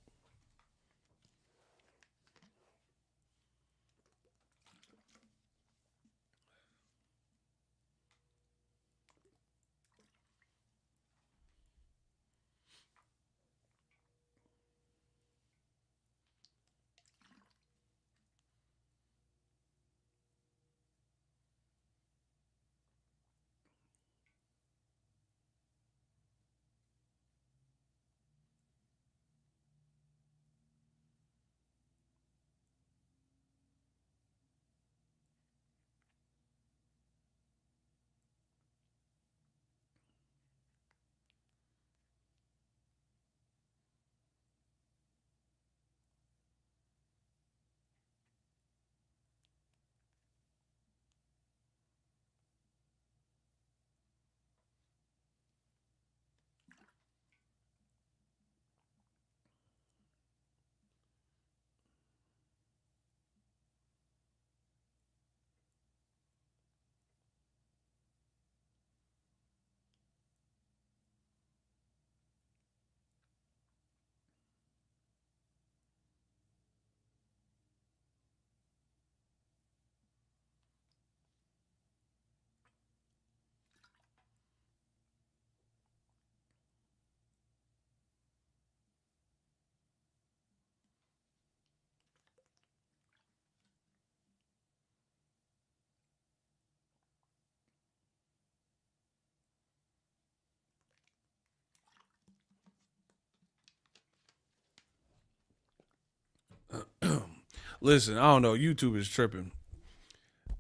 Listen, I don't know. YouTube is tripping.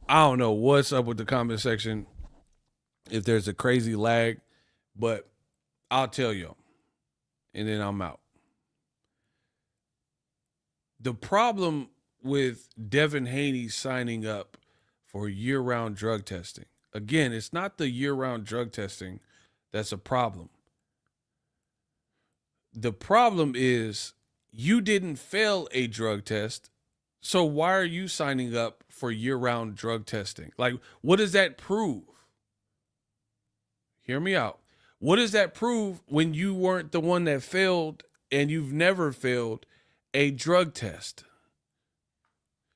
I don't know what's up with the comment section, if there's a crazy lag, but I'll tell you, and then I'm out. The problem with Devin Haney signing up for year-round drug testing, again, it's not the year-round drug testing that's a problem. The problem is you didn't fail a drug test, so why are you signing up for year-round drug testing? Like, what does that prove? Hear me out. What does that prove when you weren't the one that failed and you've never failed a drug test?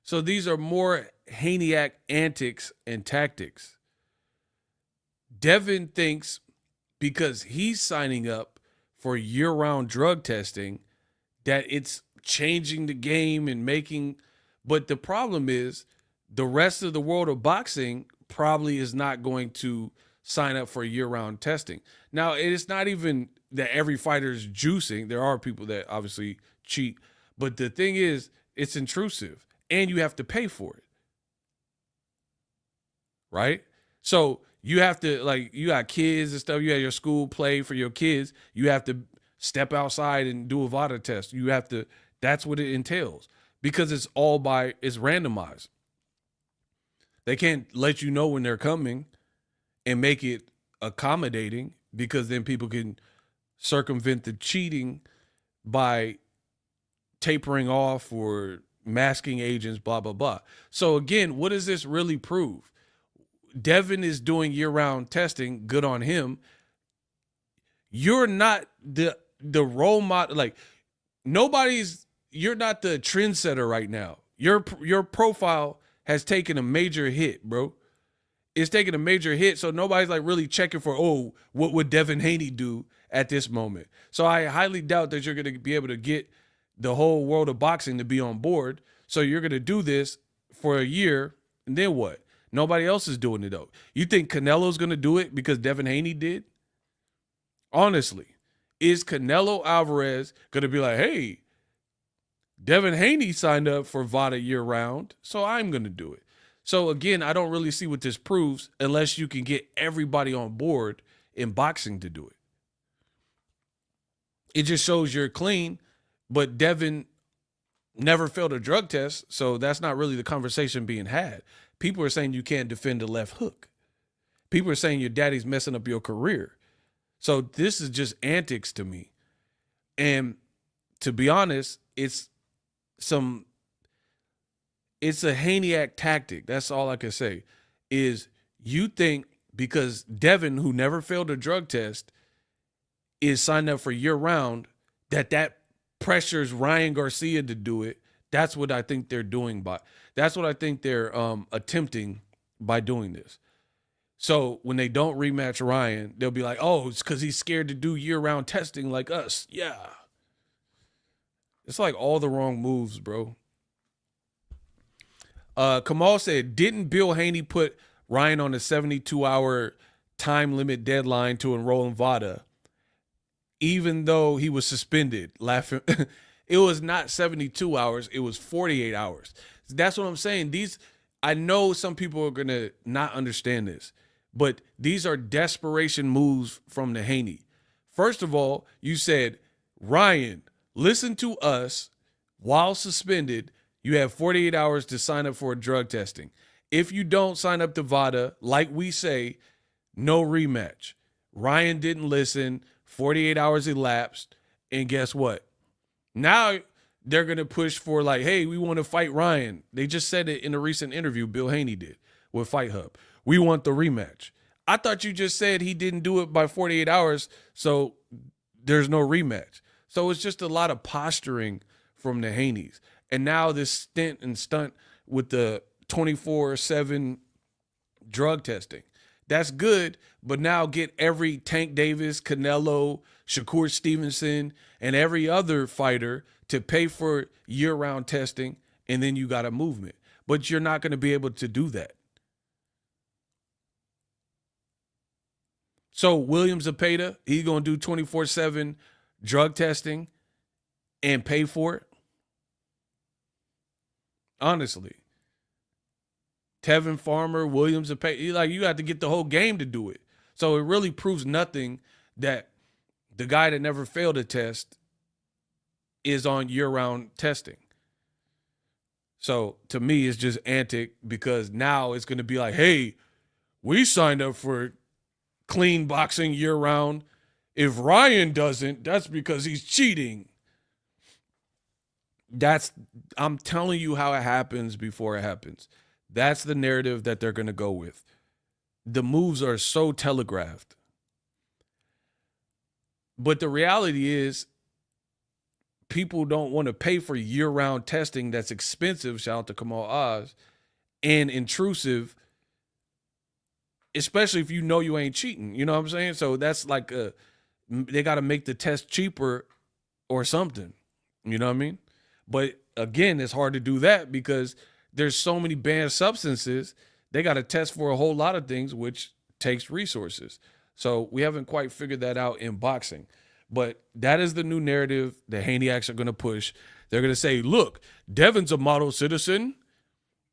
So these are more Haneyac antics and tactics. Devin thinks because he's signing up for year-round drug testing that it's changing the game and making, but the problem is the rest of the world of boxing probably is not going to sign up for year-round testing. Now, it's not even that every fighter is juicing. There are people that obviously cheat, but the thing is, it's intrusive and you have to pay for it, right? So you have to, like, you got kids and stuff. You have your school play for your kids. You have to step outside and do a VADA test. You have to, that's what it entails because it's randomized. They can't let you know when they're coming and make it accommodating because then people can circumvent the cheating by tapering off or masking agents, blah, blah, blah. So again, what does this really prove? Devin is doing year-round testing. Good on him. You're not the role model. Like, you're not the trendsetter right now. Your profile has taken a major hit, bro. It's taking a major hit, so nobody's like really checking for, oh, what would Devin Haney do at this moment? So I highly doubt that you're going to be able to get the whole world of boxing to be on board. So you're going to do this for a year, and then what? Nobody else is doing it, though. You think Canelo's going to do it because Devin Haney did? Honestly, is Canelo Alvarez going to be like, hey, Devin Haney signed up for VADA year-round, so I'm going to do it. So, again, I don't really see what this proves unless you can get everybody on board in boxing to do it. It just shows you're clean, but Devin never failed a drug test, so that's not really the conversation being had. People are saying you can't defend a left hook. People are saying your daddy's messing up your career. So this is just antics to me. And to be honest, it's a Haneyac tactic. That's all I can say. Is you think because Devin, who never failed a drug test, is signed up for year-round, that pressures Ryan Garcia to do it. That's what I think they're doing. That's what I think they're attempting by doing this. So when they don't rematch Ryan, they'll be like, oh, it's because he's scared to do year-round testing like us. Yeah. It's like all the wrong moves, bro. Kamal said, didn't Bill Haney put Ryan on a 72-hour time limit deadline to enroll in VADA, even though he was suspended? Laughing. It was not 72 hours. It was 48 hours. That's what I'm saying. I know some people are going to not understand this, but these are desperation moves from the Haney. First of all, you said, Ryan, listen to us. While suspended, you have 48 hours to sign up for drug testing. If you don't sign up to VADA, like we say, no rematch. Ryan didn't listen. 48 hours elapsed. And guess what? Now they're going to push for like, hey, we want to fight Ryan. They just said it in a recent interview Bill Haney did with Fight Hub. We want the rematch. I thought you just said he didn't do it by 48 hours, so there's no rematch. So it's just a lot of posturing from the Haneys. And now this stunt with the 24/7 drug testing. That's good, but now get every Tank Davis, Canelo, Shakur Stevenson, and every other fighter to pay for year-round testing, and then you got a movement. But you're not going to be able to do that. So William Zepeda, he's going to do 24/7 drug testing and pay for it. Honestly. Tevin Farmer, Williams, and Pay, like you have to get the whole game to do it. So it really proves nothing that the guy that never failed a test is on year-round testing. So to me, it's just antic because now it's going to be like, hey, we signed up for clean boxing year-round. If Ryan doesn't, that's because he's cheating. I'm telling you how it happens before it happens. That's the narrative that they're going to go with. The moves are so telegraphed. But the reality is, people don't want to pay for year-round testing that's expensive, shout out to Kamal Oz, and intrusive, especially if you know you ain't cheating. You know what I'm saying? So that's like they got to make the test cheaper or something. You know what I mean? But again, it's hard to do that because there's so many banned substances. They got to test for a whole lot of things, which takes resources. So we haven't quite figured that out in boxing. But that is the new narrative that Haneyacs are going to push. They're going to say, look, Devin's a model citizen.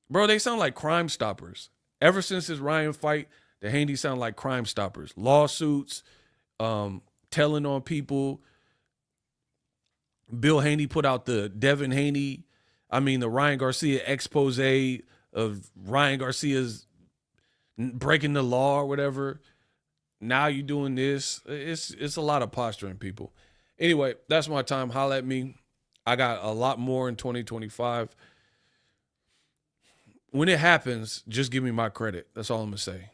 Bro, they sound like Crime Stoppers. Ever since his Ryan fight, the Haney sound like Crime Stoppers. Lawsuits, telling on people. Bill Haney put out the the Ryan Garcia expose of Ryan Garcia's breaking the law or whatever. Now you doing this. It's a lot of posturing, people. Anyway, that's my time. Holla at me. I got a lot more in 2025. When it happens, just give me my credit. That's all I'm going to say.